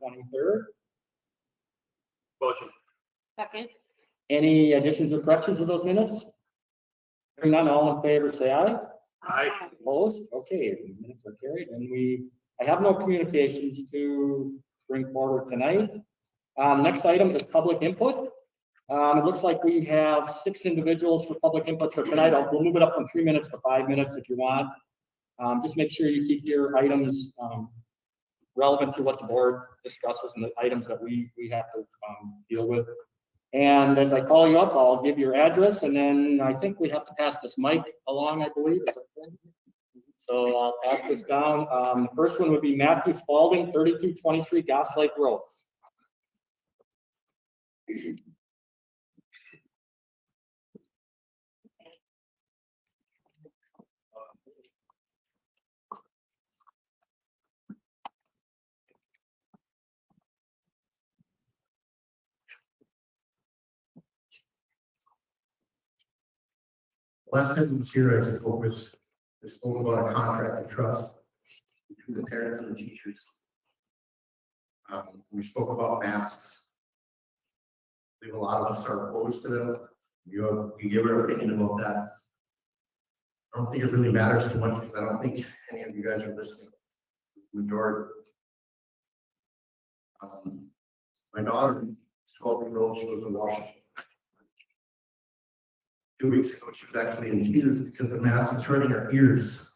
November 23rd. Motion. Second. Any additions or corrections to those minutes? Hearing none, all in favor, say aye. Aye. Opposed? Okay, the minutes are carried, and I have no communications to bring forward tonight. Next item is public input. It looks like we have 6 individuals for public input for tonight. We'll move it up from 3 minutes to 5 minutes if you want. Just make sure you keep your items relevant to what the board discusses and the items that we have to deal with. And as I call you up, I'll give your address, and then I think we have to pass this mic along, I believe. So I'll pass this down. The first one would be Matthew Spalding, 3223 Goss Lake Road. Last time I was here, I spoke about a contract of trust between the parents and the teachers. We spoke about masks. I think a lot of us are opposed to them. We give our opinion about that. I don't think it really matters too much because I don't think any of you guys are listening. Majority. My daughter is 12-year-old. She lives in Washington. 2 weeks ago, she was actually in tears because the mask is hurting her ears.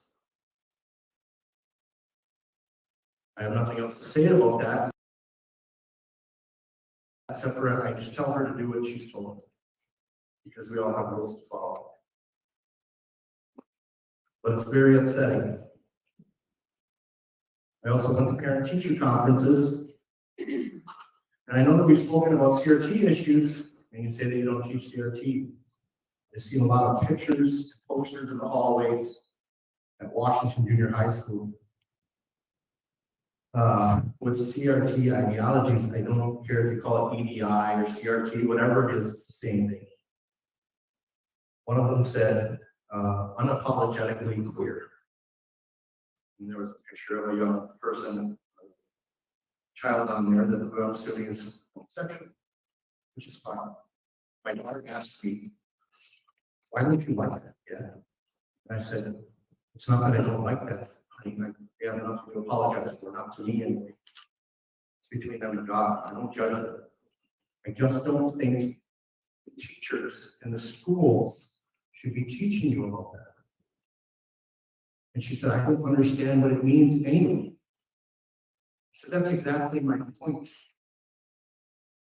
I have nothing else to say about that, except for I just tell her to do what she's told, because we all have rules to follow. But it's very upsetting. I also went to parent-teacher conferences, and I know that we've spoken about CRT issues, and you say that you don't teach CRT. I've seen a lot of pictures, posters in the hallways at Washington Junior High School. With CRT ideologies, I don't care if you call it EDI or CRT, whatever it is, it's the same thing. One of them said, unapologetically queer. And there was a picture of a young person, a child on there that I'm assuming is homosexual, which is fine. My daughter asked me, why would you like that? Yeah. And I said, it's not that I don't like that. I they have enough to apologize for, not to me anyway. It's between them and God. I don't judge them. I just don't think the teachers and the schools should be teaching you about that. And she said, I don't understand what it means anyway. So that's exactly my point.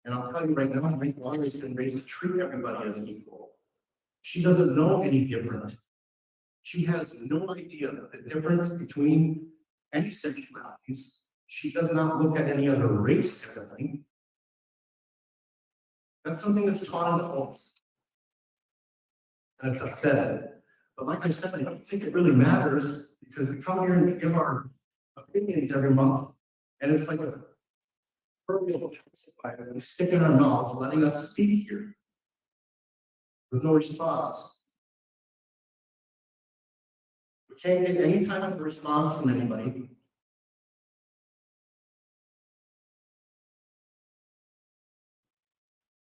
And I'll tell you right now, my daughter has been raised to treat everybody as equal. She doesn't know any different. She has no idea the difference between any sexualities. She does not look at any other race differently. That's something that's taught in the homes. And it's upsetting. But like I said, I don't think it really matters because we come here and give our opinions every month, and it's like a proverbial pacifier that we stick in our mouths, letting us speak here with no response. We can't get any type of response from anybody.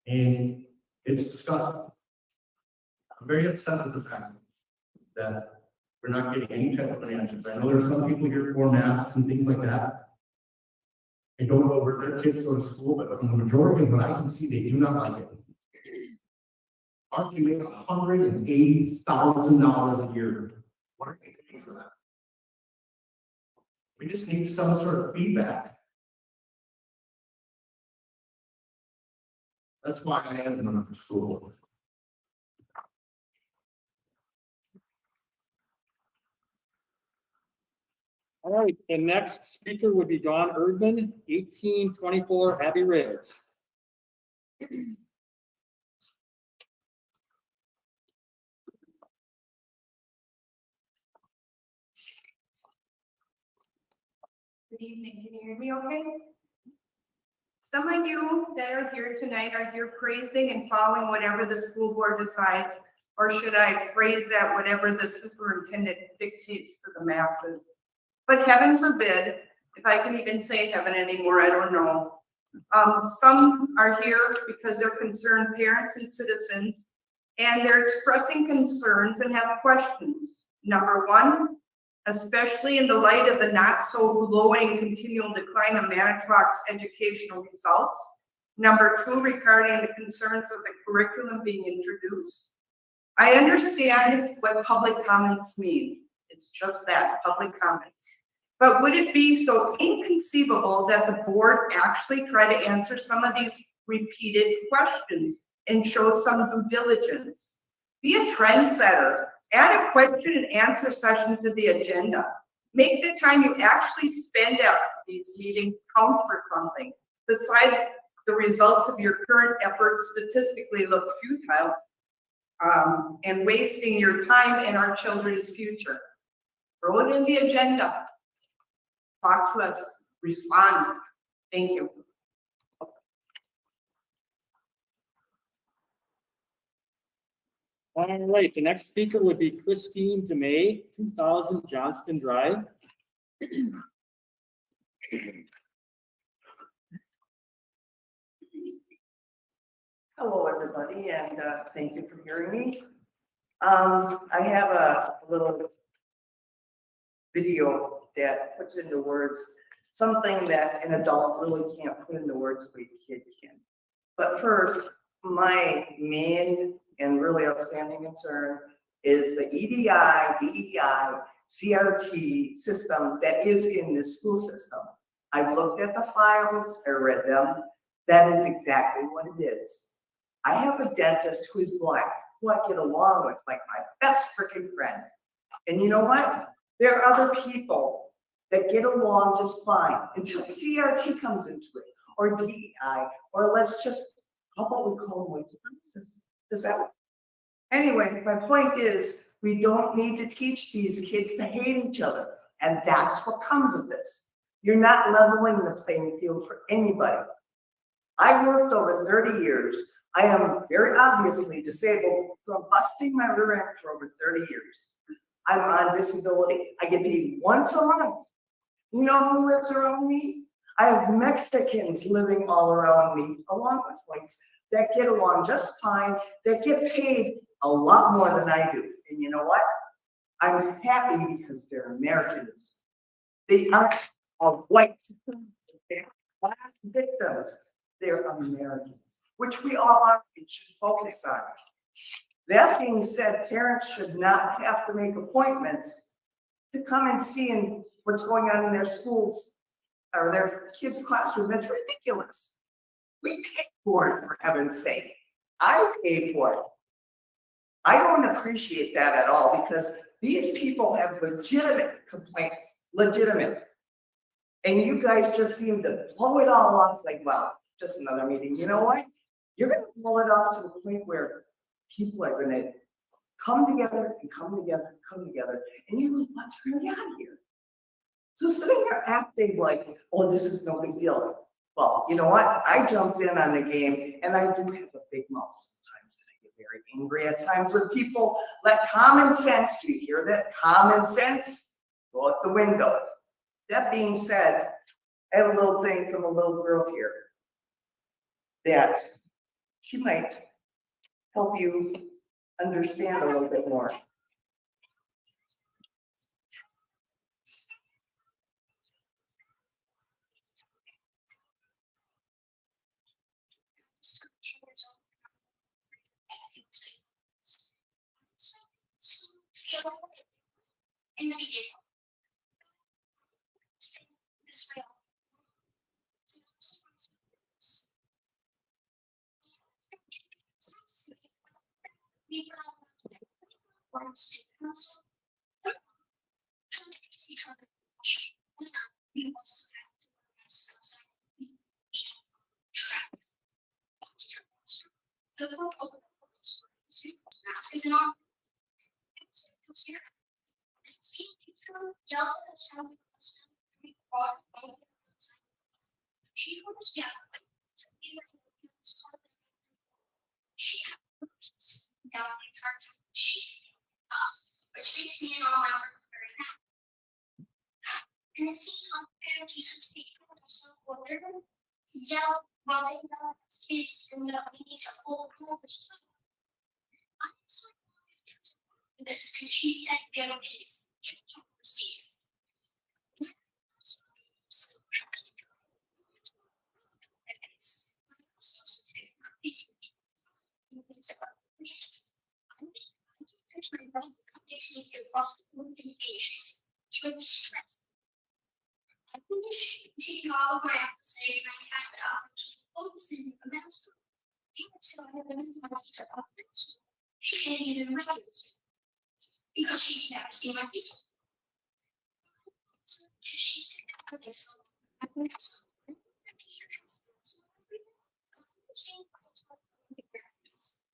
And it's disgusting. I'm very upset with the fact that we're not getting any type of answers. I know there are some people here for masks and things like that. I don't know where their kids go to school, but from the majority of what I can see, they do not like it. Aren't you making $180,000 a year? What are you paying for that? We just need some sort of feedback. That's why I am running for school board. All right, the next speaker would be Don Erdman, 1824 Abbey Ridge. Good evening, can you hear me okay? Some of you that are here tonight are here praising and following whatever the school board decides, or should I phrase that, whatever the superintendent dictates to the masses. But heaven forbid, if I can even say heaven anymore, I don't know. Some are here because they're concerned parents and citizens, and they're expressing concerns and have questions. Number one, especially in the light of the not so glowing continual decline of Manitowoc's educational results. Number two, regarding the concerns of the curriculum being introduced. I understand what public comments mean. It's just that, public comments. But would it be so inconceivable that the board actually try to answer some of these repeated questions and show some due diligence? Be a trendsetter. Add a question and answer session to the agenda. Make the time you actually spend at these meetings count for something. Besides, the results of your current efforts statistically look futile and wasting your time and our children's future. Throw it in the agenda. Talk to us, respond. Thank you. All right, the next speaker would be Christine DeMay, 2000 Johnston Drive. Hello, everybody, and thank you for hearing me. I have a little video that puts into words something that an adult really can't put into words the way a kid can. But first, my main and really outstanding concern is the EDI, DEI, CRT system that is in this school system. I've looked at the files, I read them. That is exactly what it is. I have a dentist who's black, who I get along with like my best freaking friend. And you know what? There are other people that get along just fine until CRT comes into it, or DEI, or let's just, how about we call them white supremacists? Does that work? Anyway, my point is, we don't need to teach these kids to hate each other. And that's what comes of this. You're not leveling the playing field for anybody. I worked over 30 years. I am very obviously disabled from busting my rear end for over 30 years. I'm on disability. I get paid once a month. You know who lives around me? I have Mexicans living all around me, along with whites, that get along just fine, that get paid a lot more than I do. And you know what? I'm happy because they're Americans. They aren't white they're black victims. They're Americans, which we all are and should focus on. That being said, parents should not have to make appointments to come and see what's going on in their schools or their kids' classroom. It's ridiculous. We pay for it, for heaven's sake. I pay for it. I don't appreciate that at all because these people have legitimate complaints, legitimate. And you guys just seem to blow it all off like, well, just another meeting. You know what? You're going to blow it off to the point where people are going to come together and come together and come together, and you're going to get out of here. So sitting there acting like, oh, this is no big deal. Well, you know what? I jumped in on the game, and I do have a big mouth sometimes, and I get very angry at times when people let common sense, do you hear that? Common sense go out the window. That being said, I have a little thing from a little girl here that she might help you understand a little bit more. In the beginning, this real. Which makes me and all my friends very happy. and it seems unfair to just take so order, yell while they know it's kids and we need to hold this. I just this and she said go kids. See. I finish taking all of my essays and I have it up to focus in the master. So I have been with my teacher office. She can't even recognize me because she's never seen my face. So she said, okay, so I'm going to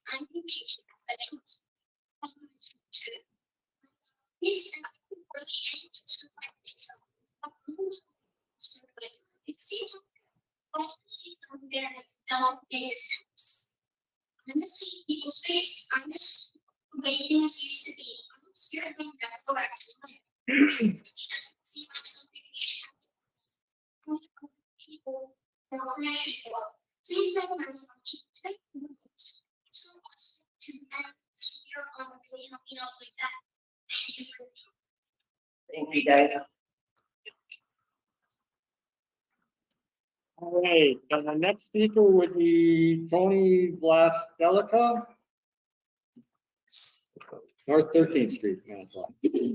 I'm impatient at choice. He's really anxious to find himself. It seems all the seats on there don't make sense. I'm missing people's face. I miss the way things used to be. I'm scared I'm gonna go back to life. It doesn't seem like something we should have to ask. People or permission for. Please recognize my chief. Take notes. So much to end here on a plane, like that. Thank you for your time. Thank you, guys. All right, and the next speaker would be Tony Blasdelica, North 13th Street, Manitowoc. Good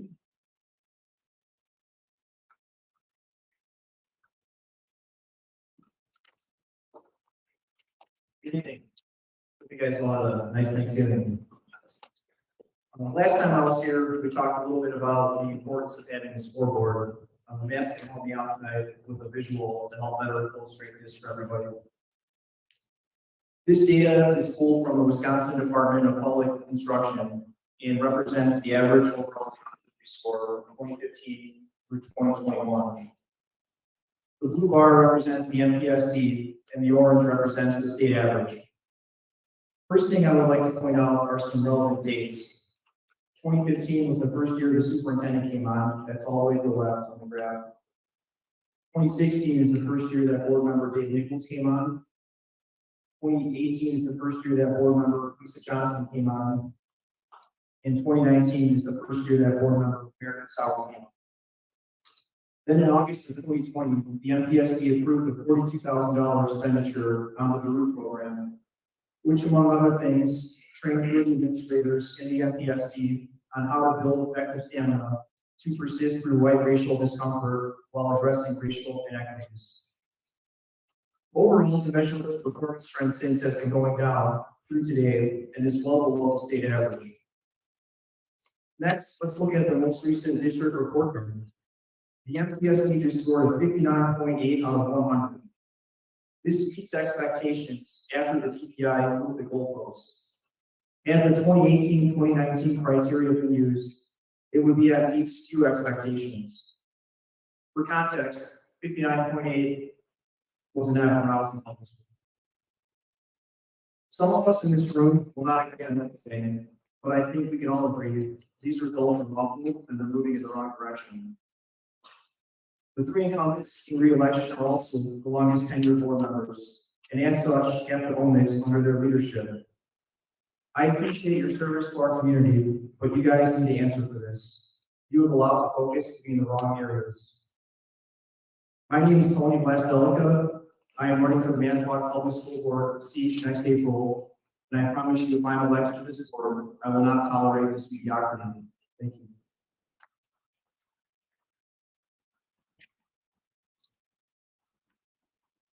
evening. Hope you guys all had a nice Thanksgiving. Last time I was here, we talked a little bit about the importance of having a scoreboard. Matt's going to help me out tonight with a visual to help better illustrate this for everybody. This data is pulled from the Wisconsin Department of Public Instruction and represents the average overall score from 2015 through 2021. The blue bar represents the MPSD and the orange represents the state average. First thing I would like to point out are some relevant dates. 2015 was the first year the superintendent came on. That's all the way to the left on the graph. 2016 is the first year that board member Dave Nichols came on. 2018 is the first year that board member Lisa Johnson came on. And 2019 is the first year that board member Meredith Sauer came on. Then in August of 2020, the MPSD approved a $42,000 expenditure on the Baru program, which among other things, trained administrators in the MPSD on how to build effective stamina to persist through white racial discomfort while addressing racial inequities. Overall, the measurement performance trend since has been going down through today and is well below the state average. Next, let's look at the most recent district report card. The MPSD just scored a 59.8 out of 100. This meets expectations after the TPI moved the goalposts. And the 2018-2019 criteria been used, it would be at meets Q expectations. For context, 59.8 was an F when I was in public school. Some of us in this room will not agree on everything, but I think we can all agree these results are awful and they're moving in the wrong direction. The three incumbents seeking re-election are also the longest tenured board members, and as such, have to own this under their leadership. I appreciate your service to our community, but you guys need to answer for this. You have allowed the focus to be in the wrong areas. My name is Tony Blasdelica. I am running for the Manitowoc Public School Board seat next April, and I promise you if I'm elected to this board, I will not tolerate this mediocrity. Thank you.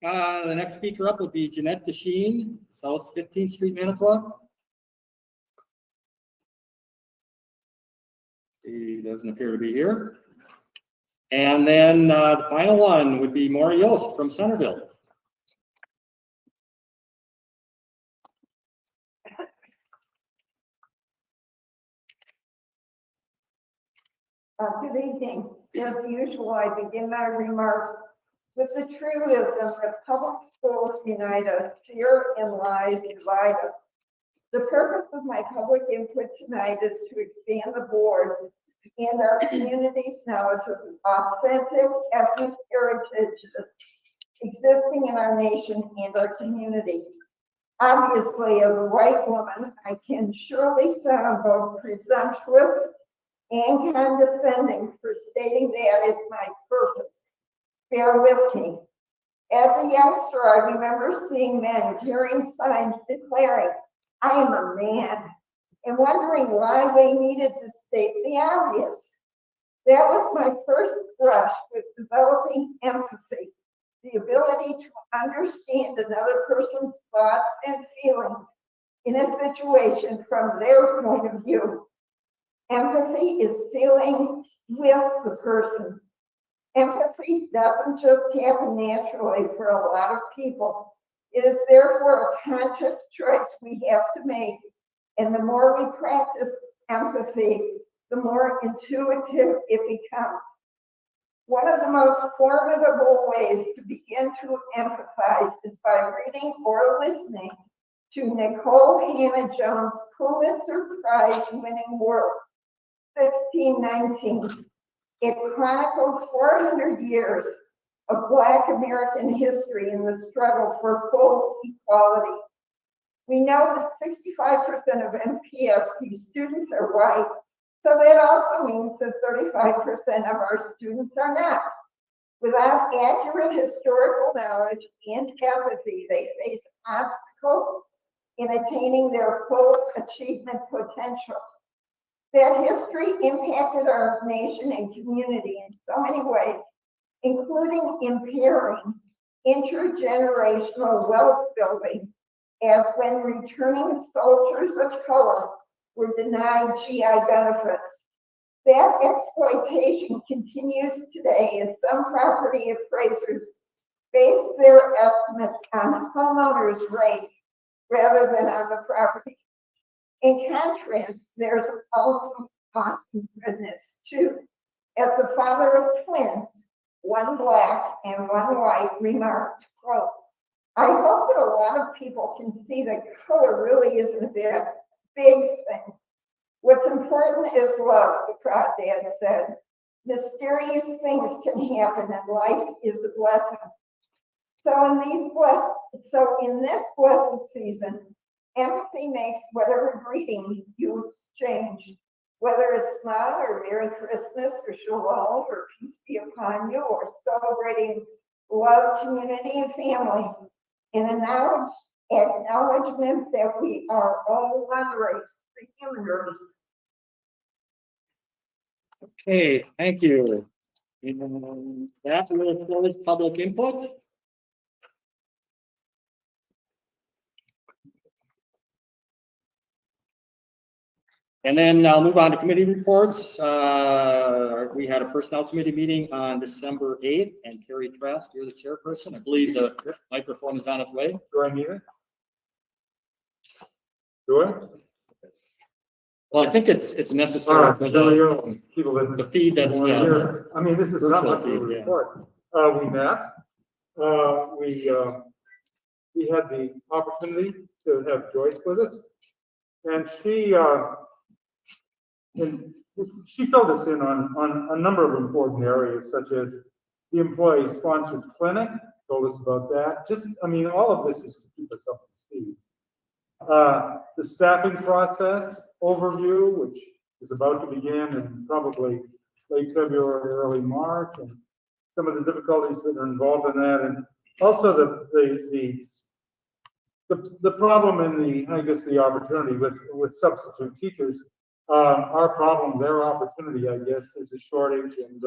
The next speaker up would be Jeanette DeSheen, South 15th Street, Manitowoc. He doesn't appear to be here. And then the final one would be Maury Yost from Centerville. Good evening. As usual, I begin my remarks with the truism that public schools unite us, fear and lies divide us. The purpose of my public input tonight is to expand the board and our community's knowledge of the authentic ethnic heritage existing in our nation and our community. Obviously, as a white woman, I can surely sound both presumptuous and condescending for stating that is my purpose. Bear with me. As a youngster, I remember seeing men carrying signs declaring, "I am a man," and wondering why they needed to state the obvious. That was my first brush with developing empathy, the ability to understand another person's thoughts and feelings in a situation from their point of view. Empathy is feeling with the person. Empathy doesn't just happen naturally for a lot of people. It is therefore a conscious choice we have to make. And the more we practice empathy, the more intuitive it becomes. One of the most formidable ways to begin to empathize is by reading or listening to Nicole Hannah-Jones' Pulitzer Prize-winning work, 1619. It chronicles 400 years of Black American history in the struggle for full equality. We know that 65% of MPSP students are white, so that also means that 35% of our students are not. Without accurate historical knowledge and empathy, they face obstacles in attaining their full achievement potential. That history impacted our nation and community in so many ways, including impairing intergenerational wealth building, as when returning soldiers of color were denied GI benefits. That exploitation continues today as some property appraisers base their estimates on homeowners' race rather than on the property. In contrast, there's also awesome goodness too. As the father of twins, one Black and one white, remarked, quote, "I hope that a lot of people can see that color really isn't a big thing. What's important is love," the proud dad said. "Mysterious things can happen and life is a blessing." So in this blessed season, empathy makes whatever greeting you exchange, whether it's smile or Merry Christmas or Shalom or peace be upon you or celebrating love, community, and family, an acknowledgement that we are all one race, the human race. Okay, thank you. And that will close public input. And then I'll move on to committee reports. We had a personnel committee meeting on December 8th, and Carrie Trask, you're the chairperson. I believe the microphone is on its way. Do I need it? Do I? Well, I think it's All necessary right, for there we the go. People that. feed that's, yeah. I mean, this is not Virtual much of a feed, yeah. report. We met, we had the opportunity to have Joyce with us. And she filled us in on a number of important areas, such as the employee-sponsored clinic, told us about that. I mean, all of this is to keep us up to speed. The staffing process overview, which is about to begin in probably late February, early March, and some of the difficulties that are involved in that, and also the problem and the opportunity with substitute teachers. Our problem, their opportunity, I guess, is a shortage, and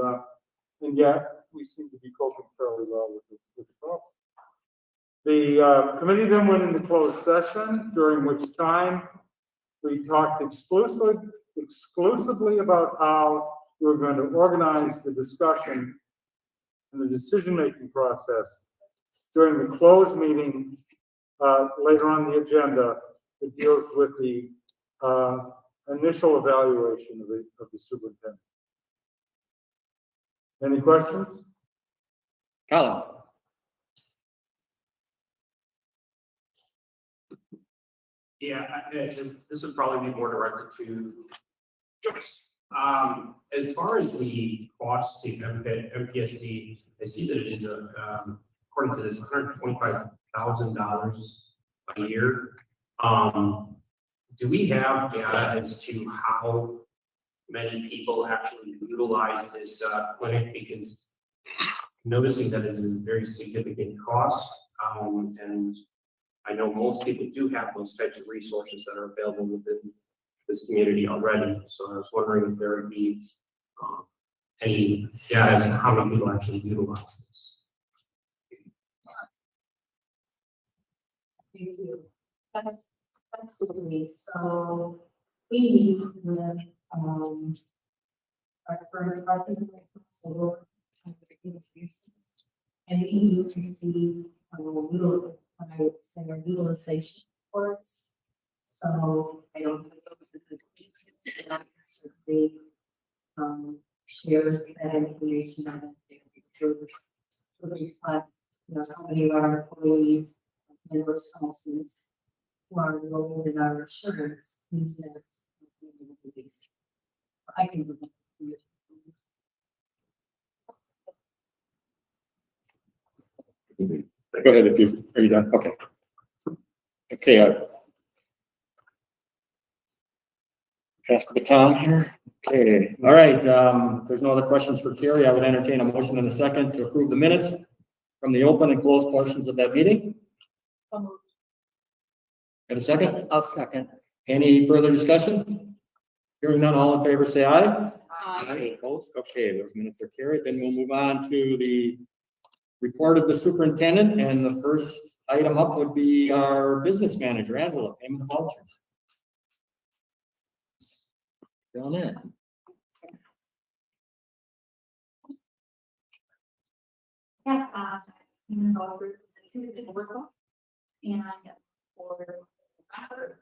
yet we seem to be coping fairly well with the problem. The committee then went into closed session, during which time we talked exclusively about how we were going to organize the discussion and the decision-making process during the closed meeting later on the agenda that deals with the initial evaluation of the superintendent. Any questions? Colin. Yeah, this would probably be more directed to Joyce. As far as the cost to MPSD, I see that it is according to this, $125,000 a year. Do we have data as to how many people actually utilize this clinic? Because noticing that it is a very significant cost, and I know most people do have those types of resources that are available within this community already. So I was wondering if there would be any data as to how many people actually utilize this. Thank you. That's absolutely. So we meet with, our current department, and we need to see, utilization reports. So I don't know if certainly, share that information on to reflect, how many of our employees and our spouses who are enrolled in our insurance use that. I can. Go ahead if you, are you done? Okay. Okay. Pass the baton here. Okay, all right. If there's no other questions for Carrie, I would entertain a motion in a second to approve the minutes from the open and closed portions of that meeting. Got a second? I'll second. Any further discussion? Hearing none, all in favor, say aye. Aye. Opposed? Okay, those minutes are carried. Then we'll move on to the report of the superintendent, and the first item up would be our business manager, Angela, payment of vouchers. Fill in. Yeah, human vouchers is included in the workbook. And for November,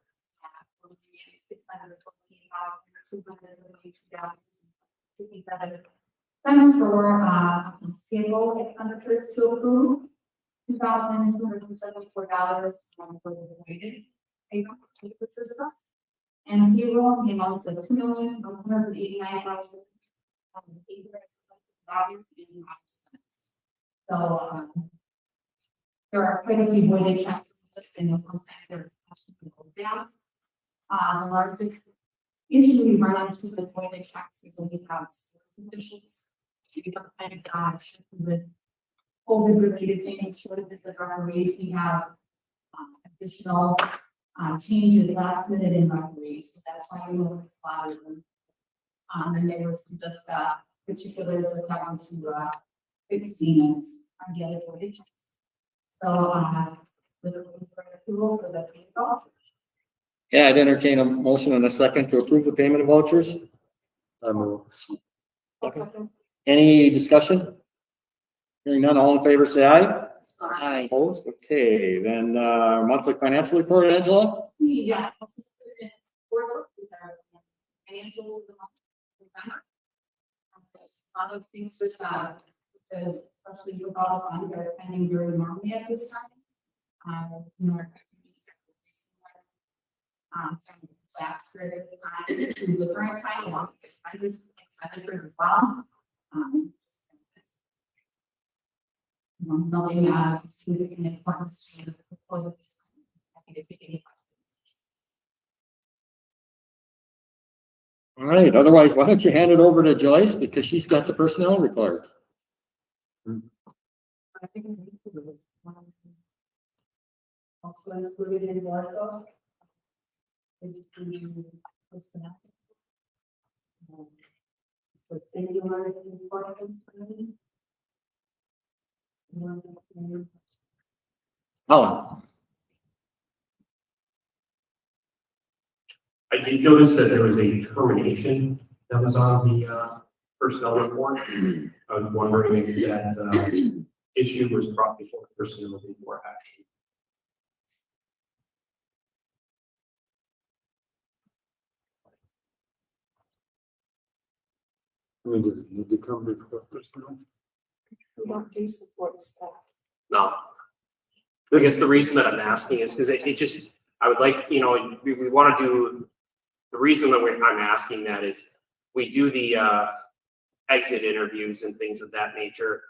we're getting $614,282.57 for accounts payable expenditures to approve. $2,274 for the related payments to the system. And payroll, the amount of $2,189,800. So there are quite a few voided checks listed, and sometimes they're down. The largest issue we run into with voided checks is when we have submissions. We sometimes with COVID-related things, shortages of referees, we have additional changes last minute in referees. So that's why we want to slide them. And there was just particulars with having to fix payments on the other voided checks. So this is for approval for the payment vouchers. Yeah, I'd entertain a motion and a second to approve the payment of vouchers. Any discussion? Hearing none, all in favor, say aye. Aye. Opposed? Okay, then monthly financial report, Angela. Yes, this is in order. These are financials of the month of November. There's a lot of things with because especially with all funds are spending very normally at this time. From last year's time to the current time, along with expenditures as well. Nothing significant importance to the proposal. Happy to take any questions. All right, otherwise, why don't you hand it over to Joyce, because she's got the personnel report. I think also included in Warsaw is the personnel. For singular importance. Helen. I did notice that there was a termination that was on the personnel report. I was wondering if that issue was brought before personnel before action. Does it come before personnel? We don't do support staff. No. I guess the reason that I'm asking is because it just, I would like, we want to do, the reason that I'm asking that is we do the, exit interviews and things of that nature,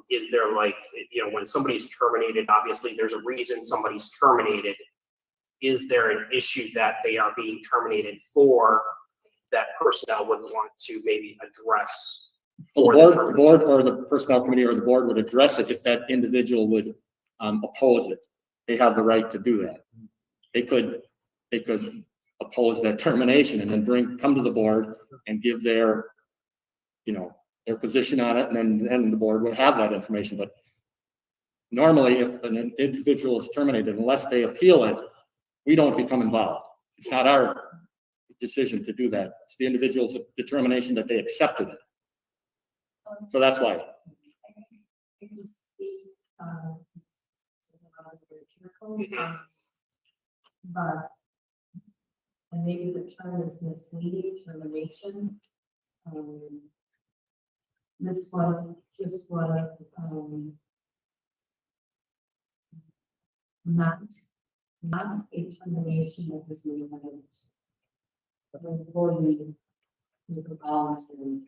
is there like, you know, when somebody's terminated, obviously there's a reason somebody's terminated. Is there an issue that they are being terminated for that personnel would want to maybe address? Well, for the board, termination? or the personnel committee or the board would address it if that individual would oppose it. They have the right to do that. They could oppose that termination and then come to the board and give their, you know, their position on it, and then the board would have that information. But normally, if an individual is terminated, unless they appeal it, we don't become involved. It's not our decision to do that. It's the individual's determination that they accepted it. So that's why. I can speak, but, and maybe the term is misleading, termination. This was, not a termination of this new evidence. But employee with a voluntary.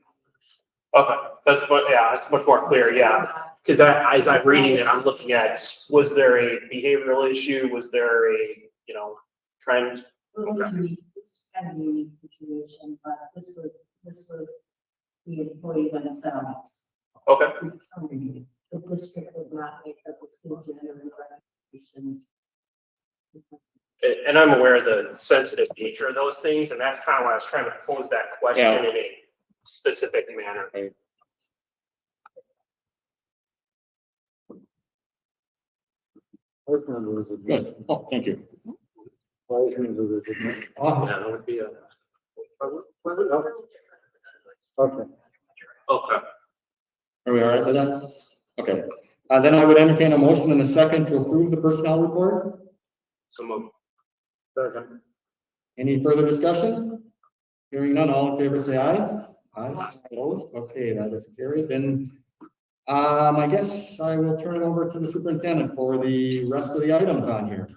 Okay, that's what, yeah, it's much more clear, yeah. Because as I'm reading it, I'm looking at, was there a behavioral issue? Was there a, you know, trend? This was kind of a unique situation, but this was the employee themselves. Okay. who terminated. The district would not make a decision or recommendation. And I'm aware of the sensitive nature of those things, and that's kind of why I was trying to pose that question Yeah. in a specific manner. Good. Oh, thank you. Yeah, that would be a. Okay. Okay. Are we all right with that? Okay. Then I would entertain a motion in a second to approve the personnel report. So move. Second. Any further discussion? Hearing none, all in favor, say aye. Aye. Opposed? Okay, that is carried. Then, I guess I will turn it over to the superintendent for the rest of the items on here.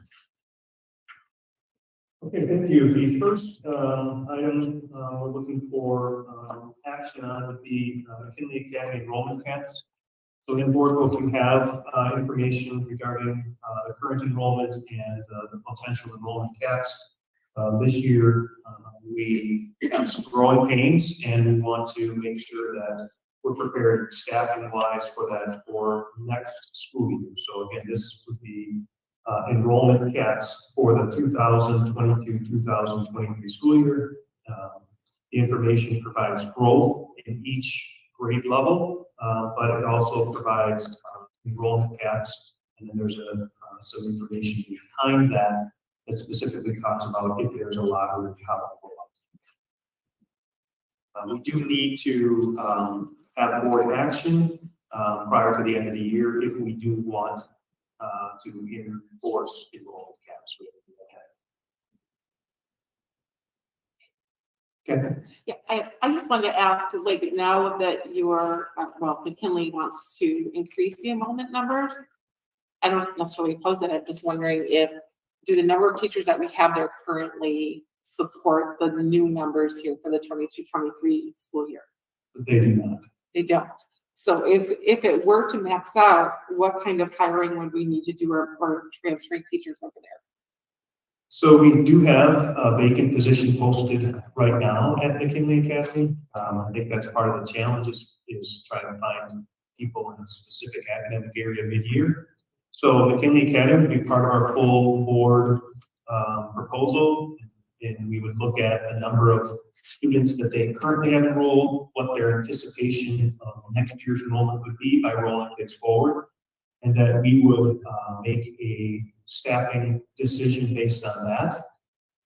Okay, thank you. The first item we're looking for action on would be Mckinley Academy enrollment caps. So in board book, you have information regarding the current enrollment and the potential enrollment caps. This year, we have some growing pains, and we want to make sure that we're prepared staffing wise for that for next school year. So again, this would be enrollment caps for the 2022-2023 school year. The information provides growth in each grade level, but it also provides enrollment caps, and then there's some information behind that that specifically talks about if there's a lottery, how to go about it. We do need to have board action prior to the end of the year if we do want to enforce enrollment caps. Okay. Yeah, I just wanted to ask, like, now that your, well, McKinley wants to increase the enrollment numbers, I don't necessarily oppose it. I'm just wondering do the number of teachers that we have there currently support the new numbers here for the 22-23 school year? They do not. They don't. So if it were to max out, what kind of hiring would we need to do or transferring teachers over there? So we do have a vacant position posted right now at McKinley Academy. I think that's part of the challenge is trying to find people in a specific academic area mid-year. So McKinley Academy would be part of our full board proposal, and we would look at the number of students that they currently have enrolled, what their anticipation of next year's enrollment would be by rolling kids forward, and that we would make a staffing decision based on that.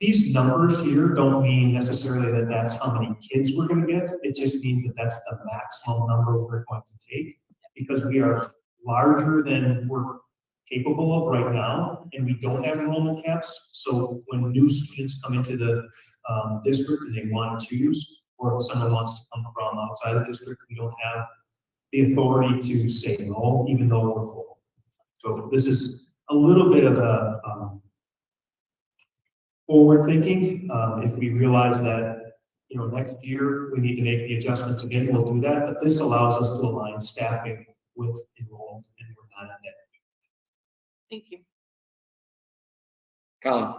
These numbers here don't mean necessarily that that's how many kids we're going to get. It just means that that's the maximum number we're going to take, because we are larger than we're capable of right now, and we don't have enrollment caps. So when new students come into the district and they want to choose, or if someone wants to come from outside the district, we don't have the authority to say no, even though we're full. So this is a little bit of a forward thinking. If we realize that next year, we need to make the adjustments again, we'll do that, but this allows us to align staffing with enrollment, and we're not at that. Thank you. Colin?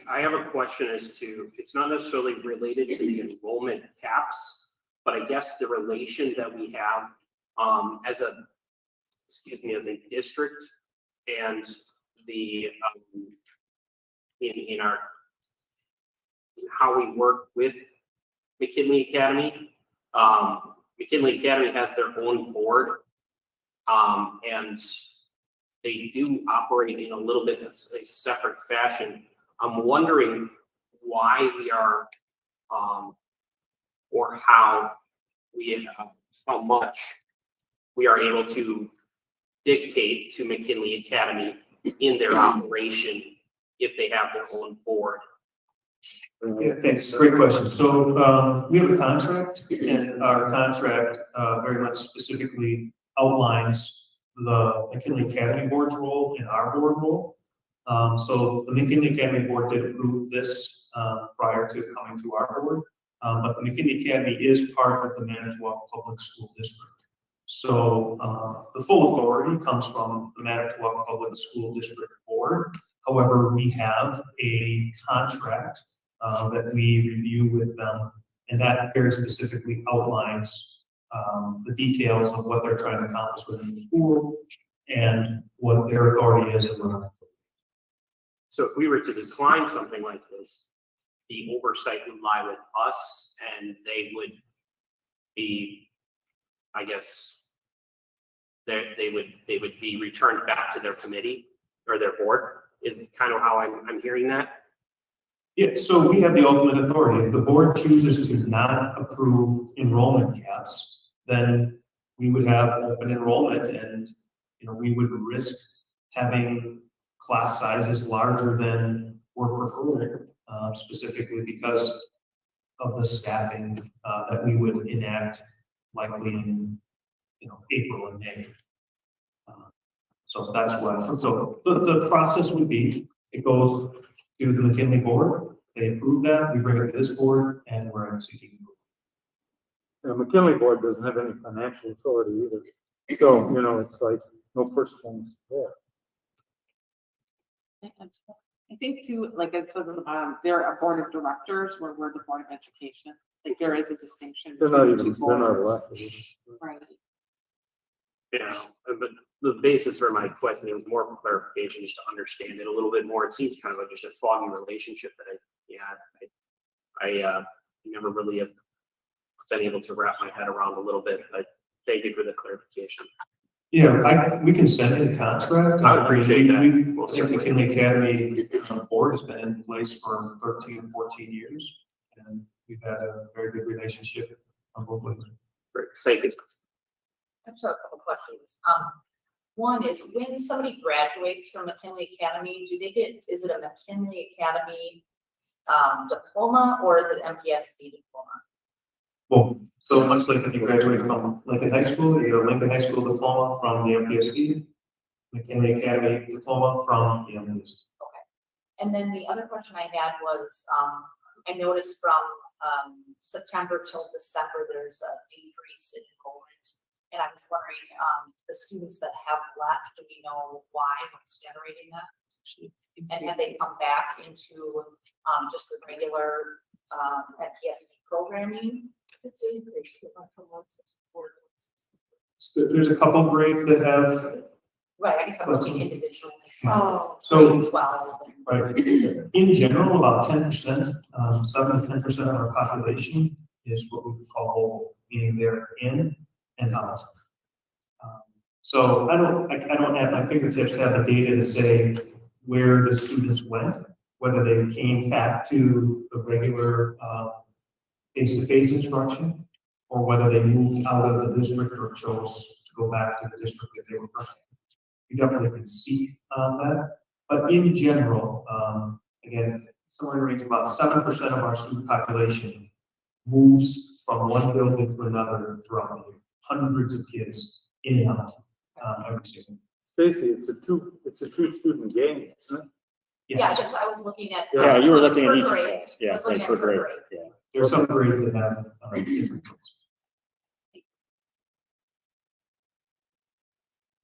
I have a question as to, it's not necessarily related to the enrollment caps, but I guess the relation that we have, as a district and the, in how we work with McKinley Academy. McKinley Academy has their own board, and they do operate in a little bit of a separate fashion. I'm wondering why we are, or how much we are able to dictate to McKinley Academy in their operation if they have their own board. Yeah, thanks, great question. So, we have a contract, and our contract, very much specifically outlines the McKinley Academy Board's role and our board role. So the McKinley Academy Board did approve this, prior to coming to our board. But the McKinley Academy is part of the Manitowoc Public School District. So, the full authority comes from the Manitowoc Public School District Board. However, we have a contract that we review with them, and that very specifically outlines the details of what they're trying to accomplish within the school and what their authority is and what. So if we were to decline something like this, the oversight would lie with us, and they would be, I guess, they would be returned back to their committee or their board, is kind of how I'm hearing that. Yeah, so we have the ultimate authority. If the board chooses to not approve enrollment caps, then we would have open enrollment, and we would risk having class sizes larger than we're preferring, specifically because of the staffing that we would enact likely in April and May. So that's what. So the process would be, it goes to the McKinley board, they approve that, we bring it to this board, and we're executing. The McKinley board doesn't have any financial authority either. So, it's like no purse strings there. I think too, like it says on the bottom, they're a board of directors, where we're the board of education. Like there is a distinction. They're not between even, two they're not boards. elected. Right. Yeah, but the basis for my question was more for clarification, just to understand it a little bit more. It seems kind of like just a foggy relationship that I never really have been able to wrap my head around a little bit, but thank you for the clarification. Yeah, we can send you the contract. I would appreciate that. I think the McKinley Academy board has been in place for 13 or 14 years, and we've had a very good relationship on both ways. Great, thank you. I have a couple questions. One is, when somebody graduates from McKinley Academy, do they get, is it a McKinley Academy diploma, or is it MPSB diploma? Well, so much like if you graduate from Lincoln High School, you get a Lincoln High School diploma from the MPSD, McKinley Academy diploma from the MPSD. Okay. And then the other question I had was, I noticed from September till December, there's a decrease in enrollment. And I was wondering, the students that have left, do we know why, what's generating that? And have they come back into just the regular MPSD programming? It's increased. There's a couple grades that have. Right, I guess I'm looking individually. Oh. So, 12. right, in general, about 10%, 7 to 10% of our population is what we would call whole, meaning they're in and out. So I don't have my fingertips have the data to say where the students went, whether they came back to the regular face-to-face instruction, or whether they moved out of the district or chose to go back to the district that they were from. We definitely can see that, but in general, again, somewhere in the range of about 7% of our student population moves from one building to another throughout the year. Hundreds of kids in and out every single. Stacy, it's a two student game, isn't it? Yeah, I guess I was looking at. Yeah, you were looking at per each grade. class. Yeah, I was looking right, at per per grade, grade. There are some grades that have different grades.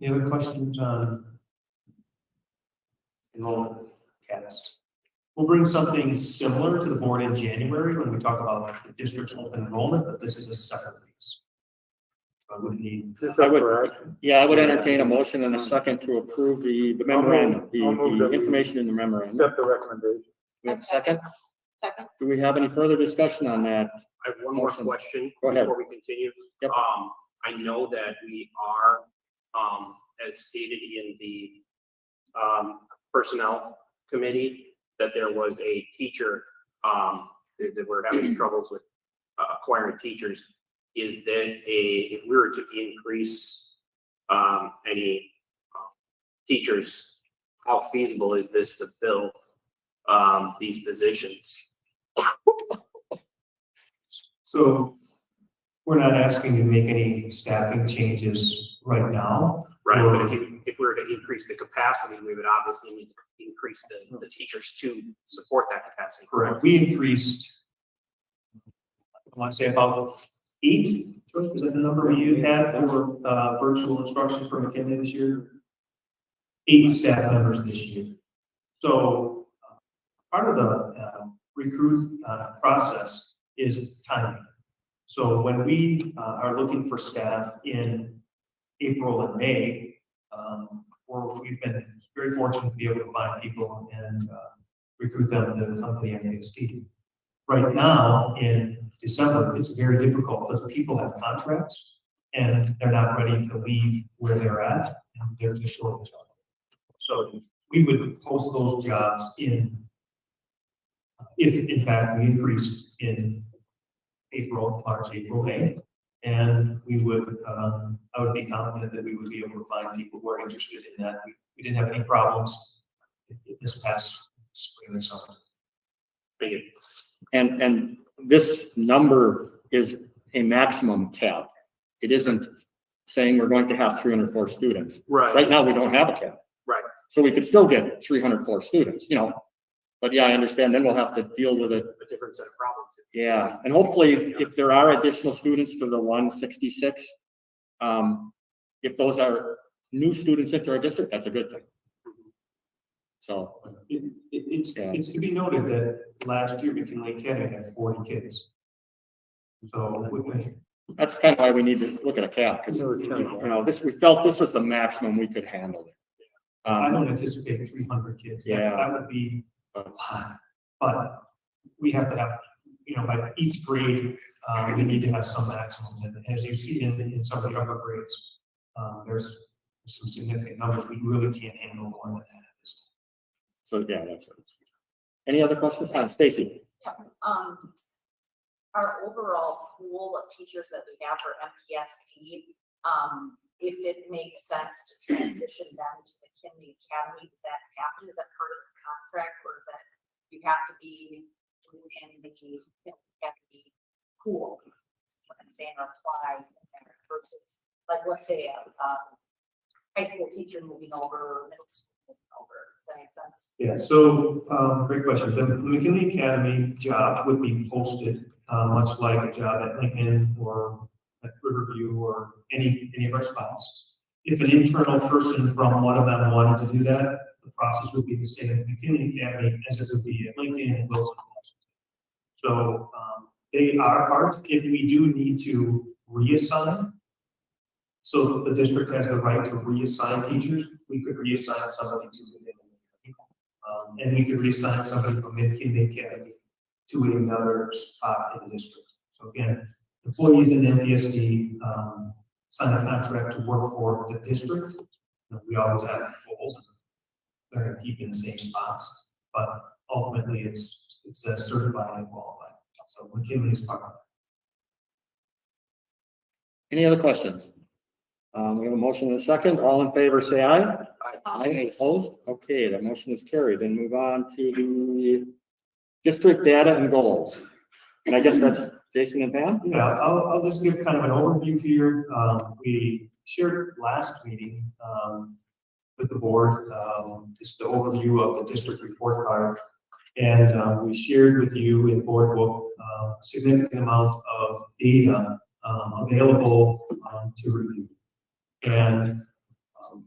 Any other questions on enrollment caps? We'll bring something similar to the board in January when we talk about the district's open enrollment, but this is a separate piece. So I would need. Is this I up would- for action? Yeah, I would entertain a motion and a second to approve the memorandum, I'll move the that we information in the memorandum. Accept the recommendation. We have a second? Second. Do we have any further discussion on that? I have one more Motion. question Go ahead. before we continue. Yep. I know that we are, as stated in the, personnel committee, that there was a teacher, that we're having troubles with acquiring teachers. Is that if we were to increase, any teachers, how feasible is this to fill, these positions? So we're not asking to make any staffing changes right now. Right, but if we were to increase the capacity, we would obviously need to increase the teachers to support that capacity. Correct. We increased, I want to say about 8, is that the number you had for virtual instruction for McKinley this year? 8 staff members this year. So part of the recruit process is timing. So when we are looking for staff in April and May, we've been very fortunate to be able to find people and recruit them to come to the MAST. Right now, in December, it's very difficult because people have contracts and they're not ready to leave where they're at, and there's a shortage of them. So we would post those jobs in, if in fact we increased in April, March, April, May. And we would, I would be confident that we would be able to find people who are interested in that. We didn't have any problems this past spring and summer. Thank you. And this number is a maximum cap. It isn't saying we're going to have 304 students. Right now, we don't have a cap. Right. So we could still get 304 students, but yeah, I understand. Then we'll have to deal with it. A different set of problems. Yeah, and hopefully if there are additional students to the 166, if those are new students into our district, that's a good thing. So, It's to be noted that last year McKinley Academy had 40 kids. So that's kind of why we need to look at a cap, because, we felt this was the maximum we could handle. I don't anticipate 300 kids. Yeah. That would be a lot, but we have to have, by each grade, we need to have some maximums. And as you see in some of the upper grades, there's some significant numbers. We really can't handle more than that. So, yeah, that's it. Any other questions? Stacy? Yeah, our overall pool of teachers that we have for MPSD, if it makes sense to transition them to the McKinley Academy, does that happen? Is that part of the contract, or is that you have to be in the Academy pool? That's what I'm saying, or apply versus, like, let's say a high school teacher moving over, middle school moving over. Does that make sense? Yeah, so, great question. The McKinley Academy jobs would be posted, much like a job at Lincoln or at Riverview or any of our spots. If an internal person from one of them wanted to do that, the process would be the same at McKinley Academy as it would be at Lincoln and Wilson. So, they are part. If we do need to reassign, so the district has the right to reassign teachers, we could reassign somebody to McKinley. And we could reassign somebody from McKinley Academy to another spot in the district. So again, employees in MPSD sign a contract to work for the district. We always have goals. They're going to keep in the same spots, but ultimately it's a certified and qualified. So McKinley is part of that. Any other questions? We have a motion and a second. All in favor, say aye. Aye. Opposed? Okay, that motion is carried. And move on to the district data and goals. And I guess that's Jason and Pam? Yeah, I'll just give kind of an overview here. We shared last meeting with the board, just the overview of the district report card. And we shared with you in board book a significant amount of data available to review. And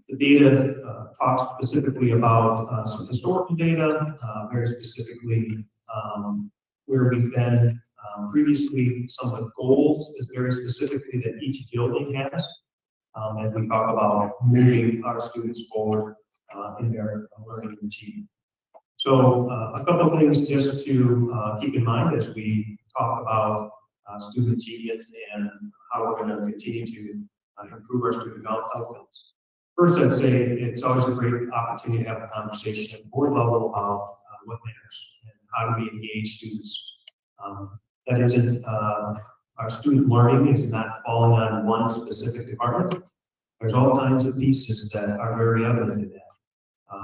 the data talks specifically about some historical data, very specifically where we've been previously. Some of the goals is very specifically that each building has. And we talk about moving our students forward in their learning and achievement. So a couple of things just to keep in mind as we talk about student achievement and how we're going to continue to improve our student outcomes. First, I'd say it's always a great opportunity to have a conversation at the board level about what matters and how do we engage students. That isn't, our student learning is not falling on one specific department. There's all kinds of pieces that are very evident in that.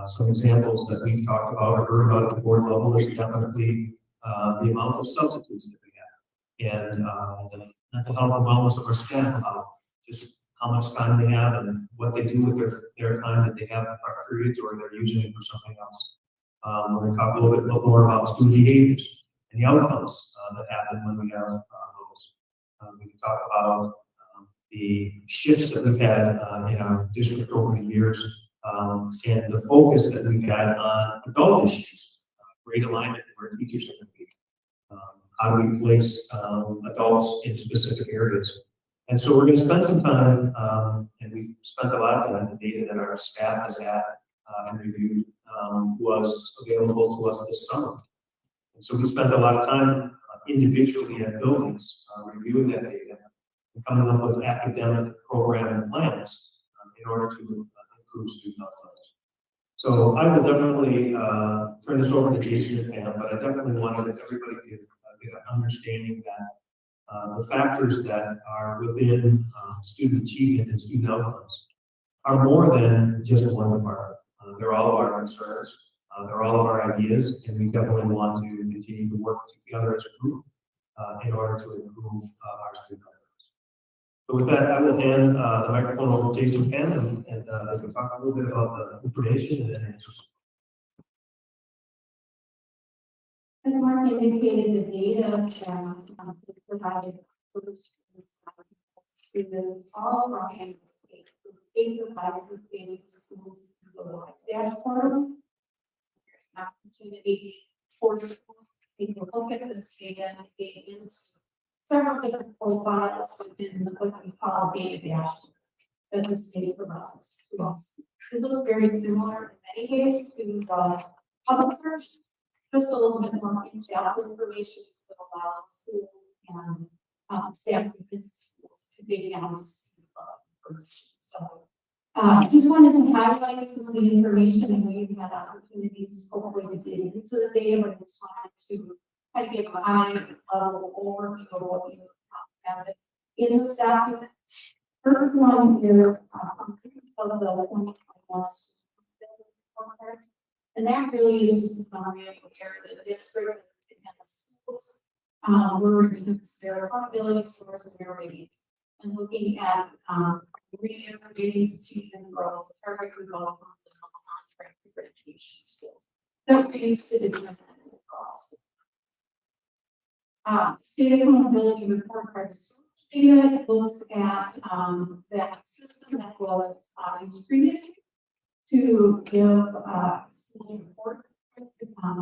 Some examples that we've talked about or heard about at the board level is definitely the amount of substitutes that we have and the mental health and wellness of our staff about just how much time they have and what they do with their time that they have for periods or they're using it for something else. We're going to talk a little bit more about student behaviors and the outcomes that happen when we have those. We can talk about the shifts that we've had in our district over the years and the focus that we've had on adult issues, great alignment where teachers are going to be. How do we place adults in specific areas? And so we're going to spend some time, and we've spent a lot of time, the data that our staff has had and reviewed was available to us this summer. And so we spent a lot of time individually at buildings reviewing that data and coming up with academic program plans in order to improve student outcomes. So I will definitely turn this over to Jason and Pam, but I definitely wanted everybody to get an understanding that the factors that are within student achievement and student outcomes are more than just one department. They're all of our concerns, they're all of our ideas, and we definitely want to continue to work together as a group in order to improve our student outcomes. So with that, I will hand the microphone over to Jason Penn and they can talk a little bit about the information and answers. As Mark indicated, the data provided students all around the state. The state provides this data to schools to utilize dashboard. There's an opportunity for schools to take a look at this data and get into several different profiles within what we call data dashboard that the state provides to us. It looks very similar in many ways to public search. Just a little bit more in-depth information that allows schools and staff within schools to dig down to information. So just wanted to highlight some of the information and we've had opportunities hopefully to dig into the data, but just wanted to kind of give a high level overview of what you have in this document. First one here of the 2021 report. And that really is just a summary of where the district and the schools were in their accountability scores and their ratings. And looking at reading ratings, achievement growth, target results, and on-track differentiation skills that we used to determine the cost. State accountability report card data looks at that system that was used previously to give school report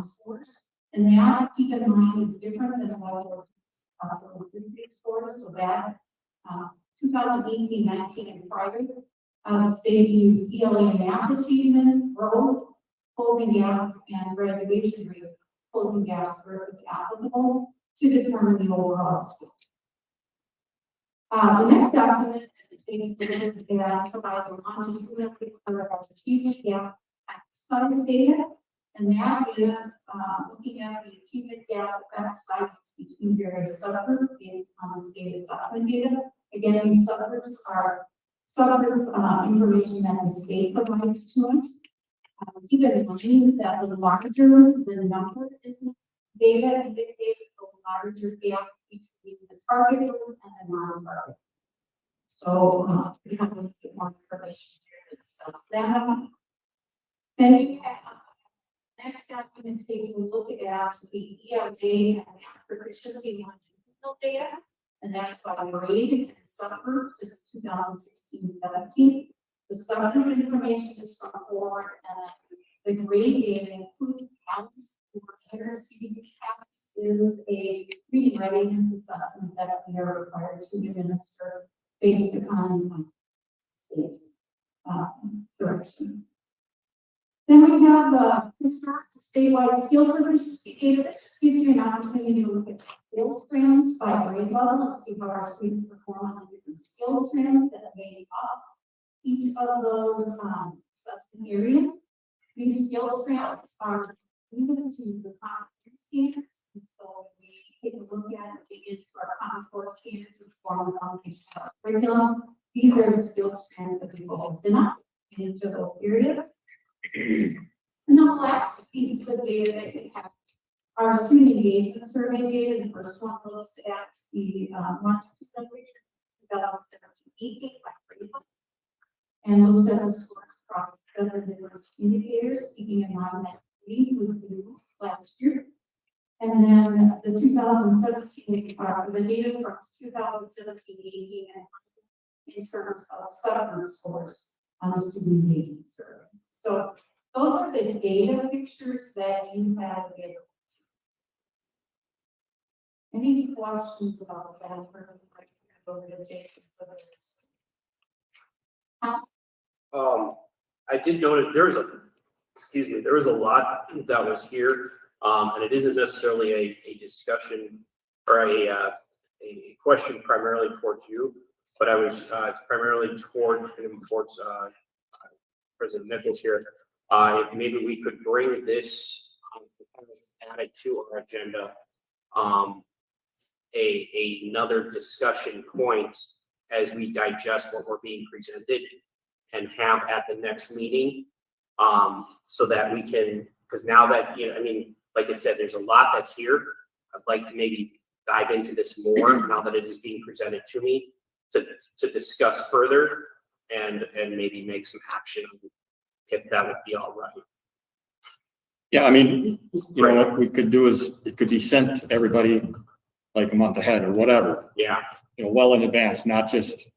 scores, and that, keep in mind, is different than what was this week's scores. So that 2018, 19, and prior, the state used ELA math achievement, growth, closing gaps, and graduation rate closing gaps where it was applicable to determine the overall score. The next document takes the data provides a longitudinal picture of achievement gap exercise data, and that is looking at the achievement gap exercises between various subgroups based on the state assessment data. Again, these subgroups are subgroup information that the state provides to us. Keep in mind that the larger the number in this data indicates the larger gap between the target group and the non-target. So we have a bit more information here that spells that out. Then you have Next document takes a look at the ELA and proficiency longitudinal data, and that's by grade and subgroup since 2016-17. The subgroup information is from board, and the grade data includes counts for receiving counts is a reading readiness assessment that we are required to administer based upon state direction. Then we have the historic statewide skill proficiency data. This just gives you an opportunity to look at skill strands by grade level and see how our students perform on different skill strands that made up each of those assessment areas. These skill strands are limited to the competency standards. And so we take a look at and dig into our common core standards, which form the foundation of our curriculum. These are the skill strands that we focus in on in each of those areas. And the last pieces of data that we have are student engagement survey data. The first one looks at the longitudinal picture 2017-18 by grade level, and looks at the scores across several different indicators, keeping in mind that we was new last year. And then the 2017, the data from 2017-18 in terms of subgroup scores on the student engagement survey. So those are the data pictures that you have available. Any questions about that? Over to Jason for this. I did notice there was a lot that was here, and it isn't necessarily a discussion or a question primarily towards you, but it's primarily towards President Nichols here. If maybe we could bring this added to our agenda, another discussion point as we digest what we're being presented and have at the next meeting, so that we can, because now that, I mean, like I said, there's a lot that's here. I'd like to maybe dive into this more now that it is being presented to me to discuss further and maybe make some action if that would be all right. Yeah, I mean, what we could do is it could be sent to everybody like a month ahead or whatever. Yeah. Well in advance, not just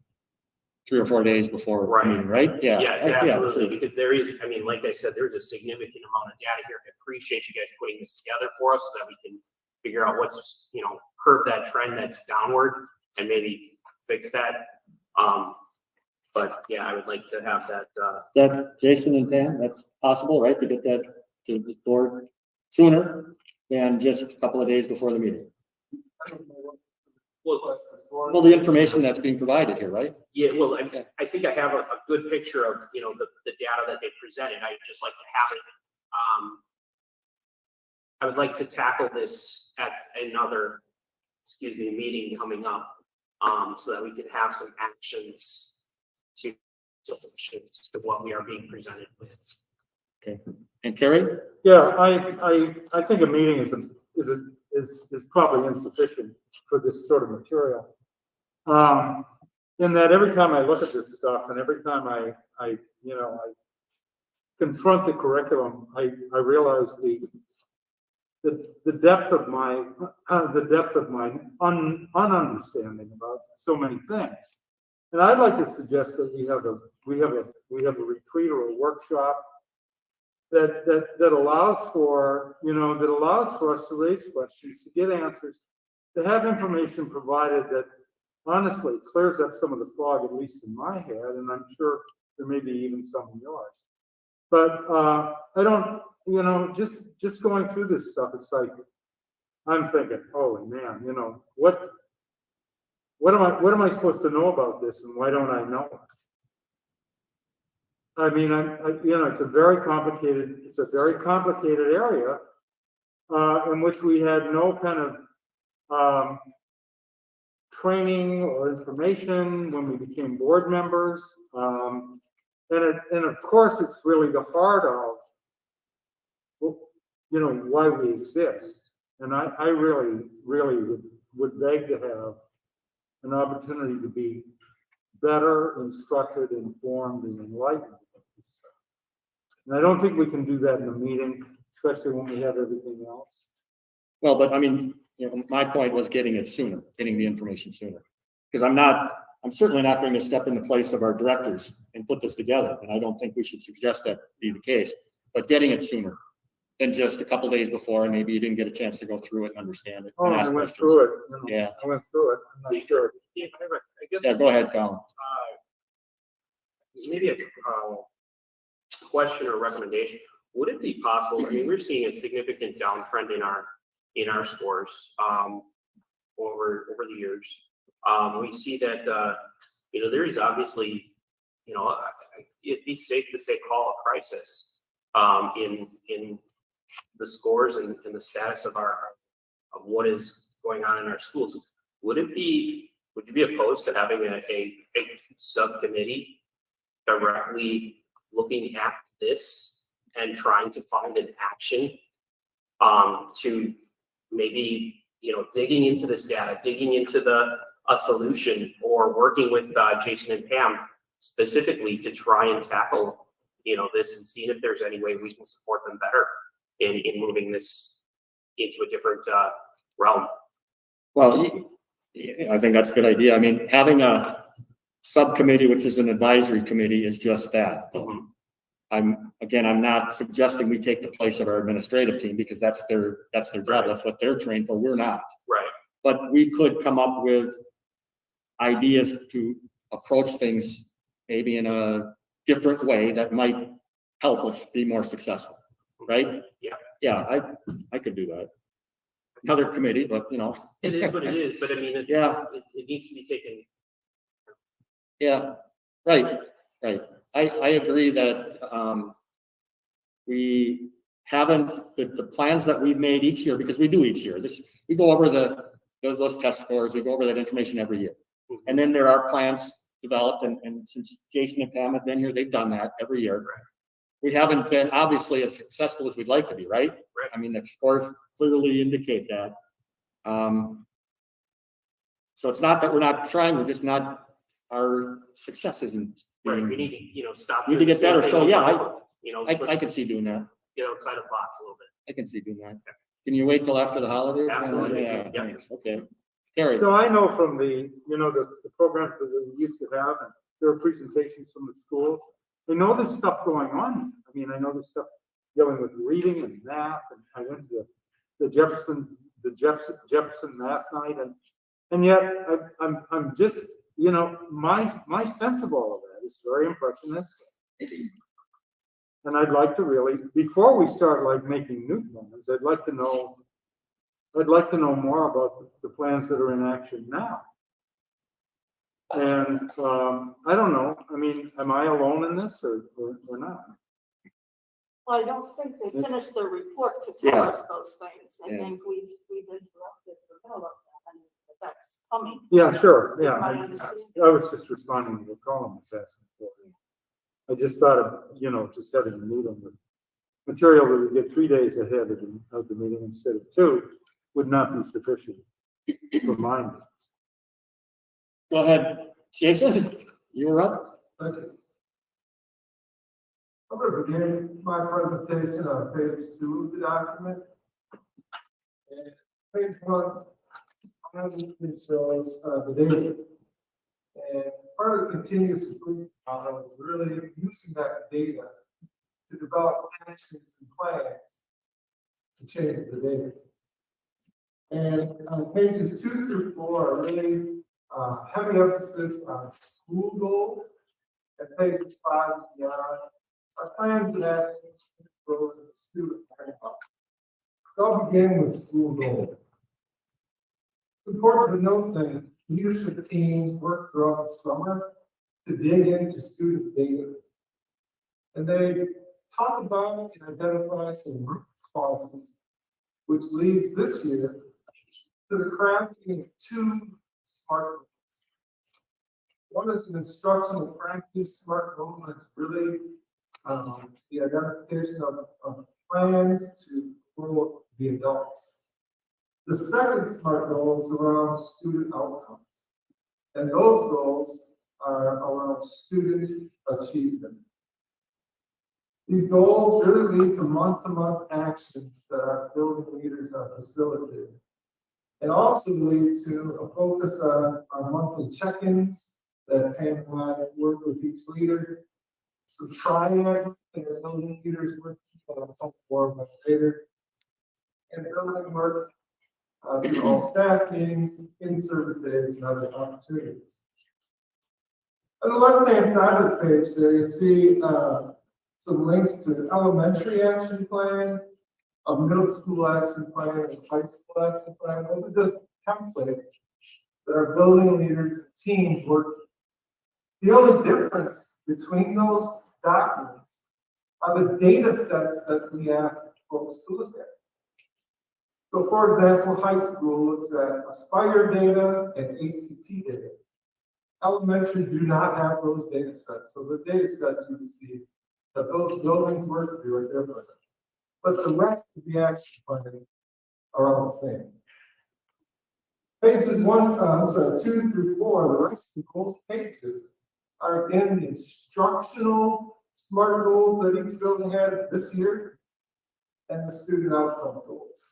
3 or 4 days before the meeting, right? Yeah. Yes, Yeah, absolutely, because there is, I mean, like I said, there's a significant amount of data here. I appreciate you guys putting this together for us so that we can figure out what's, curb that trend that's downward and maybe fix that. But yeah, I would like to have that. That Jason and Pam, that's possible, right? To get that to the board sooner than just a couple of days before the meeting. Well, the information that's being provided here, right? Yeah, well, I think I have a good picture of, the data that they presented. I'd just like to have it. I would like to tackle this at another, meeting coming up, so that we can have some actions to solutions to what we are being presented with. Okay. And Kerry? Yeah, I think a meeting is probably insufficient for this sort of material. In that every time I look at this stuff and every time I confront the curriculum, I realize the depth of my ununderstanding about so many things. And I'd like to suggest that we have a retreat or a workshop that allows for us to raise questions, to get answers, to have information provided that honestly clears up some of the fog, at least in my head, and I'm sure there may be even some in yours. But I don't, just going through this stuff, it's like I'm thinking, holy man, what am I supposed to know about this, and why don't I know it? I mean, it's a very complicated area in which we had no kind of training or information when we became board members, and of course, it's really the heart of why we exist. And I really would beg to have an opportunity to be better instructed, informed, and enlightened. And I don't think we can do that in a meeting. especially when we have everything else. Well, but I mean, you know, my point was getting it sooner, getting the information sooner. Because I'm certainly not going to step in the place of our directors and put this together, and I don't think we should suggest that be the case, but getting it sooner than just a couple days before, and maybe you didn't get a chance to go through it and understand it. Oh, and I ask went questions. through it. You know, Yeah, I went through it. I'm not sure. Yeah, I guess. yeah, go ahead, Colin. Maybe a question or recommendation. Would it be possible, I mean, we're seeing a significant downtrend in our scores, over the years. We see that, you know, there is obviously, you know, it'd be safe to say call a crisis, in the scores and the status of what is going on in our schools. Would you be opposed to having a subcommittee directly looking at this and trying to find an action, to maybe, you know, digging into this data, digging into a solution, or working with Jason and Pam specifically to try and tackle, you know, this and see if there's any way we can support them better in moving this into a different realm. Well, I think that's a good idea. I mean, having a subcommittee, which is an advisory committee, is just that. Mhm. I'm not suggesting we take the place of our administrative team, because that's their job. Right. That's what they're trained for. We're not. Right. But we could come up with ideas to approach things maybe in a different way that might help us be more successful, right? Yeah. Yeah, I could do that. Another committee, but you know. It is what it is, but I mean, it needs to be taken. Yeah, right. I agree that, we haven't, the plans that we've made each year, because we do each year, we go over those test scores, we go over that information every year. And then there are plans developed, and since Jason and Pam have been here, they've done that every year. Right. We haven't been obviously as successful as we'd like to be, right? Right. I mean, the scores clearly indicate that. So it's not that we're not trying, we're just not, our success isn't. Right, we need to, you know, stop. Need to get better, so yeah, You know, I can see doing that. get outside of the box a little bit. I can see doing that. Can you wait till after the holidays? Absolutely, Yeah, yeah. thanks. Okay. Carrie, So I know from the programs that we used to have, and there were presentations from the schools. I know there's stuff going on. I mean, I know there's stuff dealing with reading and math, and I went to the Jefferson math night, and yet I'm just, you know, my sense of all of that is very impressionistic. And I'd like to really, before we start like making new plans, I'd like to know more about the plans that are in action now. And I don't know, I mean, am I alone in this or not? Well, I don't think they finished their report to Yeah. tell us those things. I Yeah. think we've interrupted the middle of that, and that's coming. Yeah, sure, yeah. Is my I understanding. was just responding to what Colin was asking for. I just thought of, you know, just having a meeting with material that we get 3 days ahead of the meeting instead of 2 would not be sufficient for my needs. go ahead. Jason, you were up? Thank you. I'm going to begin my presentation on page 2 of the document. And page 1 it shows the data. And part of the continuous improvement was really using that data to develop actions and plans to change the data. And on pages 2 through 4 are really heavy emphasis on school goals. And page 5 and beyond are plans and actions to grow the student. So I'll begin with school goals. It's important to note that leadership teams work throughout the summer to dig into student data. And they talk about and identify some root causes, which leads this year to the crafting of 2 SMART goals. One is an instructional practice SMART goal, and it's really the identification of plans to grow the adults. The second SMART goal is around student outcomes. And those goals are around student achievement. These goals really lead to month-to-month actions that our building leaders are facilitating. And also lead to a focus on our monthly check-ins that Pam and I work with each leader. Some triad that the building leaders work on some form of later. And building work through all staff meetings, in-service days, and other opportunities. On the left-hand side of the page there, you see some links to the elementary action plan, a middle school action plan, and high school action plan. Those are just templates that our building leaders and teams work through. The only difference between those documents are the data sets that we ask folks to look at. So for example, high school looks at Aspire data and ACT data. Elementary do not have those data sets. So the data sets you receive that those buildings work through are different. But the rest of the action plans are all the same. Pages 2 through 4, the rest of those pages are in the instructional SMART goals that each building has this year and the student outcome goals.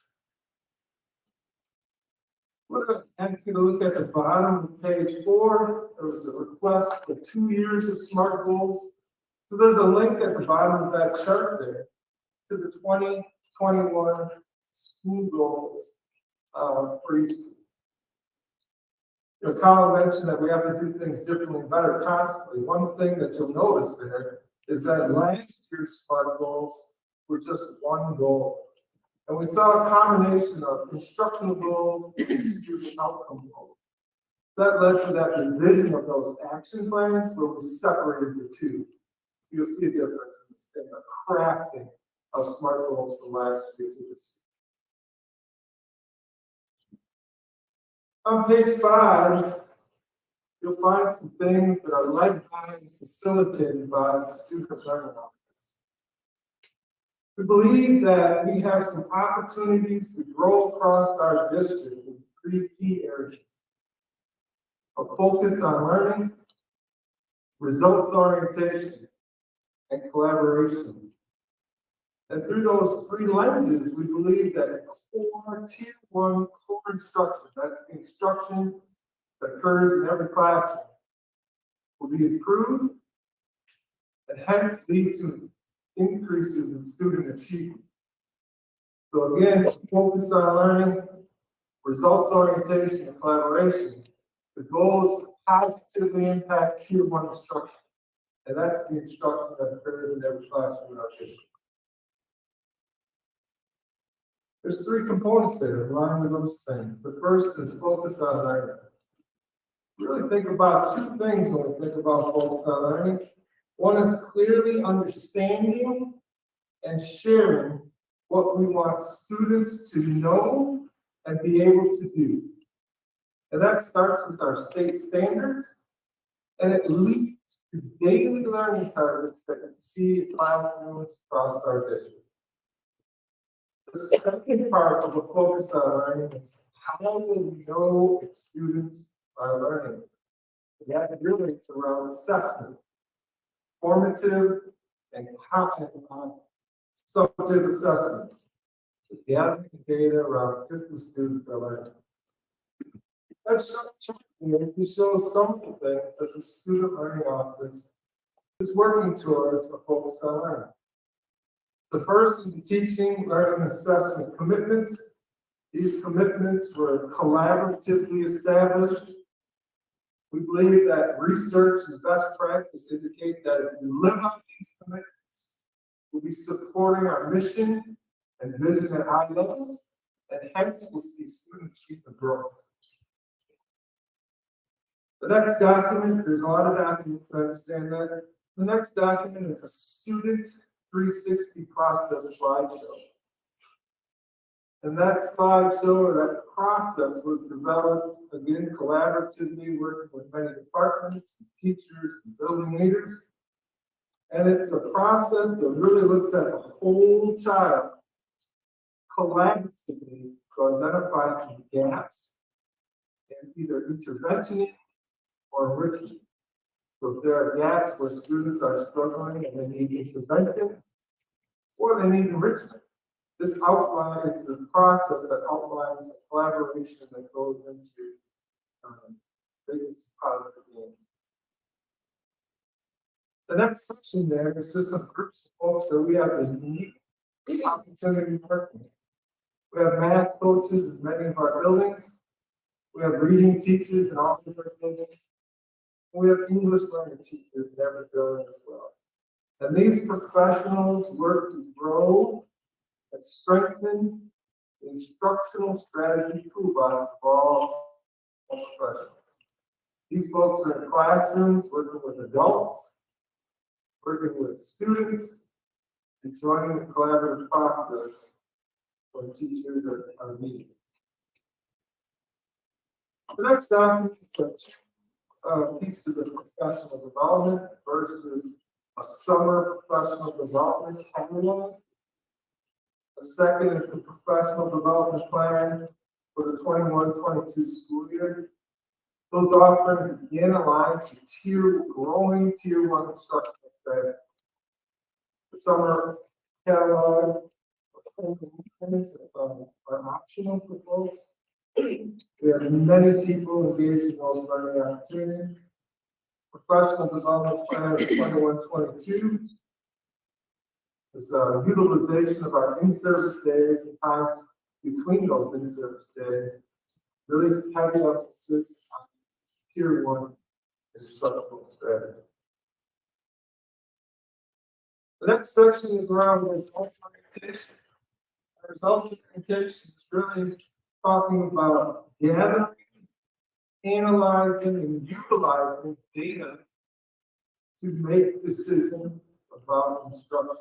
We're going to ask you to look at the bottom of page 4. There was a request for 2 years of SMART goals. So there's a link at the bottom of that chart there to the 2021 school goals for each. Colin mentioned that we have to do things differently and better constantly. One thing that you'll notice there is that last year's SMART goals were just one goal. And we saw a combination of instructional goals and student outcome goals. That led to that revision of those action plans where we separated the two. So you'll see a difference in the crafting of SMART goals from last year to this year. On page 5, you'll find some things that are led by and facilitated by the Student Learning Office. We believe that we have some opportunities to grow across our district in 3 key areas: a focus on learning, results orientation, and collaboration. And through those 3 lenses, we believe that core tier 1 core instruction, that's the instruction that occurs in every classroom, will be improved and hence lead to increases in student achievement. So again, focus on learning, results orientation, and collaboration. The goal is to positively impact tier 1 instruction. And that's the instruction that occurs in every classroom in our district. There's 3 components there in line with those things. The first is focus on learning. Really think about 2 things when we think about focus on learning. One is clearly understanding and sharing what we want students to know and be able to do. And that starts with our state standards, and it leads to daily learning targets that you see in classrooms across our district. The second part of the focus on learning is how will we know if students are learning? And that really is around assessment, formative and summative assessments. So gathering data around if the students are learning. That's to show some of the things that the Student Learning Office is working towards a focus on learning. The first is the teaching, learning, and assessment commitments. These commitments were collaboratively established. We believe that research and best practice indicate that if we live up these commitments, we'll be supporting our mission and vision at high levels, and hence we'll see student achievement growth. The next document, there's a lot of documents, I understand that. The next document is a student 360 process slideshow. And that slideshow, or that process, was developed, again, collaboratively, working with many departments, teachers, and building leaders. And it's a process that really looks at the whole child collaboratively to identify some gaps in either intervention or enrichment. So if there are gaps where students are struggling and they need intervention, or they need enrichment. This outline is the process that outlines the collaboration that goes into this positive gain. The next section there is just some groups of folks that we have a unique opportunity to work with. We have math coaches in many of our buildings. We have reading teachers in all of our buildings. We have English learning teachers in every building as well. And these professionals work to grow and strengthen the instructional strategy toolbox of all professionals. These folks are in classrooms working with adults, working with students, and joining the collaborative process when teachers are meeting. The next document is pieces of professional development versus a summer professional development catalog. The second is the professional development plan for the 21-22 school year. Those offerings again align to growing tier 1 instructional strategy. The summer catalog are optional for folks. We have many people engaged in those learning opportunities. Professional development plan of 21-22 is utilization of our in-service days and times between those in-service days. Really heavy emphasis on tier 1 instructional strategy. The next section is around results orientation. Results orientation is really talking about gathering, analyzing, and utilizing data to make decisions about instruction.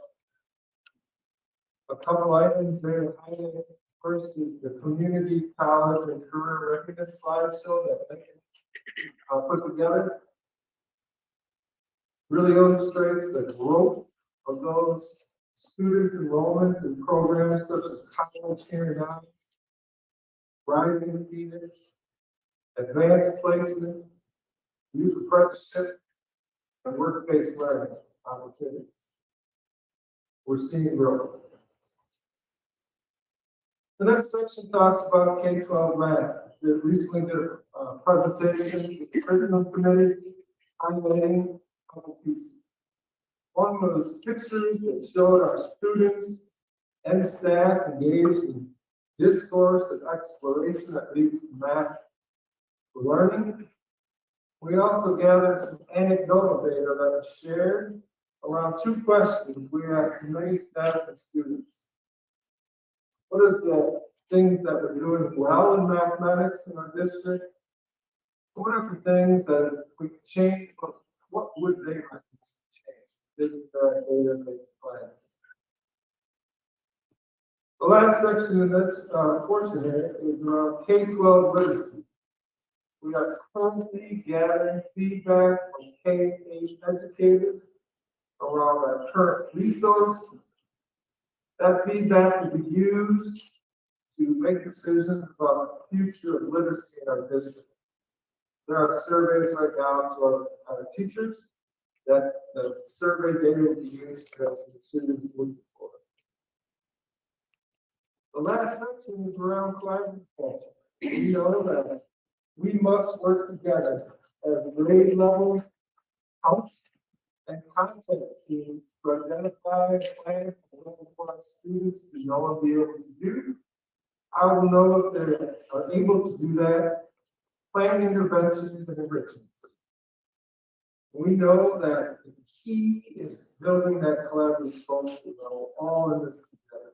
A couple items there to highlight. First is the community college and career readiness slideshow that I put together. Really illustrates the growth of those student enrollment in programs such as college here now, rising Phoenix, advanced placement, youth apprenticeship, and work-based learning opportunities. We're seeing growth. The next section talks about K-12 math. We recently did a presentation with the curriculum committee highlighting a couple pieces. One was pictures that showed our students and staff engaged in discourse and exploration that leads to math learning. We also gathered some anecdotal data that was shared around 2 questions we asked many staff and students. What is the things that we're doing well in mathematics in our district? What are the things that we could change? What would they like us to change? Didn't that data make plans? The last section in this portion here is around K-12 literacy. We are currently gathering feedback from K-8 educators around our current resource. That feedback will be used to make decisions about the future of literacy in our district. There are surveys right now to our teachers that the survey data will be used to make some decisions moving forward. The last section is around collaborative culture. We know that we must work together as grade level, house, and content teams to identify, plan, and for our students to know and be able to do. I will know if they are able to do that, plan interventions and enrichments. We know that the key is building that collaborative culture. We're all in this together.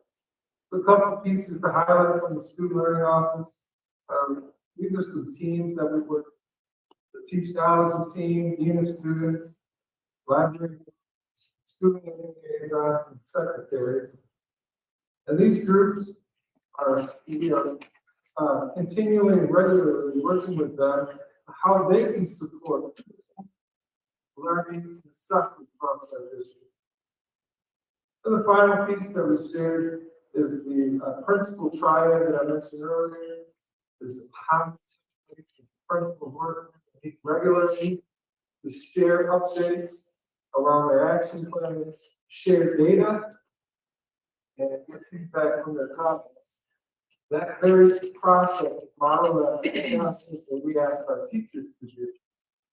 So a couple of pieces to highlight from the student learning office. These are some teams that we work with. The teach knowledge team, dean of students, library, student liaisons, and secretaries. And these groups are continually and regularly working with them how they can support learning and assessment across our district. And the final piece that was shared is the principal triad that I mentioned earlier. There's a principal work regularly to share updates around their action plan, share data, and get feedback from their comments. That very process, model that process that we ask our teachers to do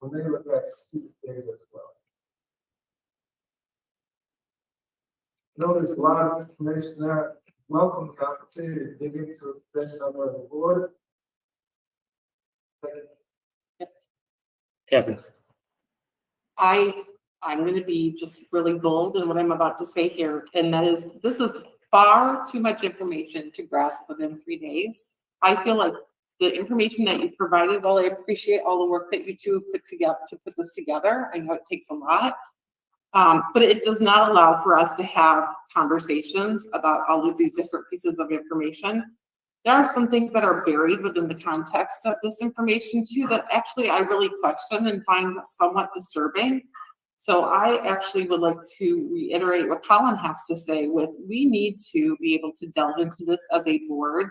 when they look at student data as well. I know there's a lot of information there. Welcome the opportunity to dig into it number of the board. Kevin. I'm going to be just really bold in what I'm about to say here, and that is, this is far too much information to grasp within 3 days. I feel like the information that you've provided, while I appreciate all the work that you two have put together to put this together, I know it takes a lot, but it does not allow for us to have conversations about all of these different pieces of information. There are some things that are buried within the context of this information too that actually I really question and find somewhat disturbing. So I actually would like to reiterate what Colin has to say with, we need to be able to delve into this as a board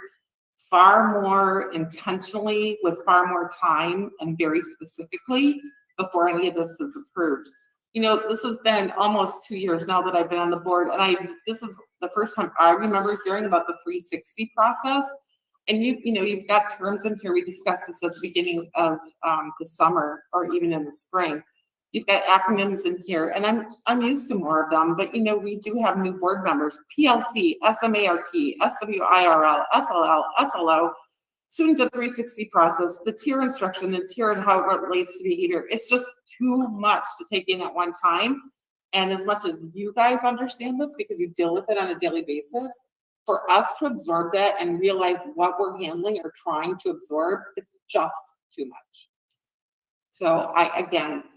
far more intentionally, with far more time and very specifically before any of this is approved. You know, this has been almost 2 years now that I've been on the board, and this is the first time I remember hearing about the 360 process. And you've got terms in here. We discussed this at the beginning of the summer or even in the spring. You've got acronyms in here, and I'm used to more of them, but we do have new board members: PLC, SMART, SWIRL, SLL, SLO, student to 360 process, the tier instruction, the tier and how it relates to behavior. It's just too much to take in at one time. And as much as you guys understand this because you deal with it on a daily basis, for us to absorb that and realize what we're handling or trying to absorb, it's just too much. So I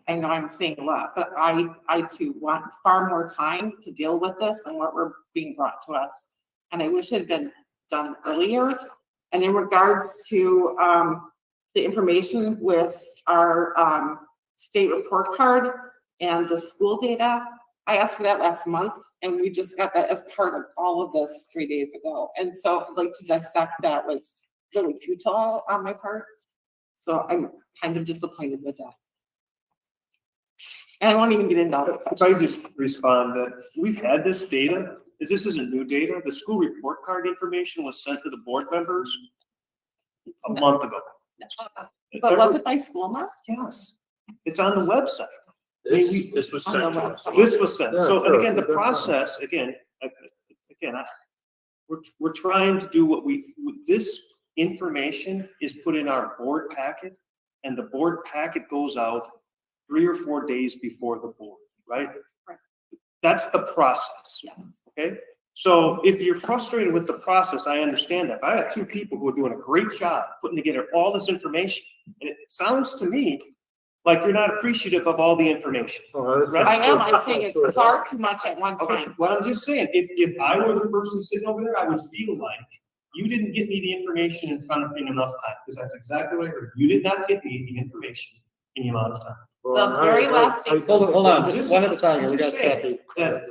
know I'm saying a lot, but I too want far more time to deal with this and what we're being brought to us. And I wish it had been done earlier. And in regards to the information with our state report card and the school data, I asked for that last month, and we just got that as part of all of this 3 days ago. And so I'd like to dissect that was really futile on my part. So I'm kind of disappointed with that. And I won't even get into it. If I just respond that we've had this data, this isn't new data. The school report card information was sent to the board members a month ago. But was it by school mark? Yes, it's on the website. This was sent to us. This was sent. Yeah, So, sure. and again, the process, we're trying to do this information is put in our board packet, and the board packet goes out 3 or 4 days before the board, right? Right. That's the process. Yes. Okay. So if you're frustrated with the process, I understand that. But I have 2 people who are doing a great job putting together all this information. And it sounds to me like you're not appreciative of all the information. Right? I am. I'm saying it's far too much at one Okay, time. well, I'm just saying, if I were the person sitting over there, I would feel like you didn't get me the information in front of me in enough time, because that's exactly what I heard. You did not get me the information in the amount of time. The very last thing. Hold on, just one at a time. I'm We got just saying Kathy. that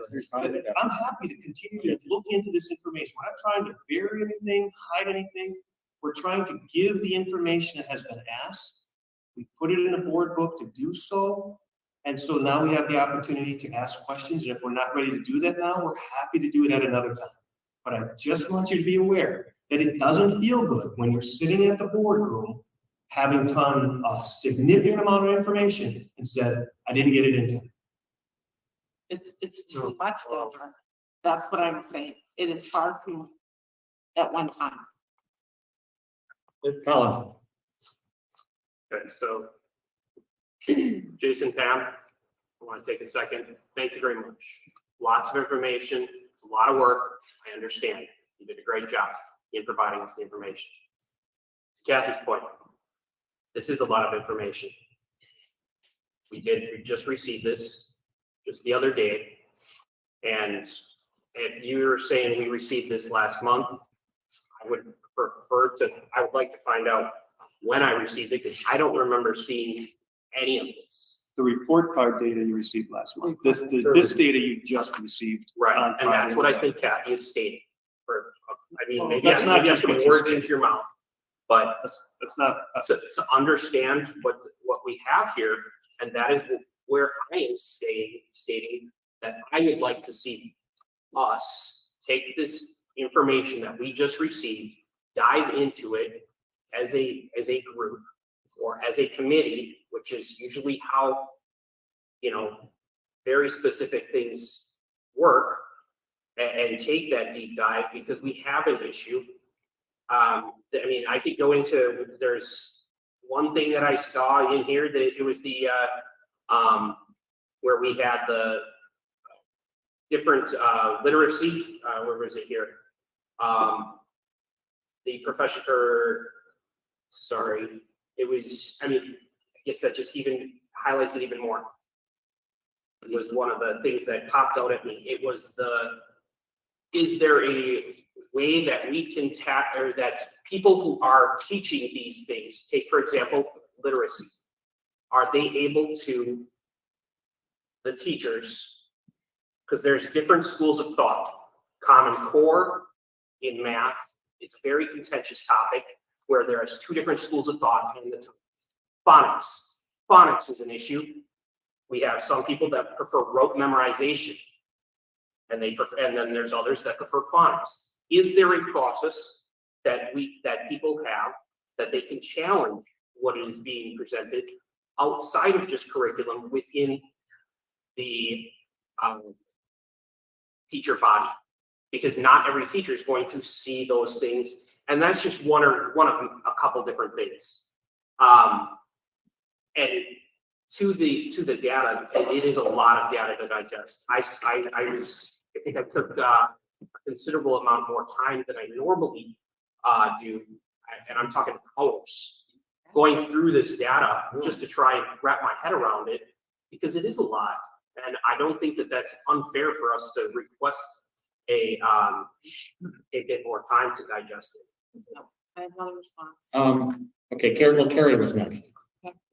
I'm happy to continue to look into this information. We're not trying to bury anything, hide anything. We're trying to give the information that has been asked. We put it in a board book to do so. And so now we have the opportunity to ask questions. And if we're not ready to do that now, we're happy to do it at another time. But I just want you to be aware that it doesn't feel good when you're sitting at the boardroom, having done a significant amount of information and said, I didn't get it in time. It's too much though. That's what I'm saying. It is far too much at one time. Colin. Okay, so Jason, Pam, I want to take a second. Thank you very much. Lots of information. It's a lot of work. I understand. You did a great job in providing us the information. To Kathy's point, this is a lot of information. We just received this just the other day. And you were saying we received this last month. I would like to find out when I received it, because I don't remember seeing any of this. The report card data you received last month. This data you just received. Right, and that's what I think Kathy is stating. Maybe that's not maybe I'm just what putting you words said. into your mouth, but That's not. to understand what we have here, and that is where I am stating that I would like to see us take this information that we just received, dive into it as a group or as a committee, which is usually how, very specific things work, and take that deep dive because we have an issue. I mean, I could go into, there's one thing that I saw in here that it was the, where we had the different literacy, where was it here? The professor, sorry, it was, I mean, I guess that just even highlights it even more. It was one of the things that popped out at me. It was is there a way that we can or that people who are teaching these things, take for example, literacy, are they able to, the teachers, because there's different schools of thought. Common Core in math, it's a very contentious topic where there's two different schools of thought. And the phonics is an issue. We have some people that prefer rote memorization, and then there's others that prefer phonics. Is there a process that people have that they can challenge what is being presented outside of just curriculum within the teacher body? Because not every teacher is going to see those things, and that's just one of a couple different things. And to the data, it is a lot of data to digest. I think I took a considerable amount more time than I normally do, and I'm talking hours, going through this data just to try and wrap my head around it, because it is a lot, and I don't think that that's unfair for us to request a bit more time to digest it. I have another response. Okay, Carrie was next.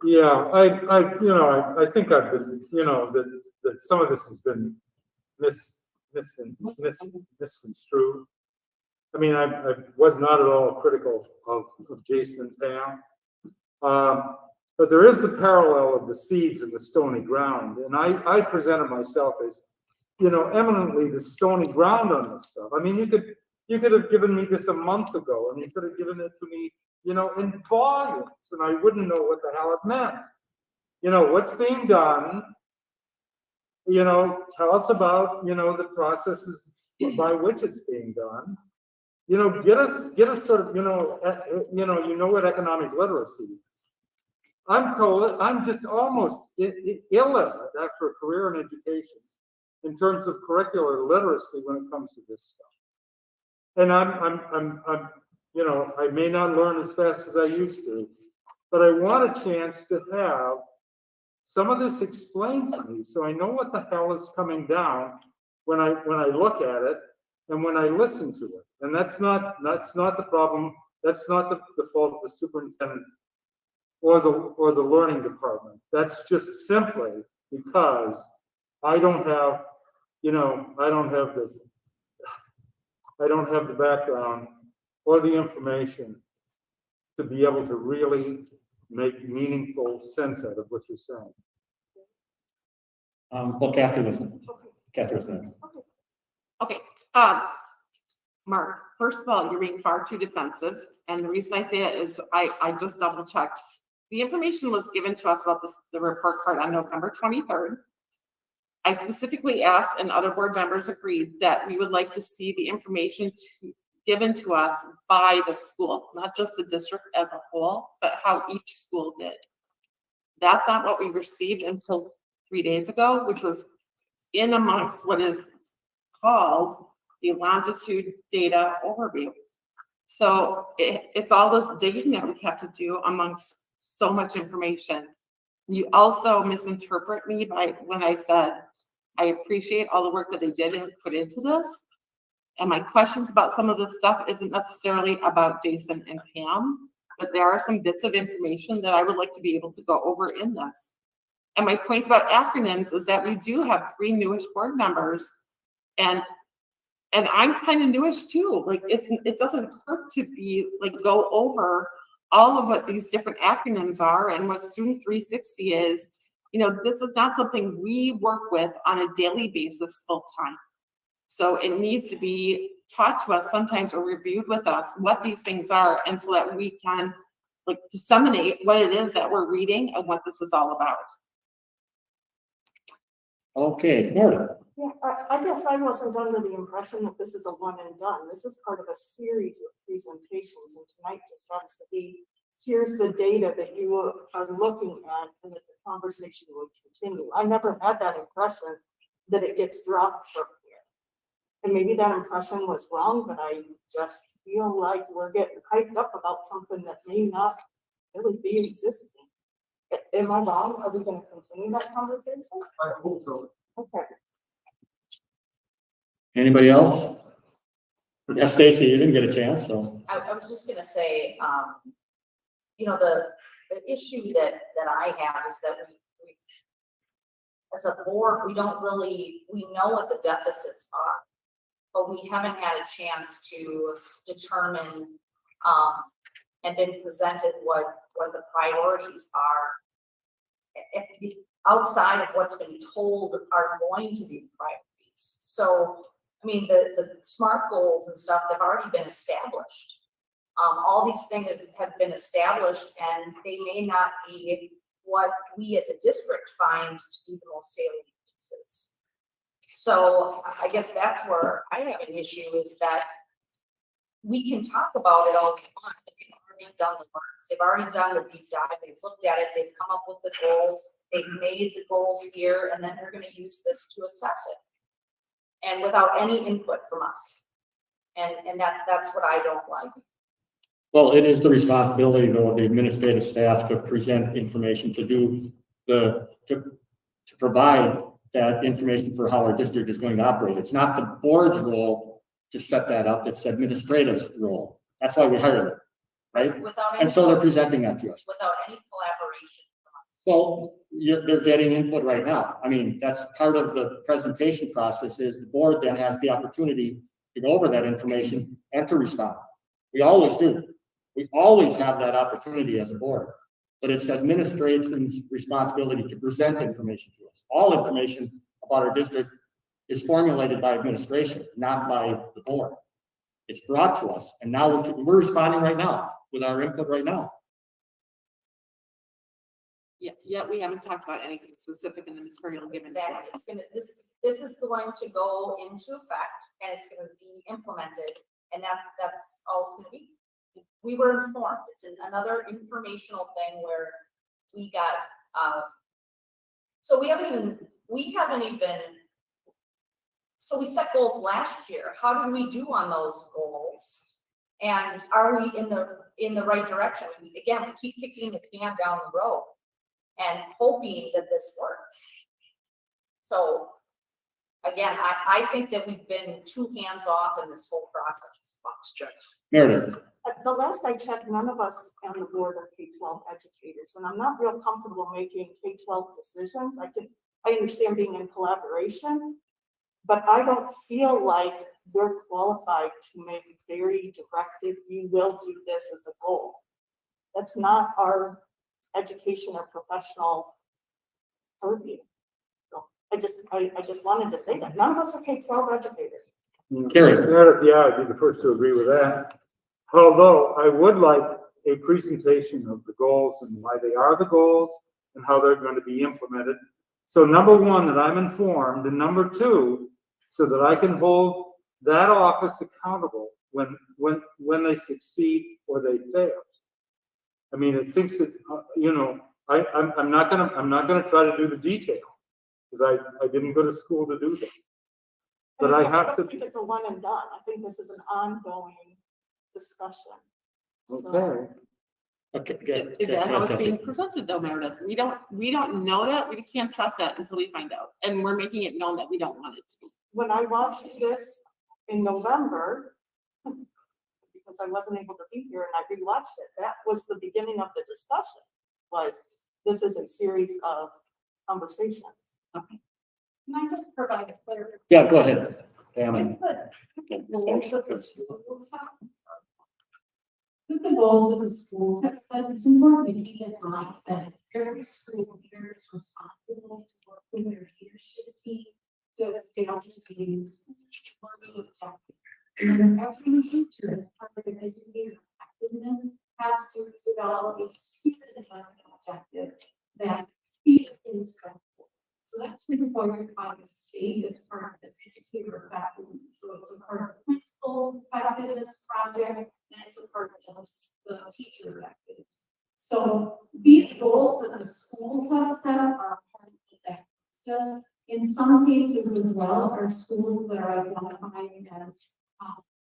Yeah, I think I've been, that some of this has been misconstrued. I mean, I was not at all critical of Jason and Pam. But there is the parallel of the seeds in the stony ground. And I presented myself as, eminently the stony ground on this stuff. I mean, you could have given me this a month ago, and you could have given it to me, in volumes, and I wouldn't know what the hell it meant. What's being done, tell us about, the processes by which it's being done. Get us sort of, what economic literacy is. I'm just almost illiterate after a career in education in terms of curricular literacy when it comes to this stuff. And I'm I may not learn as fast as I used to, but I want a chance to have some of this explained to me so I know what the hell is coming down when I look at it and when I listen to it. And that's not the problem. That's not the fault of the superintendent or the learning department. That's just simply because I don't have the background or the information to be able to really make meaningful sense out of what you're saying. Well, Kathy was next. Okay, Mark, first of all, you're being far too defensive. And the reason I say it is I just double checked. The information was given to us about the report card on November 23rd. I specifically asked, and other board members agreed, that we would like to see the information given to us by the school, not just the district as a whole, but how each school did. That's not what we received until 3 days ago, which was in amongst what is called the longitude data overview. So it's all this digging that we have to do amongst so much information. You also misinterpret me when I said, I appreciate all the work that they did and put into this. And my questions about some of this stuff isn't necessarily about Jason and Pam, but there are some bits of information that I would like to be able to go over in this. And my point about acronyms is that we do have 3 newish board members, and I'm kind of newish too. Like it doesn't hurt to go over all of what these different acronyms are and what Student 360 is. This is not something we work with on a daily basis full time. So it needs to be taught to us sometimes or reviewed with us what these things are, and so that we can like disseminate what it is that we're reading and what this is all about. Okay, Meredith. Yeah, I guess I wasn't under the impression that this is a one and done. This is part of a series of presentations, and tonight just happens to be, here's the data that you are looking at and that the conversation will continue. I never had that impression that it gets dropped from here. And maybe that impression was wrong, but I just feel like we're getting hyped up about something that may not really be existing. Am I wrong? Are we going to continue that conversation? I hope so. Okay. Anybody else? Yeah, Stacy, you didn't get a chance, so. I was just gonna say, you know, the issue that I have is that we as a board, we don't really, we know what the deficits are, but we haven't had a chance to determine, and been presented what the priorities are outside of what's been told are going to be priorities. So, I mean, the SMART goals and stuff have already been established. All these things have been established, and they may not be what we as a district find to be the most salient pieces. So I guess that's where I have an issue, is that we can talk about it all we want, but they've already done the work. They've already done the deep dive. They've looked at it. They've come up with the goals. They've made the goals here, and then they're going to use this to assess it. And without any input from us. And that's what I don't like. Well, it is the responsibility though of the administrative staff to present information, to provide that information for how our district is going to operate. It's not the board's role to set that up, it's administrative's role. That's why we hired them, right? And so they're presenting that to us. Without any collaboration from us. Well, they're getting input right now. I mean, that's part of the presentation process, is the board then has the opportunity to go over that information and to respond. We always do. We always have that opportunity as a board, but it's administration's responsibility to present information to us. All information about our district is formulated by administration, not by the board. It's brought to us, and now we're responding right now with our input right now. Yeah, yet we haven't talked about anything specific in the material given. Exactly. It's gonna, this is going to go into effect, and it's gonna be implemented, and that's all it's gonna be. We were informed. It's another informational thing where we got, so we set goals last year. How did we do on those goals? And are we in the right direction? Again, we keep kicking the can down the road and hoping that this works. So again, I think that we've been too hands-off in this whole process. Meredith. The last I checked, none of us on the board are K-12 educators, and I'm not real comfortable making K-12 decisions. I understand being in collaboration, but I don't feel like we're qualified to make very directive, you will do this as a goal. That's not our education or professional purview. So I just wanted to say that. None of us are K-12 educators. Carrie. Meredith, yeah, I'd be the first to agree with that. Although I would like a presentation of the goals and why they are the goals and how they're going to be implemented. So number one, that I'm informed, and number two, so that I can hold that office accountable when they succeed or they fail. I mean, it thinks that, you know, I'm not gonna try to do the detail, because I didn't go to school to do that. But I have to. I think it's a one and done. I think this is an ongoing discussion. Okay. Okay, good. Is that Good, how it's good. being presented though, Meredith? We don't know that. We can't trust that until we find out. And we're making it known that we don't want it to be. When I watched this in November, because I wasn't able to be here and I rewatched it, that was the beginning of the discussion, was this is a series of conversations. Okay. Can I just provide a clarification? Yeah, go ahead. Tammy. With the goals of the schools, but it's important to keep in mind that every school leader is responsible to work with their leadership team just down to these learning objectives. And then every teacher, as part of the educator effectiveness, has to develop a student learning objective that feeds into that. So that's required by the state as part of the educator effectiveness. So it's a part of the principal effectiveness project, and it's a part of the teacher effectiveness. So these goals that the schools have set are part of that process. In some cases as well, our schools that are identifying as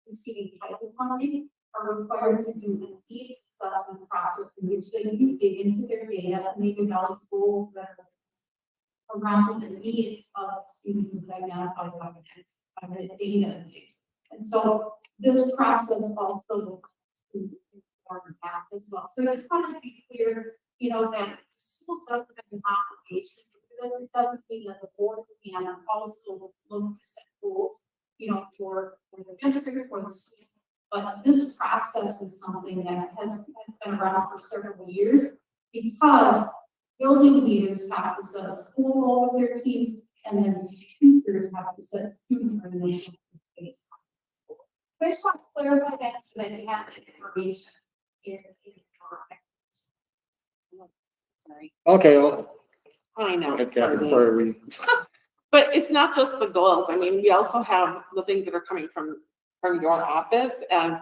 receiving title funding are required to do a needs assessment process in which they can dig into their data and they develop goals that are around the needs of students as identified by the data. And so this process also path as well. So I just want to be clear, that the school doesn't have an obligation to do this. It doesn't mean that the board can also look to set goals, for the district or the school. But this process is something that has been around for several years because building leaders have to set a school goal with their teams, and then teachers have to set student relations based on the school. I just want to clarify that so that you have the information. Sorry. Okay, well, I know. okay, sorry. sorry. But it's not just the goals. I mean, we also have the things that are coming from your office as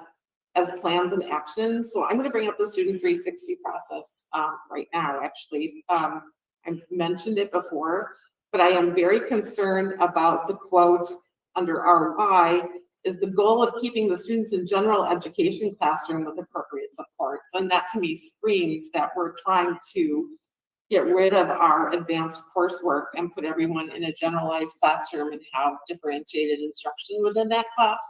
plans and actions. So I'm going to bring up the Student 360 process right now, actually. I mentioned it before, but I am very concerned about the quote under RY is the goal of keeping the students in general education classroom with appropriate supports. And that to me screams that we're trying to get rid of our advanced coursework and put everyone in a generalized classroom and have differentiated instruction within that class.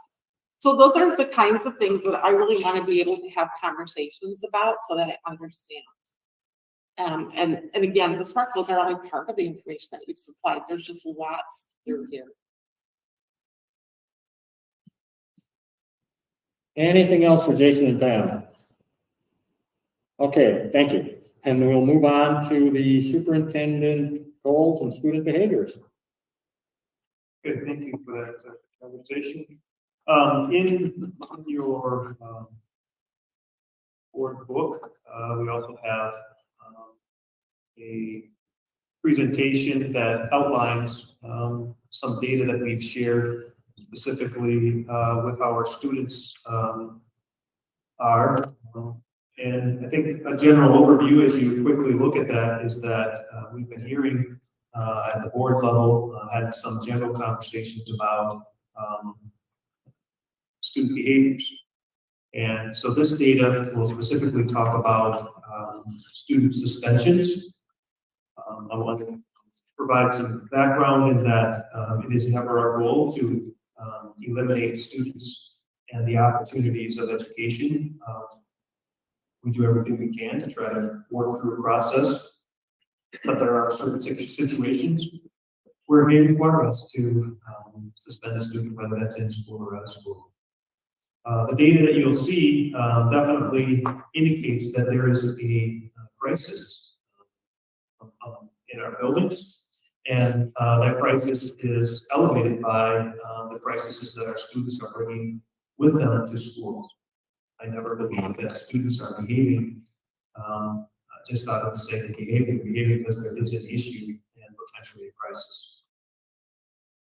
So those are the kinds of things that I really want to be able to have conversations about so that I understand. And again, the SMART goals are only part of the information that you've supplied. There's just lots through here. Anything else for Jason and Pam? Okay, thank you. And we'll move on to the superintendent goals and student behaviors. Good, thank you for that conversation. In your board book, we also have a presentation that outlines some data that we've shared specifically with our students are. And I think a general overview as you quickly look at that is that we've been hearing at the board level, had some general conversations about student behaviors. And so this data will specifically talk about student suspensions. I want to provide some background in that it is never our goal to eliminate students and the opportunities of education. We do everything we can to try to work through a process, but there are certain situations where it may require us to suspend a student, whether that's in school or out of school. The data that you'll see definitely indicates that there is a crisis in our buildings, and that crisis is elevated by the crises that our students are bringing with them to schools. I never believe that students are behaving just out of the sake of behaving because there is an issue and potentially a crisis.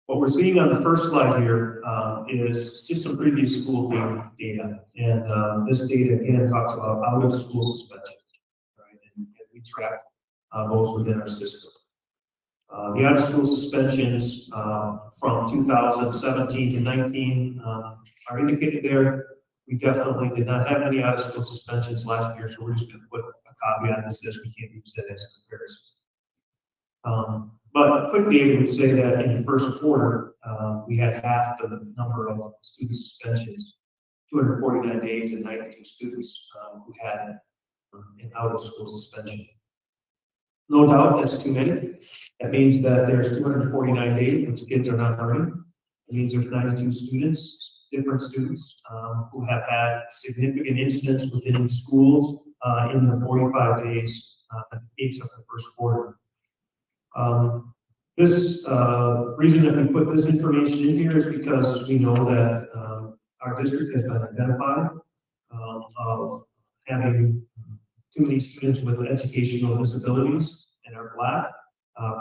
What we're seeing on the first slide here is just some previous school data. And this data again talks about out of school suspensions, right? And we track those within our system. The out of school suspensions from 2017 to 19 are indicated there. We definitely did not have any out of school suspensions last year, so we're just going to put a caveat that says we can't use that as a comparison. But quickly, we would say that in the first quarter, we had half the number of student suspensions, 249 days and 92 students who had an out of school suspension. No doubt that's too many. That means that there's 249 days which kids are not learning. It means there's 92 students, different students who have had significant incidents within schools in the 45 days each of the first quarter. This, reason that we put this information in here is because we know that, our district has been identified, of having too many students with educational disabilities and are Black,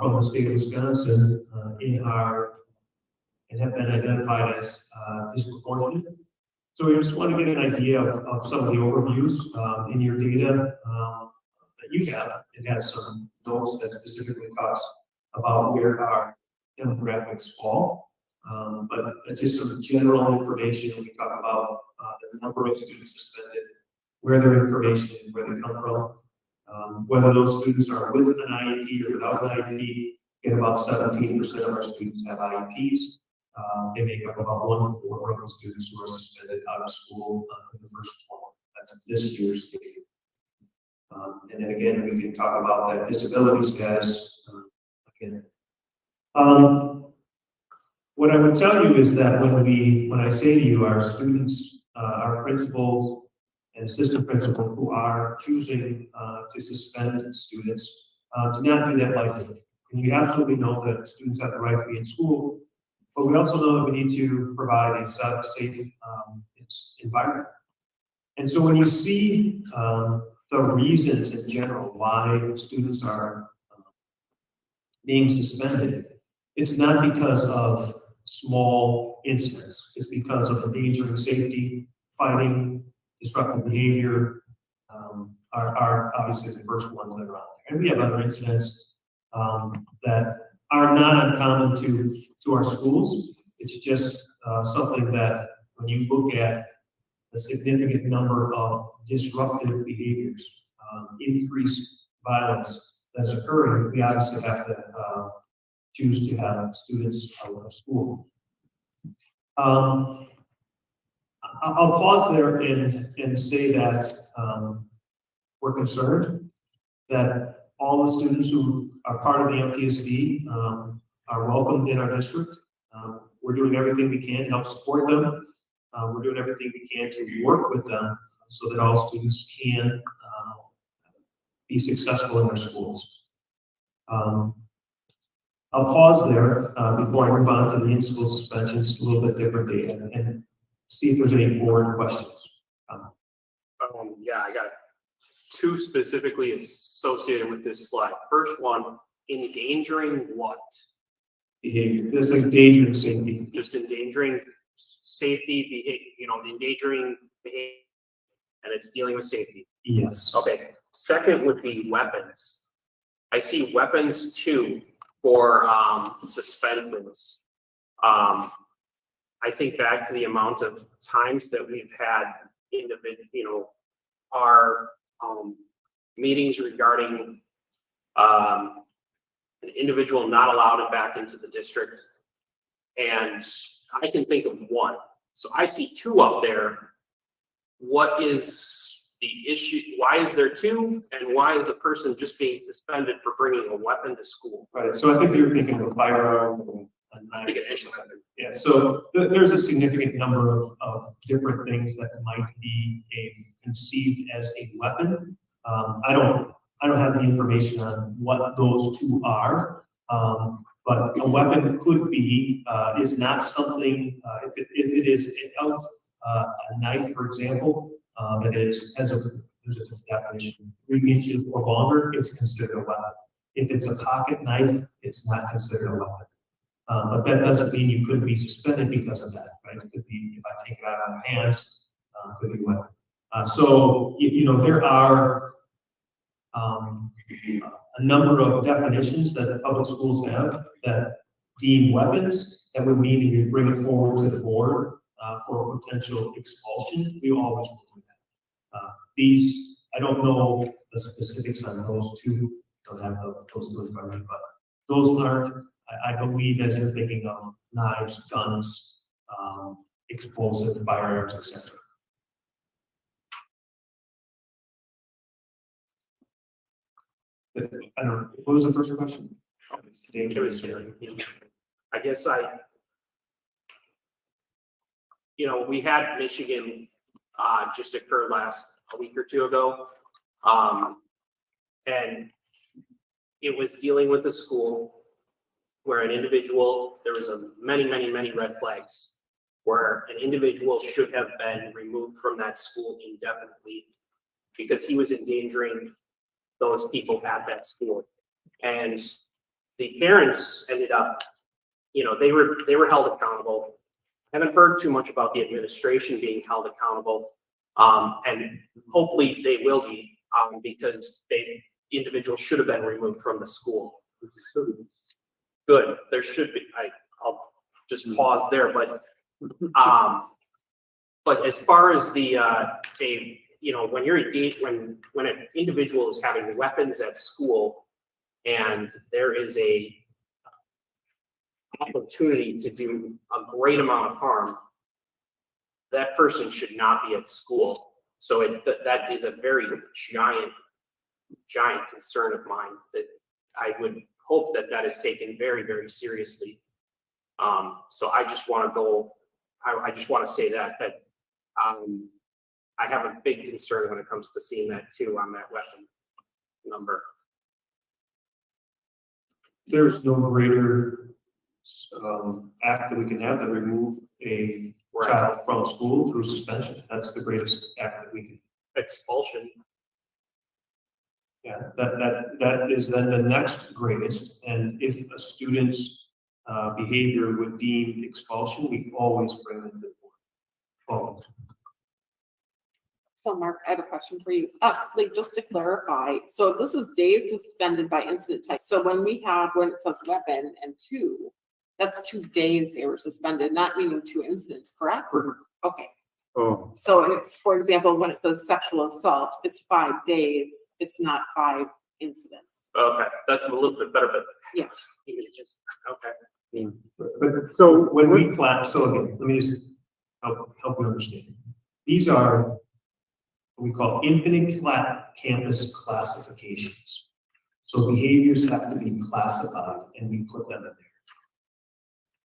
from the state of Wisconsin, and have been identified as, disproportionate. So we just want to get an idea of some of the overviews, in your data, that you have. It has some notes that specifically talks about where our demographics fall. But it's just some general information. We talk about the number of students suspended, where their information, where they come from, whether those students are with an IEP or without an IEP. And about 17% of our students have IEPs. They make up about 1/4 of the students who are suspended out of school in the first quarter. That's this year's data. And then again, we can talk about that disability status again. What I would tell you is that when I say to you, our students, our principals and assistant principals who are choosing to suspend students, do not do that lightly. And we absolutely know that students have the right to be in school, but we also know that we need to provide a safe environment. And so when you see the reasons in general why students are being suspended, it's not because of small incidents. It's because of endangering safety, fighting, disruptive behavior, are obviously the first ones that are out there. And we have other incidents that are not uncommon to our schools. It's just something that when you look at a significant number of disruptive behaviors, increased violence that's occurring, we obviously have to choose to have students out of school. I'll pause there and say that we're concerned that all the students who are part of the MPSD are welcomed in our district. We're doing everything we can to help support them. We're doing everything we can to work with them so that all students can be successful in their schools. I'll pause there before I move on to the in-school suspensions. It's a little bit different data, and see if there's any board questions. Yeah, I got two specifically associated with this slide. First one, endangering what? Behavior. This endangering safety. Just endangering safety, endangering behavior, and it's dealing with safety. Yes. Okay. Second would be weapons. I see weapons too for suspensions. I think back to the amount of times that we've had our meetings regarding an individual not allowed back into the district. And I can think of one. So I see two up there. What is the issue? Why is there two? And why is a person just being suspended for bringing a weapon to school? Right. So I think you're thinking of a firearm. I think it is. Yeah. So there's a significant number of different things that might be conceived as a weapon. I don't have the information on what those two are. But a weapon could be, is not something, if it is a knife, for example, that there's a different definition, 3 inches or longer, it's considered a weapon. If it's a pocket knife, it's not considered a weapon. But that doesn't mean you couldn't be suspended because of that, right? It could be, if I take it out of my hands, could be a weapon. So, there are a number of definitions that public schools have that deem weapons that would mean if you bring it forward to the board for potential expulsion. We always will do that. I don't know the specifics on those two. Don't have those two in front of me, but those aren't, I believe, as you're thinking of knives, guns, explosive firearms, etc. I don't know. What was the first question? I guess we had Michigan just occurred a week or two ago. And it was dealing with the school where an individual, there was many red flags where an individual should have been removed from that school indefinitely because he was endangering those people at that school. And the parents ended up, they were held accountable. Haven't heard too much about the administration being held accountable. And hopefully they will be, because the individual should have been removed from the school. Good, there should be, I'll just pause there, but as far as when you're engaged, when an individual is having weapons at school and there is a opportunity to do a great amount of harm, that person should not be at school. So that is a very giant concern of mine that I would hope that is taken very seriously. So I just want to say that I have a big concern when it comes to seeing that too on that weapon number. There's no greater act that we can have than remove a child from school through suspension. That's the greatest act that we can. Expulsion. Yeah, that is then the next greatest. And if a student's behavior would deem expulsion, we always bring them to the board. Always. So Mark, I have a question for you. Just to clarify, so this is days suspended by incident type. So when it says weapon and 2, that's 2 days they were suspended, not meaning 2 incidents, correct? Okay. Oh, So for example, when it says sexual assault, it's 5 days, it's not 5 incidents. Okay, that's a little bit better, but Yeah. Just, okay. But so when we class, so again, let me just help you understand. These are what we call infinite campus classifications. So behaviors have to be classified and we put them in there.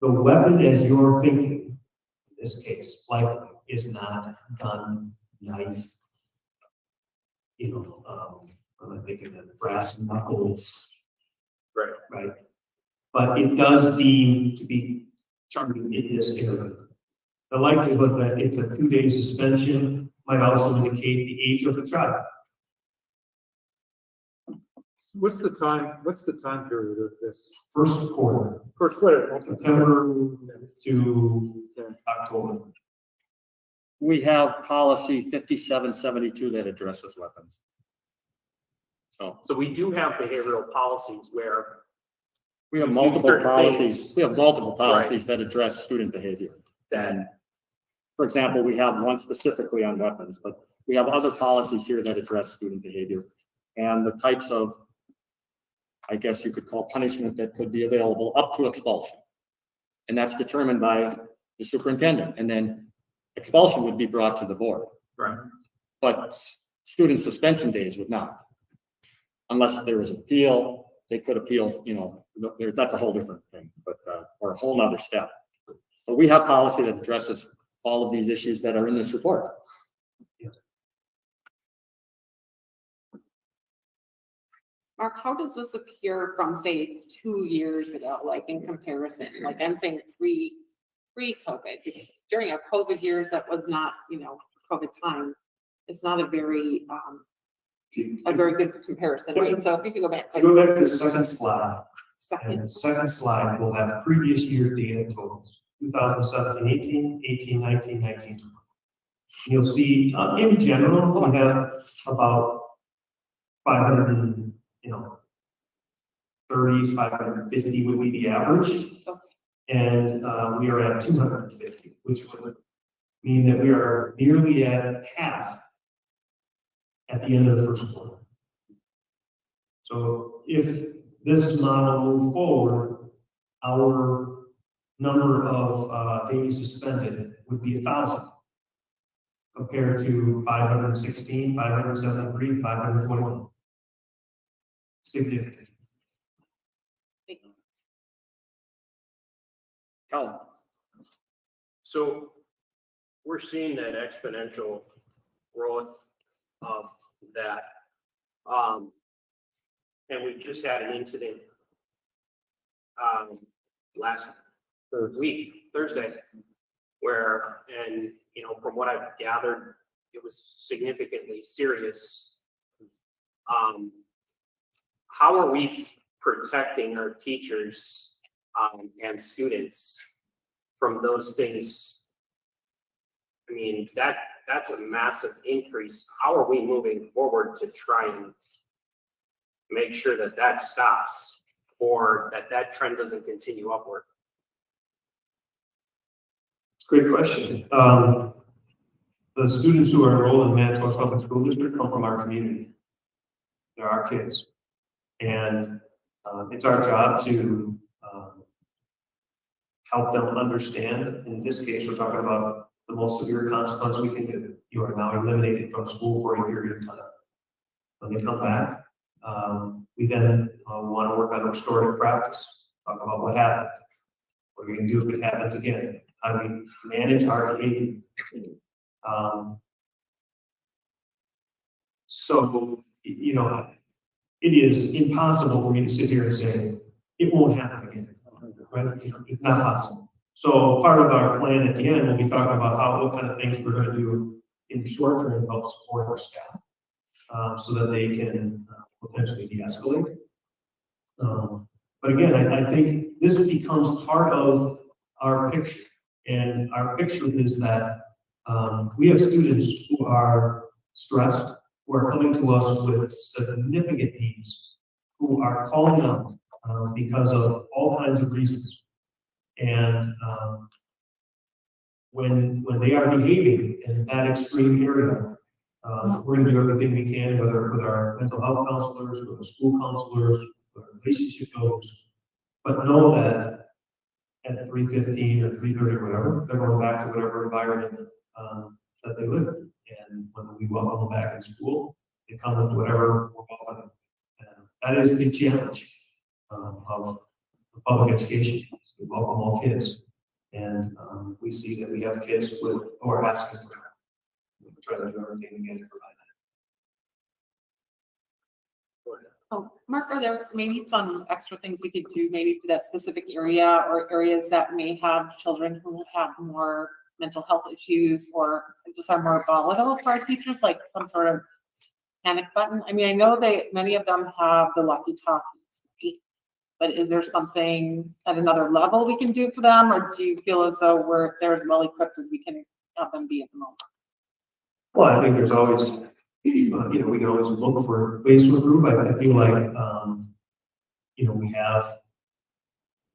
The weapon, as you're thinking, in this case, likely is not gun, knife, I'm thinking of brass knuckles. Right. But it does deem to be charging in this area. The likelihood that it's a 2-day suspension might also indicate the age of the child. what's the time period of this? First quarter, September to October. We have policy 5772 that addresses weapons. So we do have behavioral policies where We have multiple policies. We have multiple policies that address student behavior. And for example, we have one specifically on weapons, but we have other policies here that address student behavior and the types of, I guess you could call punishment that could be available up to expulsion. And that's determined by the superintendent. And then expulsion would be brought to the board. Right. But student suspension days would not. Unless there was an appeal, they could appeal, that's a whole different thing, but, or a whole nother step. But we have policy that addresses all of these issues that are in this report. Mark, how does this appear from, say, 2 years ago, like in comparison? Like I'm saying pre-COVID, because during our COVID years, that was not, COVID time. It's not a very good comparison, right? So if you could go back. Go back to the second slide. Second. And the second slide will have previous year data totals. 2017, 18, 19, 19, 20. You'll see, in general, we have about 500, 30s, 550 would be the average. And we are at 250, which would mean that we are nearly at half at the end of the first quarter. So if this model moves forward, our number of days suspended would be 1,000 compared to 516, 573, 521. Significant. So we're seeing that exponential growth of that. And we just had an incident last week, Thursday, where, and, you know, from what I've gathered, it was significantly serious. How are we protecting our teachers, and students from those things? I mean, that's a massive increase. How are we moving forward to try and make sure that that stops, or that trend doesn't continue upward? Great question. The students who are enrolled in Manitowoc Public School District come from our community. They're our kids. And it's our job to help them understand. In this case, we're talking about the most severe consequence we can do. You are now eliminated from school for a period of time. When they come back, we then want to work on restorative practice, talk about what happened. What are we going to do if it happens again? How do we manage our behavior? So, you know, it is impossible for me to sit here and say, it won't happen again, right? It's not possible. So part of our plan at the end, we'll be talking about what kind of things we're going to do in the short term to help support our staff, so that they can potentially de-escalate. But again, I think this becomes part of our picture. And our picture is that we have students who are stressed, who are coming to us with significant needs, who are calling out because of all kinds of reasons. And when they are behaving in that extreme area, we're going to do everything we can, whether with our mental health counselors, with the school counselors, with our relationship builders, but know that at 3:15 or 3:30 or whatever, they're going back to whatever environment that they live in. And when we welcome them back in school, they come with whatever we're welcoming. That is the challenge of public education, is to welcome all kids. And we see that we have kids who are asking for help. We try to do everything we can to provide that. Oh, Mark, are there maybe some extra things we could do maybe for that specific area, or areas that may have children who have more mental health issues or just are more volatile for our teachers, like some sort of panic button? I mean, I know many of them have the Lucky Talkies, right? But is there something at another level we can do for them, or do you feel as though they're as well equipped as we can have them be at the moment? Well, I think there's always, you know, we can always look for ways to improve. I feel like, you know, we have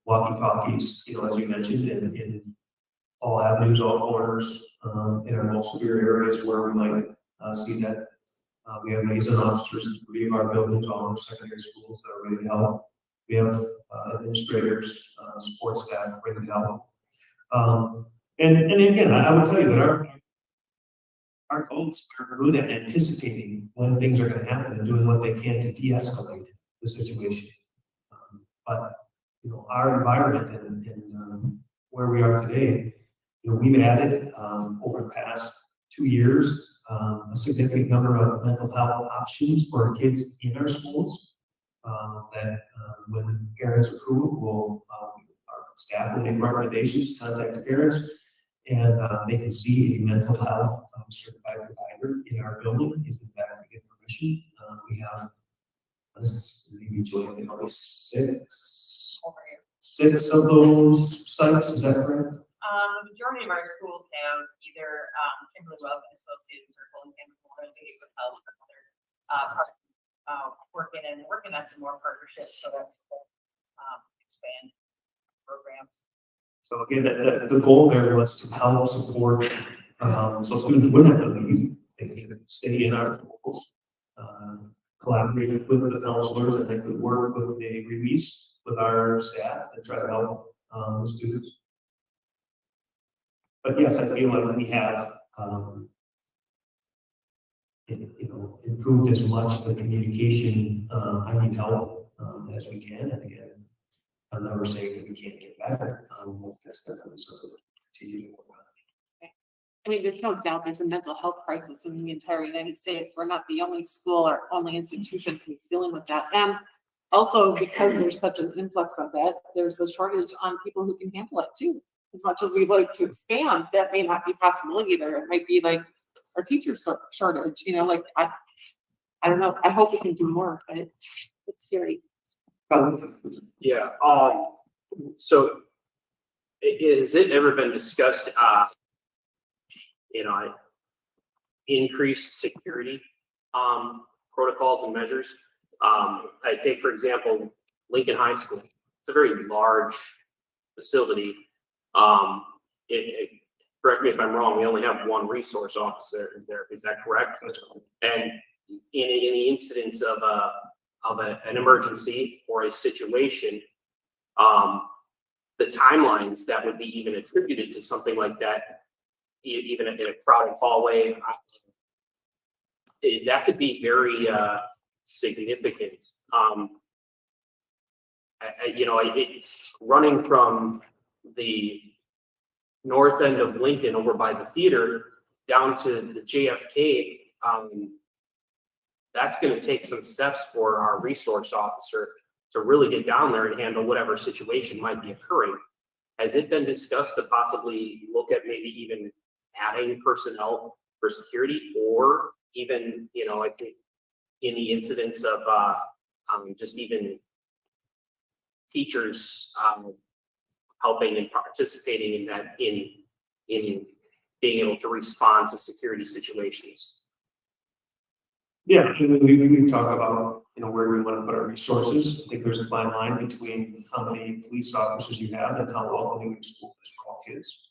walkie-talkies, you know, as you mentioned, in all avenues, all corners, in our most severe areas where we might see that. We have liaison officers in 3 of our buildings, all our secondary schools that are ready to help. We have administrators, support staff ready to help. And again, I would tell you that our goals are good at anticipating when things are going to happen and doing what they can to de-escalate the situation. But you know, our environment and where we are today, you know, we've added over the past 2 years a significant number of mental health options for kids in our schools. That when parents approve, our staff will make recommendations, contact the parents, and they can see a mental health certified provider in our building if in fact we get permission. We have, this is usually only 6 of those sites, is that correct? The majority of our schools have either Kimberly Weld and Associates or Fullingham Memorial Day with Health or other working on some more partnerships so that we can expand programs. So again, the goal there was to help support, so students wouldn't have to leave, they could stay in our schools, collaborate with the counselors, and they could work with a release with our staff to try to help the students. But yes, I feel like we have, you know, improved as much the communication, I need help as we can. And again, I'm never saying that we can't get better. That's definitely something to continue to work on. I mean, there's no doubt there's a mental health crisis in the entire United States. We're not the only school or only institution who's dealing with that. And also, because there's such an influx of that, there's a shortage on people who can handle it too. As much as we'd like to expand, that may not be possible either. It might be like our teacher shortage, you know, like I don't know. I hope we can do more, but it's scary. Yeah, so has it ever been discussed, you know, increased security, protocols and measures? I think, for example, Lincoln High School, it's a very large facility. Correct me if I'm wrong, we only have one resource officer there, is that correct? And in the incidence of an emergency or a situation, the timelines that would be even attributed to something like that, even in a crowded hallway, that could be very significant. Running from the north end of Lincoln over by the theater down to the JFK, that's going to take some steps for our resource officer to really get down there and handle whatever situation might be occurring. Has it been discussed to possibly look at maybe even adding personnel for security, or even, you know, I think in the incidents of just even teachers helping and participating in that, in being able to respond to security situations? Yeah, we've talked about, you know, where we want to put our resources. I think there's a fine line between how many police officers you have and how welcoming your school is for all kids.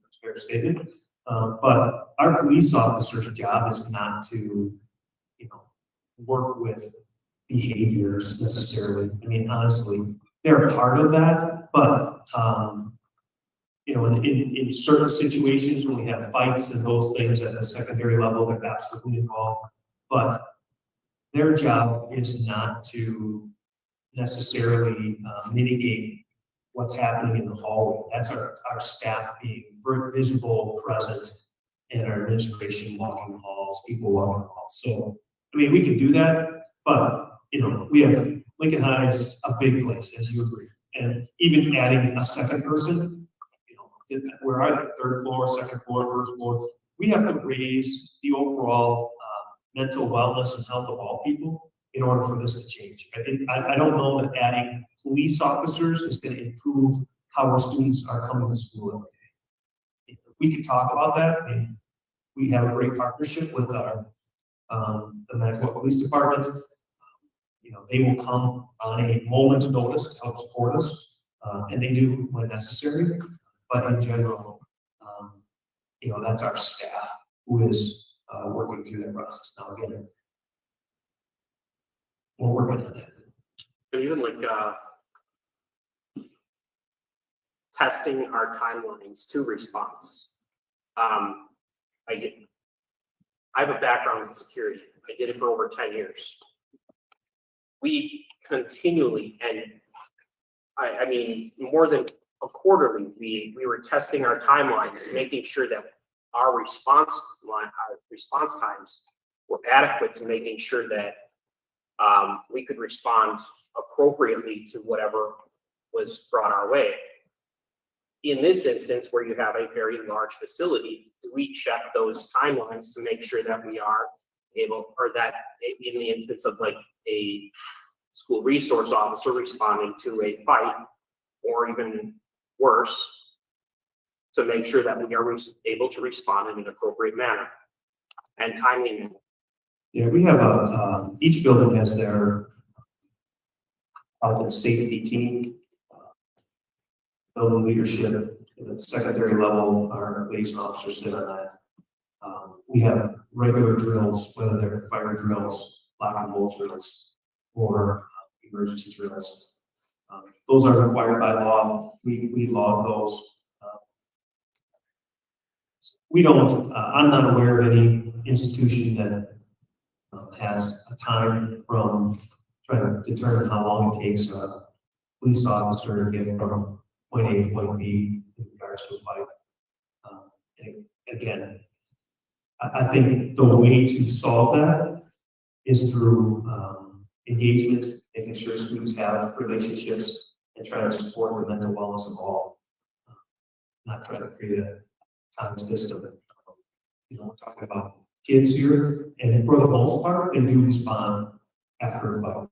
That's a fair statement. But our police officers' job is not to, you know, work with behaviors necessarily. I mean, honestly, they're a part of that, but you know, in certain situations when we have fights and those things at the secondary level, they're absolutely involved. But their job is not to necessarily mitigate what's happening in the hallway. That's our staff being very visible, present, and our administration walking the halls, people walking the halls. So, I mean, we can do that, but, you know, we have, Lincoln High is a big place, as you agree. And even adding a second person, you know, we're either third floor, second floor, first floor. We have to raise the overall mental wellness and health of all people in order for this to change. I don't know that adding police officers is going to improve how our students are coming to school every day. We can talk about that. I mean, we have a great partnership with our the Maxwell Police Department. You know, they will come on a moment's notice to help support us, and they do when necessary. But in general, you know, that's our staff who is working through that process. Now, again, we're working on that. And even like testing our timelines to response. I have a background in security. I did it for over 10 years. We continually, and I mean, more than a quarterly, we were testing our timelines, making sure that our response times were adequate to making sure that we could respond appropriately to whatever was brought our way. In this instance, where you have a very large facility, do we check those timelines to make sure that we are able, or that in the instance of like a school resource officer responding to a fight, or even worse, to make sure that we are able to respond in an appropriate manner and timely manner? Yeah, we have each building has their safety team, building leadership at the secondary level. Our liaison officers sit on that. We have regular drills, whether they're fire drills, lock and roll drills, or emergency drills. Those are required by law. We log those. We don't, I'm not aware of any institution that has a time from trying to determine how long it takes a police officer to get from point A to point B in regards to a fight. And again, I think the way to solve that is through engagement making sure students have relationships and trying to support the mental wellness of all. Not trying to create a time system. You know, we're talking about kids here, and for the most part, they do respond after a fight.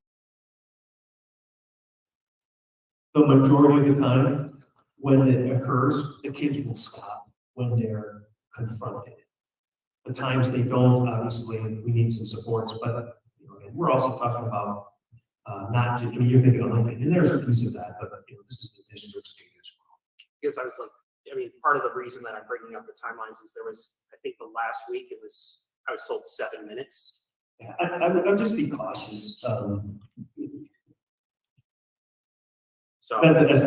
The majority of the time, when it occurs, the kids will stop when they're confronted. The times they don't, obviously, we need some supports, but you know, we're also talking about not just, I mean, you're thinking of Lincoln, and there's a piece of that, but you know, this is the district's data as well. Because I was like, I mean, part of the reason that I'm bringing up the timelines is there was, I think the last week I was told 7 minutes. Yeah, I would just be cautious. So That's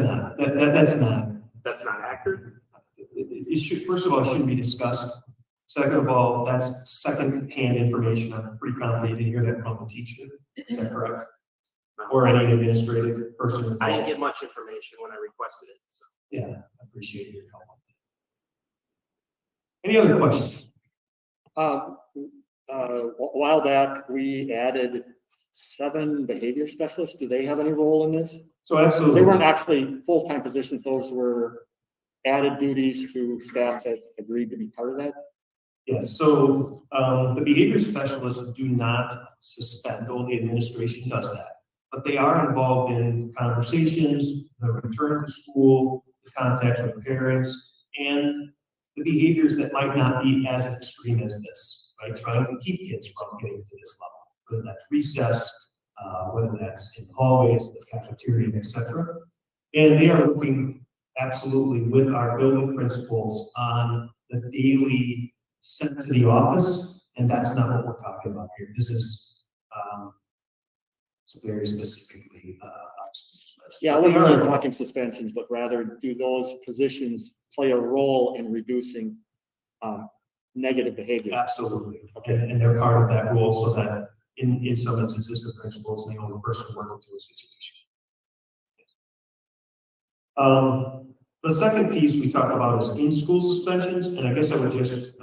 not accurate. It should, first of all, it shouldn't be discussed. Second of all, that's second-hand information. I'm pretty confident you didn't hear that from the teacher. Is that correct? Or any administrative person involved? I didn't get much information when I requested it, so. Yeah, I appreciate your help. Any other questions? A while back, we added 7 behavior specialists. Do they have any role in this? So absolutely. They weren't actually full-time positions. Those were added duties to staff that agreed to be part of that. Yes, so the behavior specialists do not suspend, only administration does that. But they are involved in conversations, the return to school, the contact with parents, and the behaviors that might not be as extreme as this, right? Trying to keep kids from getting to this level, whether that's recess, whether that's in the hallways, the cafeteria, etc. And they are working absolutely with our building principals on the daily sent to the office, and that's not what we're talking about here. This is very specifically Yeah, I wasn't really talking suspensions, but rather do those positions play a role in reducing negative behavior? Absolutely. Okay. And they're part of that role so that in some instances, the principal is the only person working through a situation. The second piece we talk about is in-school suspensions, and I guess I would just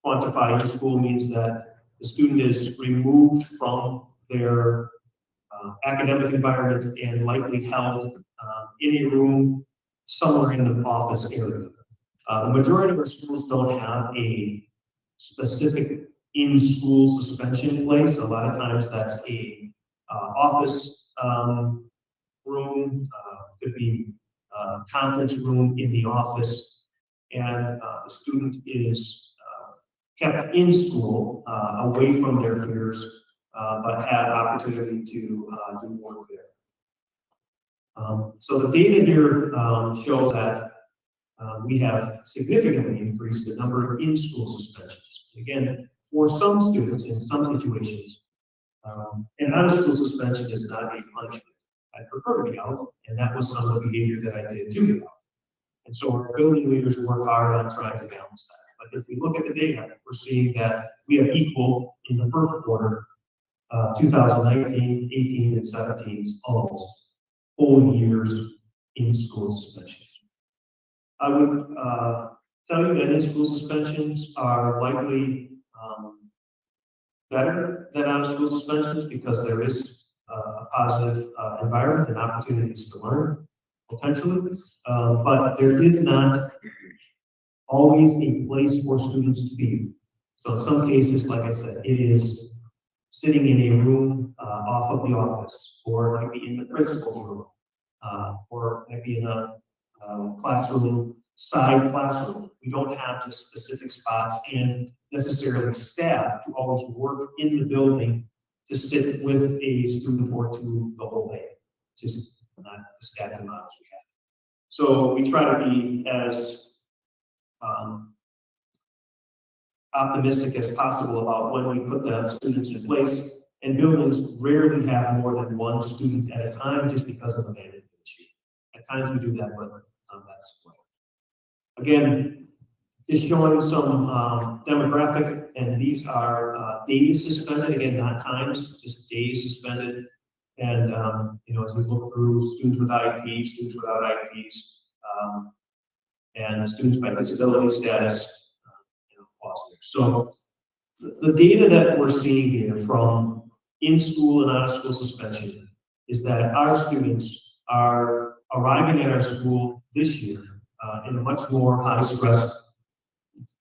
quantify in-school means that the student is removed from their academic environment and likely held in a room somewhere in the office area. The majority of our schools don't have a specific in-school suspension in place. A lot of times that's a office room, could be conference room in the office, and the student is kept in school, away from their peers, but have opportunity to do work there. So the data here shows that we have significantly increased the number of in-school suspensions. Again, for some students in some situations, an out-of-school suspension is not a punishment. I prefer to be out, and that was some of the behavior that I did to be out. And so our building leaders work hard on trying to balance that. But if we look at the data, we're seeing that we have equal in the first quarter, 2019, 18, and 17, almost full years in school suspensions. I would tell you that in-school suspensions are likely better than out-of-school suspensions because there is a positive environment and opportunities to learn, potentially, but there is not always a place for students to be. So in some cases, like I said, it is sitting in a room off of the office, or it might be in the principal's room, or it might be in a classroom, side classroom. We don't have the specific spots and necessarily staff to always work in the building to sit with a student or two the whole day. Just not the staffing models we have. So we try to be as optimistic as possible about when we put the students in place, and buildings rarely have more than one student at a time just because of the management issue. At times we do that, but that's the way. Again, just showing some demographic, and these are days suspended, again, not times, just days suspended. And you know, as we look through students with IEPs, students without IEPs, and students by disability status, so the data that we're seeing here from in-school and out-of-school suspension is that our students are arriving at our school this year in a much more high-stress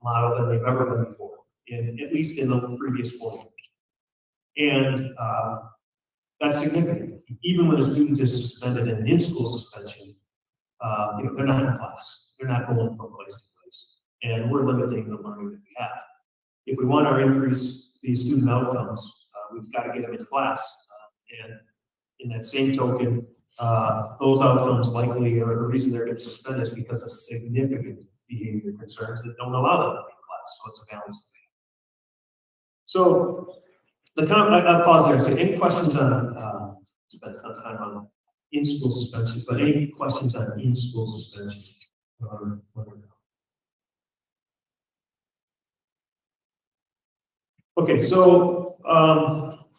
model than they've ever been before, at least in the previous 4 years. And that's significant. Even when a student is suspended in an in-school suspension, they're not in class. They're not going from place to place. And we're limiting the learning that we have. If we want to increase these student outcomes, we've got to get them in class. And in that same token, those outcomes likely are the reason they're getting suspended is because of significant behavior concerns that don't allow them to be in class. So it's a balance. So I'll pause there and say, any questions on, spend a ton of time on in-school suspension, but any questions on in-school suspension? Okay, so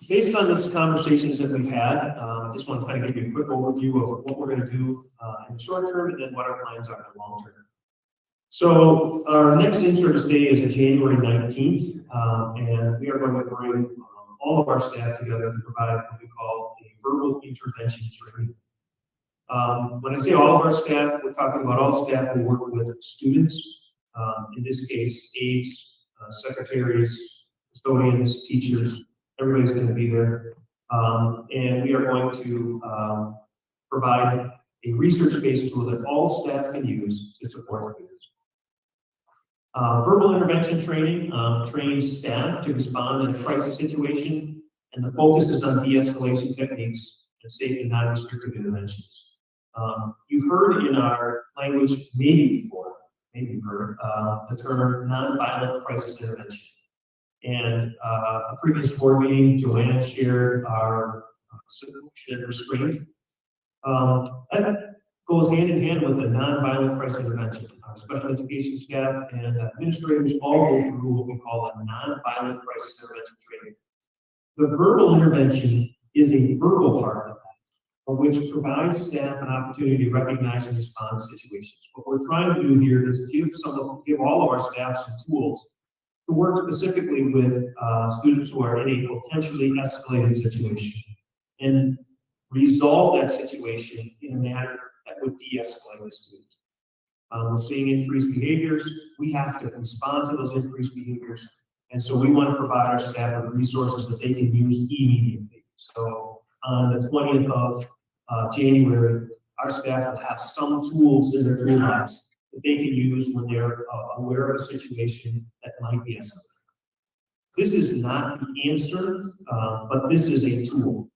based on these conversations that we've had, I just want to kind of give you a quick overview of what we're going to do in the short term and then what our plans are in the long term. So our next in-service day is January 19th, and we are going to bring all of our staff together to provide what we call a verbal intervention training. When I say all of our staff, we're talking about all staff who work with students, in this case, aides, secretaries, custodians, teachers, everybody's going to be there. And we are going to provide a research-based tool that all staff can use to support students. Verbal intervention training trains staff to respond in a crisis situation, and the focus is on de-escalation techniques and safe and non-restrictive interventions. You've heard in our language, maybe you've heard the term nonviolent crisis intervention. And a previous board meeting, Joanna shared our solution restraint. That goes hand in hand with the nonviolent crisis intervention. Our special education staff and administrators all go through what we call a nonviolent crisis intervention training. The verbal intervention is a verbal part of that, which provides staff an opportunity to recognize and respond to situations. What we're trying to do here is give all of our staff some tools to work specifically with students who are in a potentially escalated situation and resolve that situation in a manner that would de-escalate the student. We're seeing increased behaviors. We have to respond to those increased behaviors. And so we want to provide our staff with resources that they can use immediately. So on the 20th of January, our staff will have some tools in their toolbox that they can use when they're aware of a situation that might be escalated. This is not the answer, but this is a tool.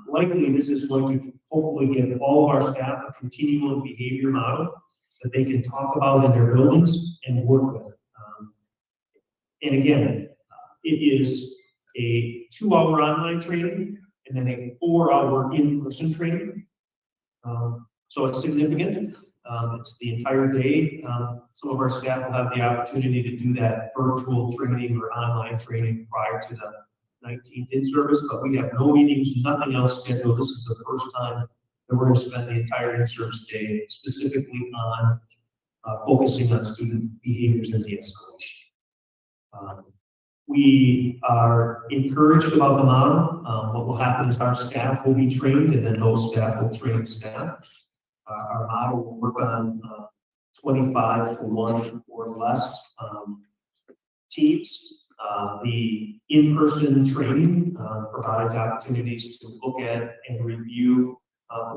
Likely, this is going to hopefully give all of our staff a continual behavior model that they can talk about in their buildings and work with. And again, it is a 2-hour online training and then a 4-hour in-person training. So it's significant. It's the entire day. Some of our staff will have the opportunity to do that virtual training or online training prior to the 19th in-service, but we have no meetings, nothing else scheduled. This is the first time that we're going to spend the entire in-service day specifically on focusing on student behaviors and de-escalation. We are encouraged about the model. What will happen is our staff will be trained and then those staff will train staff. Our model will work on 25 to 1 or less teams. The in-person training provides opportunities to look at and review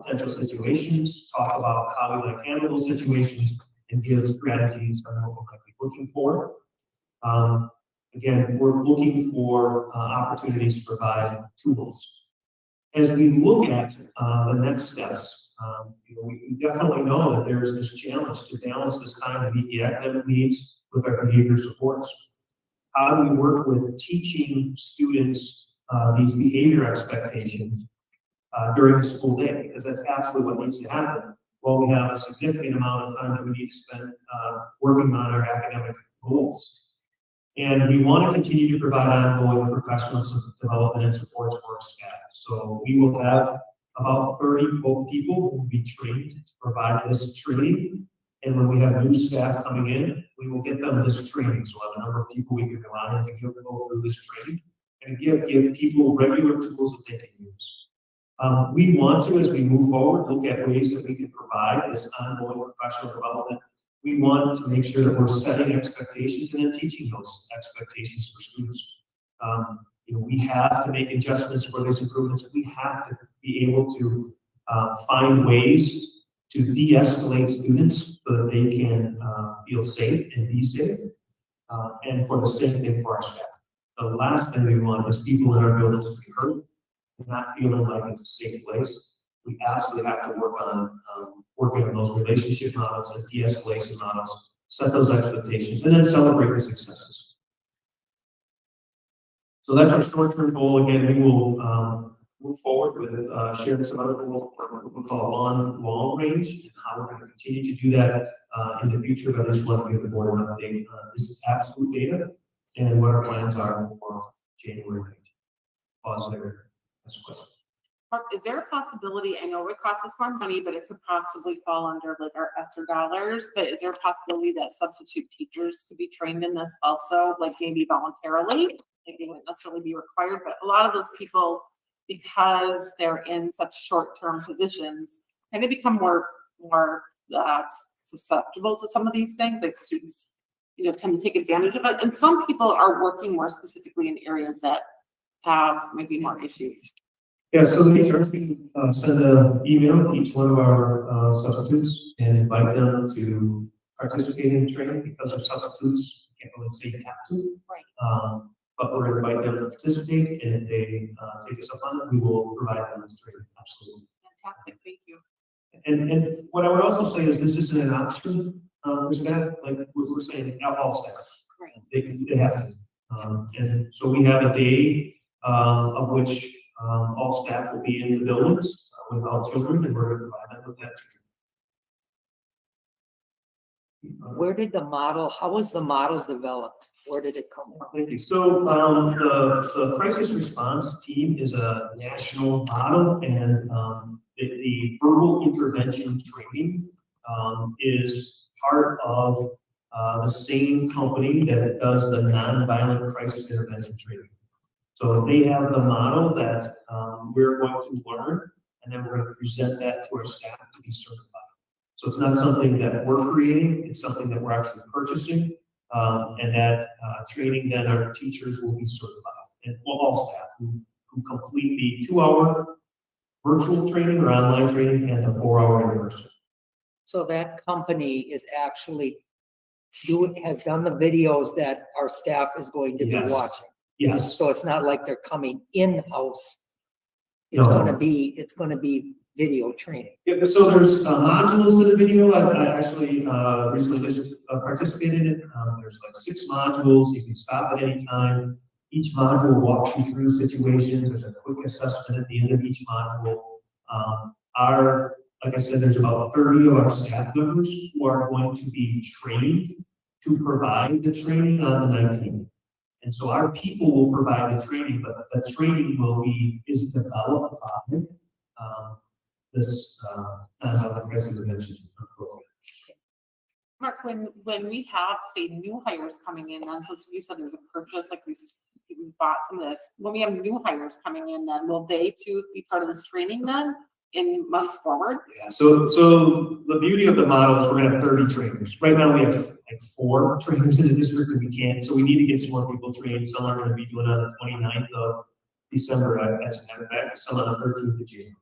potential situations, talk about how we might handle those situations, and give strategies on what we might be looking for. Again, we're looking for opportunities to provide tools. As we look at the next steps, we definitely know that there is this challenge to balance this time to meet the academic needs with our behavior supports. How do we work with teaching students these behavior expectations during the school day? Because that's absolutely what needs to happen. Well, we have a significant amount of time that we need to spend working on our academic goals. And we want to continue to provide ongoing professional development and support for our staff. So we will have about 30 people who will be trained to provide this training. And when we have new staff coming in, we will get them this training. So we'll have a number of people we can rely on to go through this training and give people regular tools that they can use. We want to, as we move forward, look at ways that we can provide this ongoing professional development. We want to make sure that we're setting expectations and then teaching those expectations for students. We have to make adjustments for these improvements. We have to be able to find ways to de-escalate students so that they can feel safe and be safe. And for the same thing for our staff. The last thing we want is people in our buildings to be hurt, not feeling like it's a safe place. We absolutely have to work on working on those relationship models and de-escalation models, set those expectations, and then celebrate the successes. So that's our short-term goal. Again, we will move forward with sharing some other goals, what we call long range, and how we're going to continue to do that in the future. But I just want to give the board an update on this absolute data and what our plans are for January 9th. Pause there. That's a question. Mark, is there a possibility, I know it costs us more money, but it could possibly fall under like our ESSER dollars, but is there a possibility that substitute teachers could be trained in this also, like maybe voluntarily? Like they wouldn't necessarily be required, but a lot of those people, because they're in such short-term positions, kind of become more susceptible to some of these things, like students, tend to take advantage of it. And some people are working more specifically in areas that have maybe more issues. Yeah, so the teachers can send an email to each one of our substitutes and invite them to participate in training. Because of substitutes, you can't really say you have to. Right. But we're going to invite them to participate, and if they take us up on it, we will provide them with training. Absolutely. Fantastic, thank you. And what I would also say is this isn't an option for staff, like we're saying, all staff. Right. They have to. And so we have a day of which all staff will be in the buildings with all children, and we're going to provide them with that training. Where did the model, how was the model developed? Where did it come from? Thank you. So the crisis response team is a national model, and the verbal intervention training is part of the same company that does the nonviolent crisis intervention training. So they have the model that we're going to learn, and then we're going to present that to our staff to be certified. So it's not something that we're creating, it's something that we're actually purchasing. And that training, then our teachers will be certified, and all staff who complete the 2-hour virtual training or online training and the 4-hour in person. So that company is actually has done the videos that our staff is going to be Yes. watching. Yes. So it's not like they're coming in-house. It's No. going to be video training. Yeah, so there's modules to the video. I actually recently just participated in it. There's like 6 modules. You can stop at any time. Each module walks you through situations. There's a quick assessment at the end of each module. Like I said, there's about 30 of our staff members who are going to be trained to provide the training on the 19th. And so our people will provide the training, but the training is developed by this crisis intervention program. Mark, when we have, say, new hires coming in, then, so you said there's a purchase, like we bought some of this. When we have new hires coming in, then will they too be part of this training then in months forward? Yeah, so the beauty of the model is we're gonna have 30 trainers. Right now we have like 4 trainers in the district, and we can't, so we need to get some more people trained. Some are gonna be doing on the 29th of December, as a matter of fact, some on the 13th of January.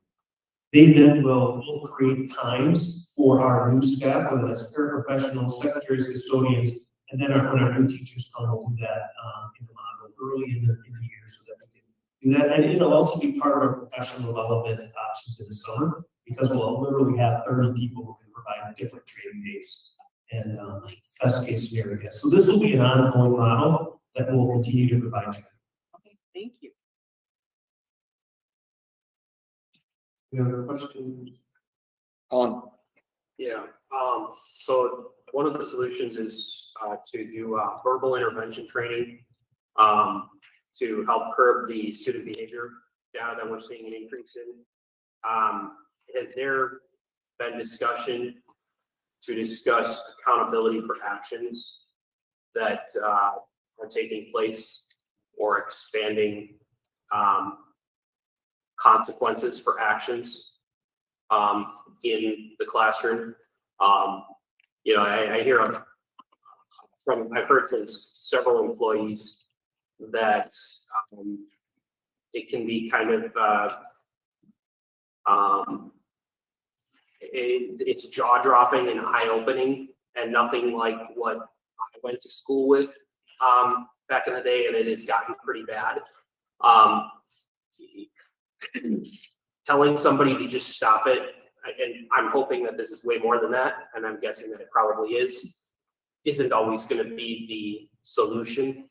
They then will create times for our new staff, whether that's paraprofessionals, secretaries, custodians, and then when our new teachers come, we'll do that in the model early in the year so that we can do that. And it'll also be part of our professional development options in the summer, because we'll literally have 30 people who can provide different training dates and best case scenario. So this will be an ongoing model that will continue to provide training. Okay, thank you. Any other questions? Yeah, so one of the solutions is to do verbal intervention training to help curb the student behavior data that we're seeing an increase in. Has there been discussion to discuss accountability for actions that are taking place or expanding consequences for actions in the classroom. You know, I've heard from several employees that it can be kind of it's jaw-dropping and eye-opening, and nothing like what I went to school with back in the day, and it has gotten pretty bad. Telling somebody to just stop it, and I'm hoping that this is way more than that, and I'm guessing that it probably is, isn't always going to be the solution.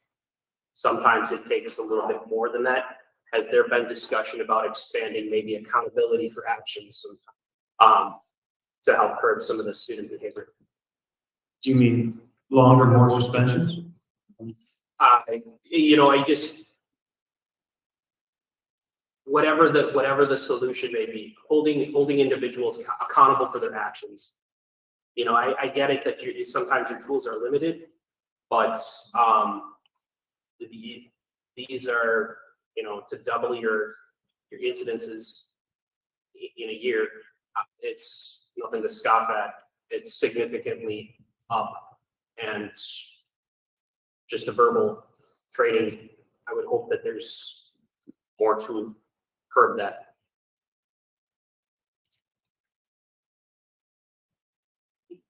Sometimes it takes a little bit more than that. Has there been discussion about expanding maybe accountability for actions to help curb some of the student behavior? Do you mean longer, more suspensions? You know, I just, whatever the solution may be, holding individuals accountable for their actions. You know, I get it that sometimes your tools are limited, but these are, you know, to double your incidences in a year, it's nothing to scoff at. It's significantly up, and just a verbal training, I would hope that there's more to curb that.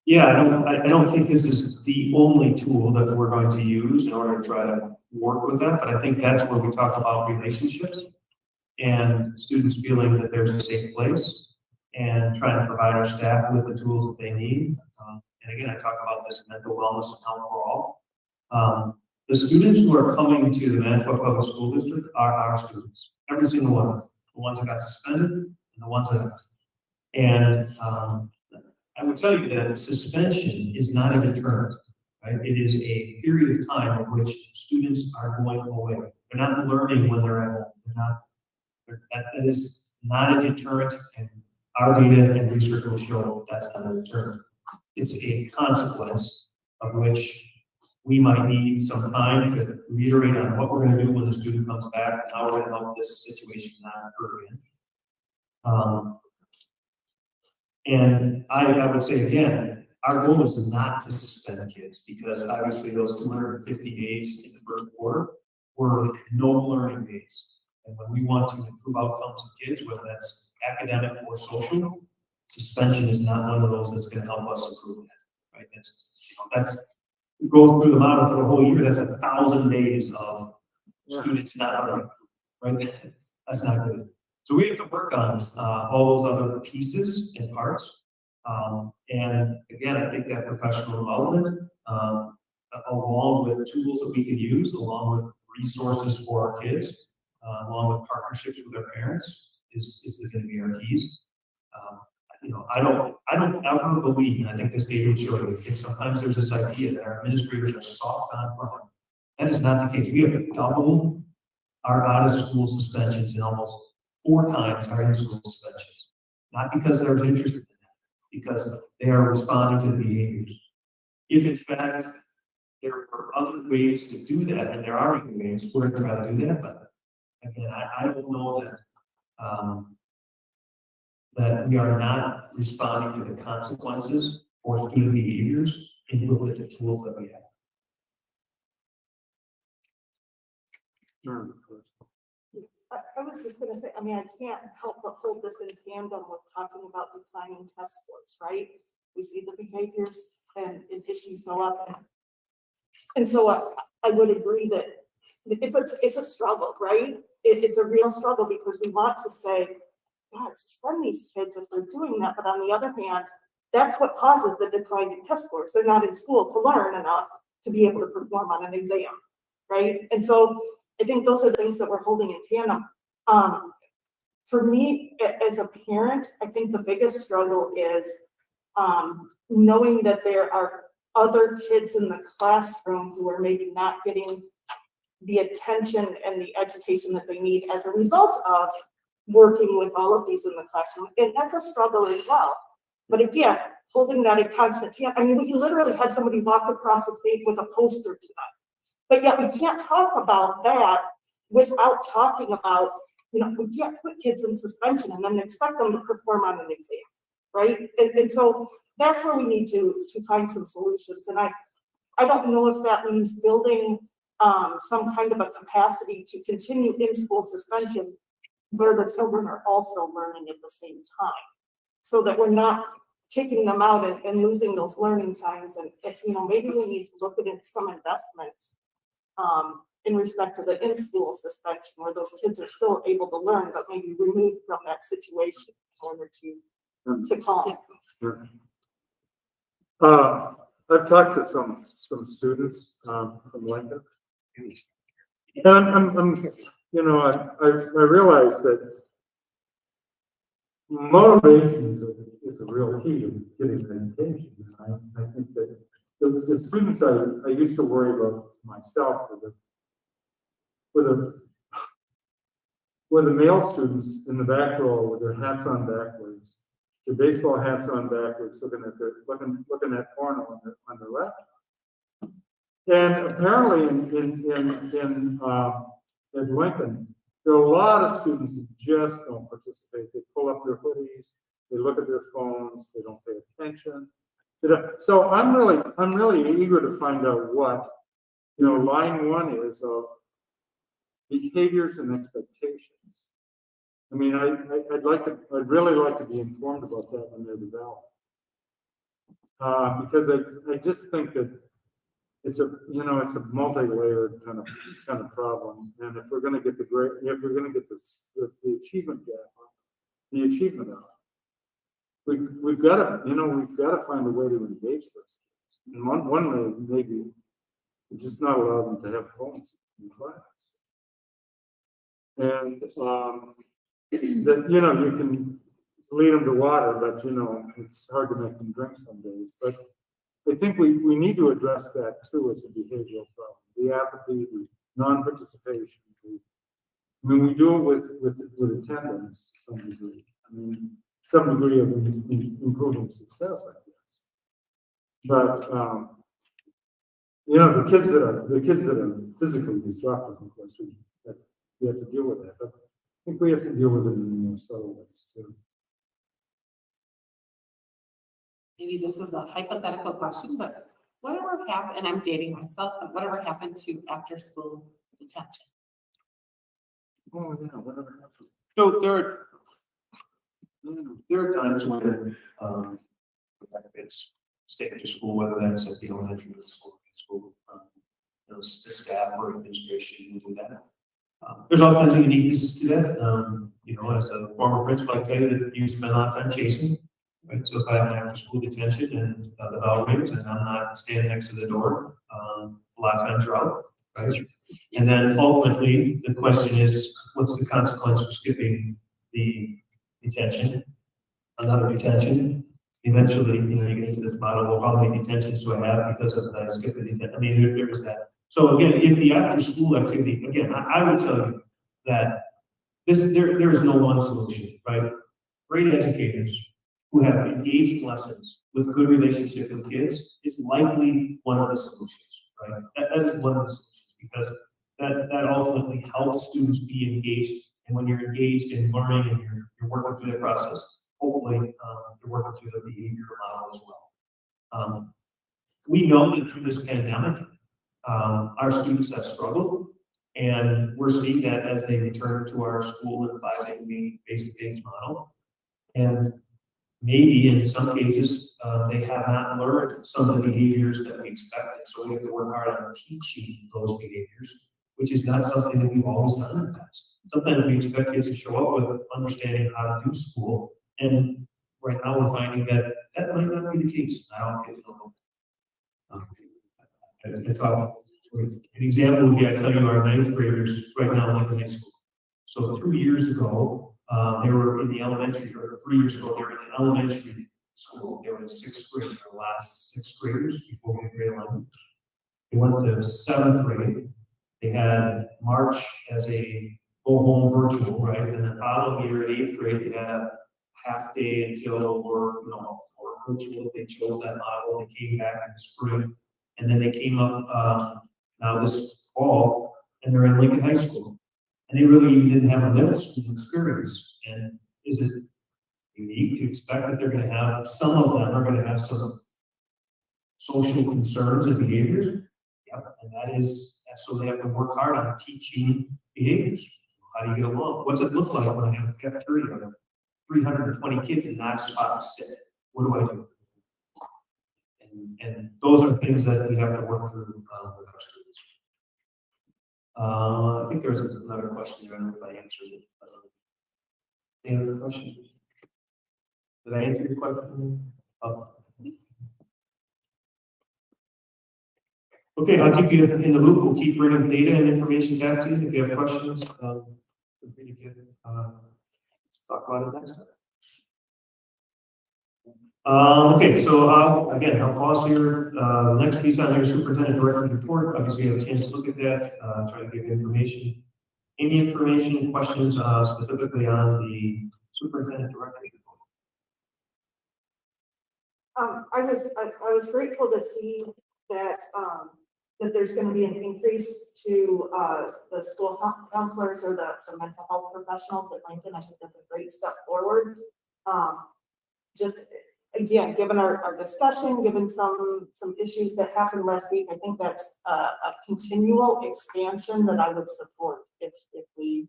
Yeah, I don't think this is the only tool that we're going to use in order to try to work with that, but I think that's where we talk about relationships and students feeling that there's a safe place, and trying to provide our staff with the tools that they need. And again, I talk about this mental wellness and health for all. The students who are coming to the Manitowoc Public School District are our students, every single one of them, the ones that got suspended and the ones that aren't. And I would tell you that suspension is not a deterrent, right? It is a period of time in which students are going away. They're not learning when they're at home. That is not a deterrent, and our data and research will show that's not a deterrent. It's a consequence of which we might need some time to reiterate on what we're going to do when the student comes back, and how we're going to help this situation not occur again. And I would say again, our goal is not to suspend kids, because obviously those 250 days in the first quarter were no learning days. And when we want to improve outcomes of kids, whether that's academic or social, suspension is not one of those that's going to help us improve that, right? That's go through the model for the whole year. That's 1,000 days of students not learning, right? That's not good. So we have to work on all those other pieces and parts. And again, I think that professional development, along with tools that we can use, along with resources for our kids, along with partnerships with our parents, is going to be our keys. You know, I don't ever believe, and I think this data would show you, sometimes there's this idea that our administrators are soft on crime. That is not the case. We have doubled our out-of-school suspensions in almost 4 times our in-school suspensions. Not because they're interested in that, because they are responding to the behaviors. If in fact there are other ways to do that, and there are other ways, we're going to try to do that. But again, I don't know that that we are not responding to the consequences for student behaviors in the tools that we have. I was just gonna say, I mean, I can't help but hold this in tandem with talking about declining test scores, right? We see the behaviors and issues go up. And so I would agree that it's a struggle, right? It's a real struggle, because we want to say, God, suspend these kids if they're doing that. But on the other hand, that's what causes the decline in test scores. They're not in school to learn enough to be able to perform on an exam, right? And so I think those are the things that we're holding in tandem. For me, as a parent, I think the biggest struggle is knowing that there are other kids in the classroom who are maybe not getting the attention and the education that they need as a result of working with all of these in the classroom. And that's a struggle as well. But again, holding that in constant, I mean, we literally had somebody walk across the stage with a poster tonight. But yet we can't talk about that without talking about you know, we can't put kids in suspension and then expect them to perform on an exam, right? And so that's where we need to find some solutions. And I don't know if that means building some kind of a capacity to continue in-school suspension where the children are also learning at the same time, so that we're not kicking them out and losing those learning times. And, you know, maybe we need to look at some investment in respect to the in-school suspension, where those kids are still able to learn, but maybe removed from that situation in order to calm. I've talked to some students from Lincoln. And I'm you know, I realize that motivation is a real key to getting an education. I think that the students I used to worry about myself were the male students in the back row with their hats on backwards, their baseball hats on backwards, looking at porno on their left. And apparently at Lincoln, there are a lot of students who just don't participate. They pull up their hoodies, they look at their phones, they don't pay attention. So I'm really eager to find out what, you know, line one is of behaviors and expectations. I mean, I'd really like to be informed about that when they're developed. Because I just think that it's a multi-layered kind of problem. And if we're going to get the achievement gap, the achievement up, we've got to find a way to engage those kids. And one way maybe just not allow them to have phones in class. And that, you know, you can lead them to water, but, you know, it's hard to make them drink some days. But I think we need to address that too as a behavioral problem. The apathy, the non-participation. I mean, we do it with attendance to some degree. I mean, some degree of improving success, I guess. But you know, the kids that are physically disruptive, of course, we have to deal with that. But I think we have to deal with it in more subtle ways too. Maybe this is a hypothetical question, but whatever happened, and I'm dating myself, but whatever happened to after school detention? Oh, yeah, whatever happened. So there are times when it's stay after school, whether that's at the elementary school, you know, the staff or administration will do that. There's all kinds of unique pieces to that. You know, as a former principal, I tell you that you spend a lot of time chasing. Right, so if I have an after school detention and the bell rings and I'm not standing next to the door, a lot of times you're out, right? And then ultimately the question is, what's the consequence of skipping the detention? Another detention. Eventually, you know, you get into this model of how many detentions do I have because of the skip the detention. I mean, there was that. So again, if the after school activity, again, I would tell you that there is no one solution, right? Great educators who have engaged lessons with good relationships with kids is likely one of the solutions, right? That is one of the solutions, because that ultimately helps students be engaged. And when you're engaged in learning and you're working through that process, hopefully you're working through the behavior model as well. We know that through this pandemic, our students have struggled, and we're seeing that as they return to our school in a 5-day face-to-face model. And maybe in some cases, they have not learned some of the behaviors that we expected. So we have to work hard on teaching those behaviors, which is not something that we've always done in the past. Sometimes we expect kids to show up with understanding how to do school. And right now we're finding that that might not be the case. Not all kids know. An example would be, I tell you, our 9th graders right now in Lincoln High School. So 2 years ago, they were in the elementary, or 3 years ago, they were in the elementary school. They were in 6th grade, their last 6th graders before we grade 11. They went to 7th grade. They had March as a go home virtual, right? And the following year at 8th grade, they had a half day until or virtual. They chose that model. They came back in the spring, and then they came up now this fall, and they're in Lincoln High School. and they really didn't have a middle school experience. And is it unique to expect that they're gonna have, some of them are gonna have some social concerns and behaviors? Yep, and that is, so they have to work hard on teaching behaviors. How do you get along? What's it look like when I have a cafeteria of 320 kids and not a spot to sit? What do I do? And those are things that we have to work through with our students. I think there's another question there. I don't know if I answered it. Any other questions? Did I answer your question? Oh. Okay, I'll keep you in the loop. We'll keep bringing data and information back to you. If you have questions, feel free to get, let's talk about it next time. Okay, so again, I'll pause here. The next piece on your superintendent director's report. Obviously, you have a chance to look at that, try to give information. Any information, questions specifically on the superintendent director's report? I was grateful to see that, that there's gonna be an increase to, the school counselors or the mental health professionals at Lincoln. I think that's a great step forward. Just, again, given our discussion, given some issues that happened last week, I think that's a continual expansion that I would support if we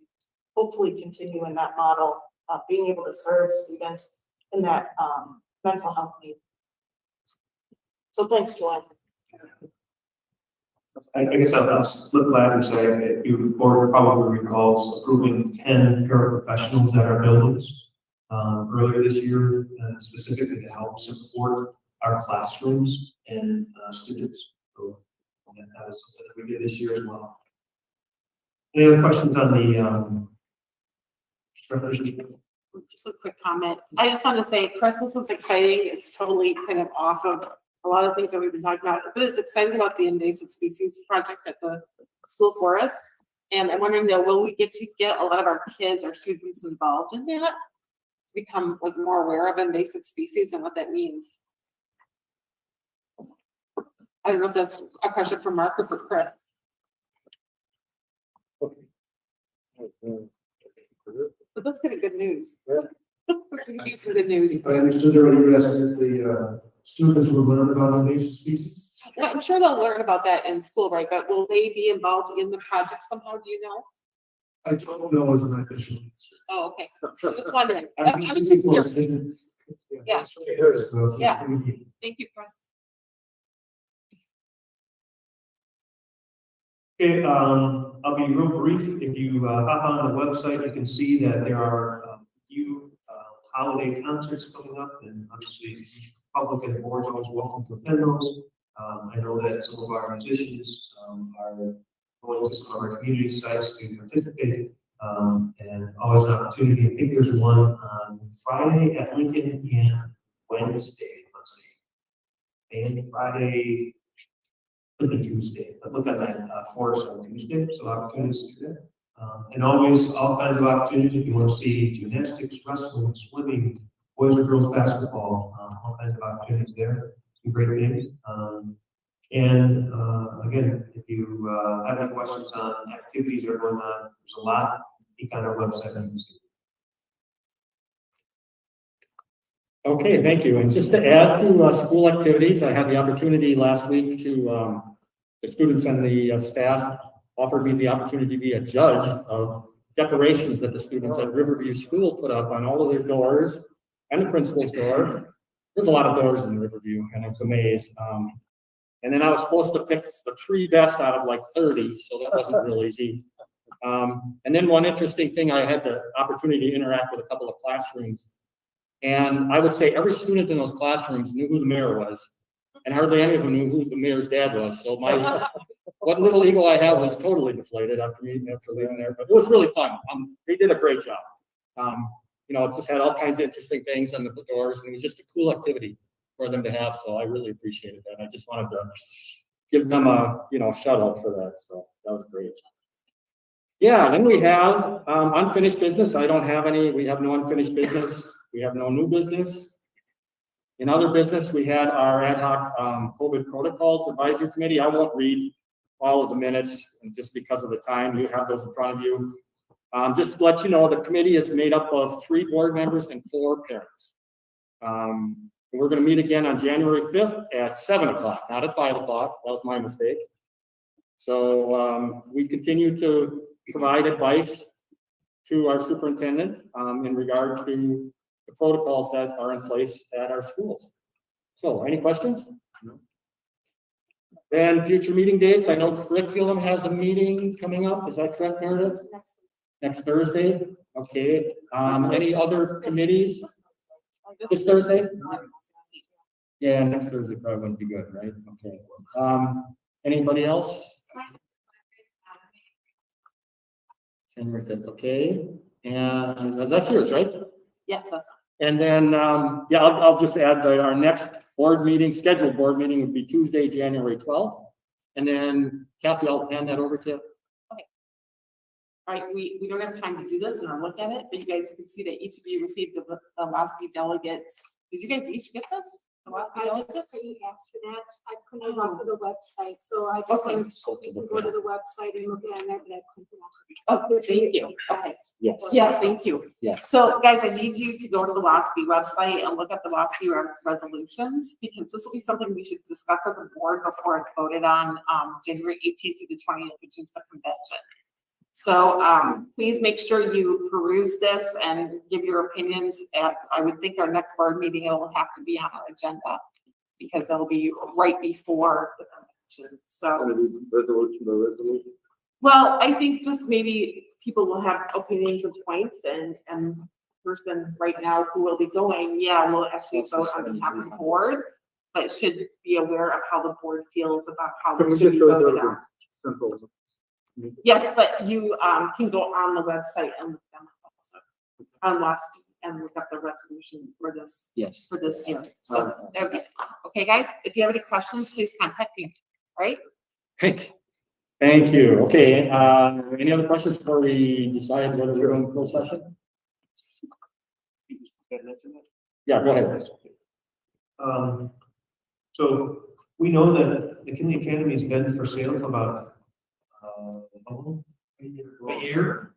hopefully continue in that model of being able to serve students in that, mental health need. So thanks, Joanne. I guess I'll flip that and say, if you board probably recalls approving 10 paraprofessionals at our buildings earlier this year, specifically to help support our classrooms and students. So that was something that we did this year as well. Any other questions on the Just a quick comment. I just want to say, Chris, this is exciting. It's totally kind of off of a lot of things that we've been talking about, but it's exciting about the invasive species project at the school forest. And I'm wondering though, will we get to get a lot of our kids or students involved in that? Become like more aware of invasive species and what that means? I don't know if that's a question for Mark or for Chris. But that's kind of good news. We're going to give some good news. If I understood earlier, you asked if the students will learn about invasive species. Well, I'm sure they'll learn about that in school, right? But will they be involved in the project somehow? Do you know? I don't know as an official answer. Oh, okay. I'm just wondering. I was just curious. Yeah. Yeah. Thank you, Chris. Okay, I'll be real brief. If you hop on the website, you can see that there are a few holiday concerts coming up, and obviously public and boards always welcome to attend those. I know that some of our musicians are going to some of our community sites to participate, and always an opportunity. I think there's one on Friday at Lincoln and Wednesday, let's see, and Friday, could be Tuesday, but look at that course on Tuesday, so opportunities to do that. And always all kinds of opportunities if you want to see gymnastics, wrestling, swimming, boys and girls basketball, all kinds of opportunities there. Some great things. And again, if you have any questions on activities that are going on, there's a lot. Peek on our website and you can see. Okay, thank you. And just to add to school activities, I had the opportunity last week to, the students and the staff offered me the opportunity to be a judge of decorations that the students at Riverview School put up on all of their doors and the principal's door. There's a lot of doors in Riverview, and it's a maze. And then I was supposed to pick the 3 best out of like 30, so that wasn't real easy. And then one interesting thing, I had the opportunity to interact with a couple of classrooms. And I would say every student in those classrooms knew who the mayor was, and hardly any of them knew who the mayor's dad was. So my what little ego I have was totally deflated after leaving there, but it was really fun. They did a great job. You know, it just had all kinds of interesting things on the doors, and it was just a cool activity for them to have. So I really appreciated that. I just wanted to give them a shout out for that. So that was great. Yeah, then we have unfinished business. I don't have any. We have no unfinished business. We have no new business. In other business, we had our ad hoc COVID protocols advisory committee. I won't read all of the minutes, and just because of the time, you have those in front of you. Just to let you know, the committee is made up of 3 board members and 4 parents. We're gonna meet again on January 5th at 7 o'clock, not at 5 o'clock. That was my mistake. So, we continue to provide advice to our superintendent, in regard to the protocols that are in place at our schools. So, any questions? No. Then future meeting dates, I know curriculum has a meeting coming up, is that correct, Meredith? Next Thursday, okay, any other committees? This Thursday? Yeah, next Thursday probably wouldn't be good, right? Okay, anybody else? January 5th, okay, and that's yours, right? Yes, that's. And then, yeah, I'll just add that our next board meeting, scheduled board meeting would be Tuesday, January 12th. And then Kathy, I'll hand that over to you. Okay. All right, we don't have time to do this and I'll look at it, but you guys can see that each of you received the WASB delegates. Did you guys each get this? The WASB delegates? Pretty asked for that. I couldn't go to the website, so I just Okay. wanted to go to the website and look at it, but I couldn't. Oh, thank you. Okay. Yes. Yeah, thank you. Yes. So guys, I need you to go to the WASB website and look up the WASB resolutions, because this will be something we should discuss as a board before it's voted on, January 18th to the 20th, which is the convention. So, please make sure you peruse this and give your opinions at, I would think our next board meeting, it'll have to be on our agenda because it'll be right before the convention. So. Resolution. Well, I think just maybe people will have opinions and points and persons right now who will be going, yeah, will actually vote on behalf of the board, but should be aware of how the board feels about how Can it we should get be those voted over? on. Simple. Yes, but you can go on the website and look them up also. On last and look up the resolution for this, Yes. for this year. So, okay, guys, if you have any questions, please contact me, right? Thank you. Okay, any other questions before we decide whether we're going to close session? Yeah, go ahead. So we know that McKinley Academy has been for sale for about a year.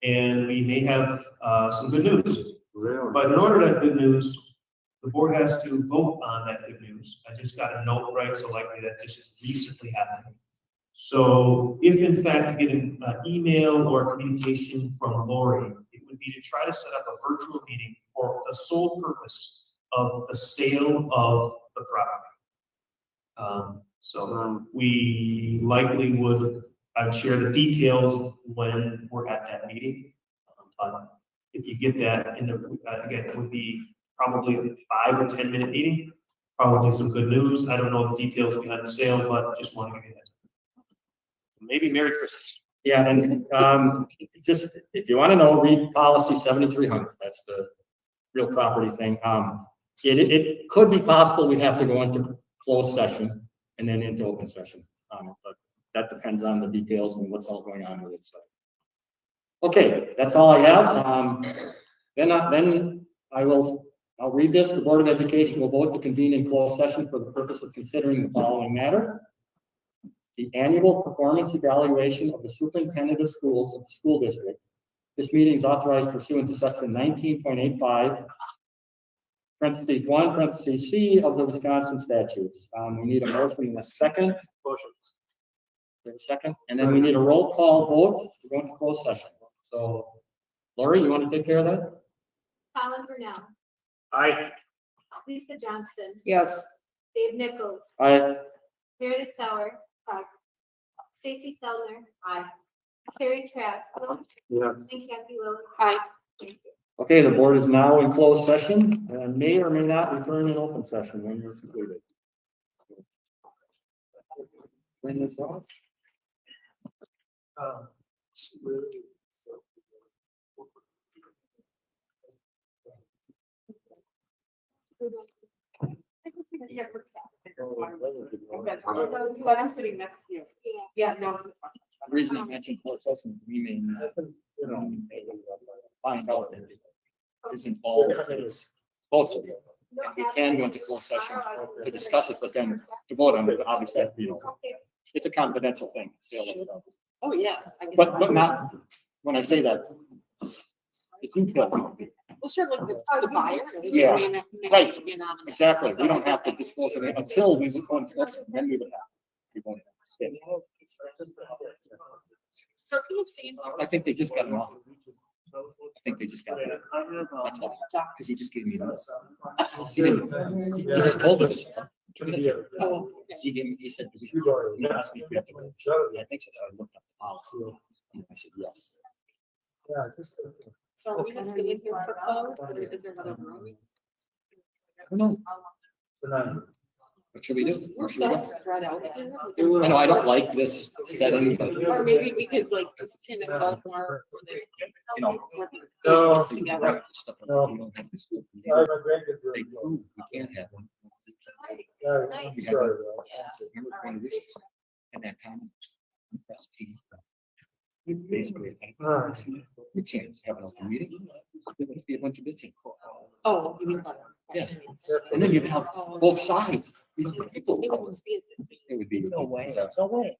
And we may have some good news. Really? But in order to have good news, the board has to vote on that good news. I just got a note, right, so likely that just recently happened. So if in fact you get an email or communication from Lori, it would be to try to set up a virtual meeting for the sole purpose of the sale of the property. So we likely would, I'd share the details when we're at that meeting. If you get that in the, again, it would be probably a 5 or 10 minute meeting, probably some good news. I don't know the details behind the sale, but just want to give you that. Maybe Merry Christmas. Yeah, and just if you want to know, read policy 7300. That's the real property thing. It could be possible we have to go into closed session and then into open session. But that depends on the details and what's all going on with it. So, okay, that's all I have. Then I'll read this. The Board of Education will vote to convene in closed session for the purpose of considering the following matter: the annual performance evaluation of the superintendent of schools of the school district. This meeting is authorized pursuant to section 19.85, parentheses 1, parentheses C of the Wisconsin statutes. We need a motion in a second. Motions. A second, and then we need a roll call vote to go into closed session. So, Lori, you want to take care of that? Colin Burnell, Aye. Lisa Johnston, Yes. Dave Nichols, Aye. Meredith Sauer, Stacy Selner, Carrie Trask, Yeah. and Kathy Lillard. Hi. Thank you. Okay, the board is now in closed session and may or may not return in open session when you're completed. Turn this off. But I'm sitting next to you. Yeah, no. The reason I mentioned closed session, we may not, find out that it is involved, that it's supposed to be. And we can go into closed session to discuss it, but then to vote on it, obviously, it's a confidential thing, sale of it. Oh, yeah. I get but that. not, when I say that. The details. Well, sure, like the buyer. Yeah, right. Anonymous. Exactly, we don't have to disclose it until we would want to, then we would have. We won't have to say. So can you see? I think they just got an offer. I think they just got it. Because he just gave me this. He didn't, he just told us. Oh, He gave me, he said, "Do we-" he asked me if we have to go." I think so, I looked up the policy. I said, yes. Yeah, just. so are we just getting here for code, or is there another room? I don't know. Tonight. What should we do? We're Or should we so go? spread out here. I know, I don't like this setting, but. Or maybe we could like just kind of go more. You know. No. Together. Stuff like No. that, we don't have to disclose the I name. have a grandkid They room. prove we can't have one. Yeah, Nice. I'm sorry, Ralph. Remember one of these? And that comment. Press T. Basically, Alright. we can't have an open meeting. There must be a bunch of bitching. Oh, you mean. Yeah. And then you'd have both sides. People. It would be- It would be. No way. disaster. No way.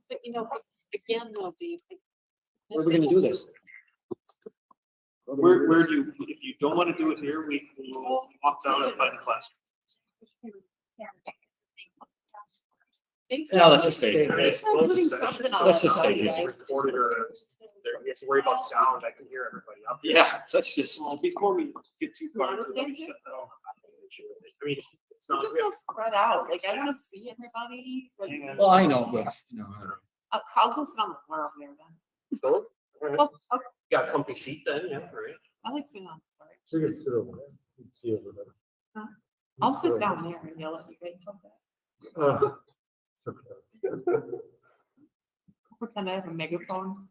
But you know, again, though, Dave. Where are we gonna do this? Where do you, if you don't want to do it here, we will walk down and find a classroom. Yeah, let's just stay here. It's Well, closed putting session, something so on Let's just it's stay not here. recorded or there, you have to worry about sound, I can hear everybody up. Yeah, let's just. Before we get too far. You wanna stand here? I mean, it's not. We're just so spread out, like, I wanna see everybody, like. Well, I know, but, you know, I don't know. I'll go sit on the floor over there then. So, Well, okay, got a comfy seat then, yeah, right? I like sitting on the floor. You can sit over there. You can see over there. I'll sit down there and yell at you guys. It's okay. Pretend I have a megaphone.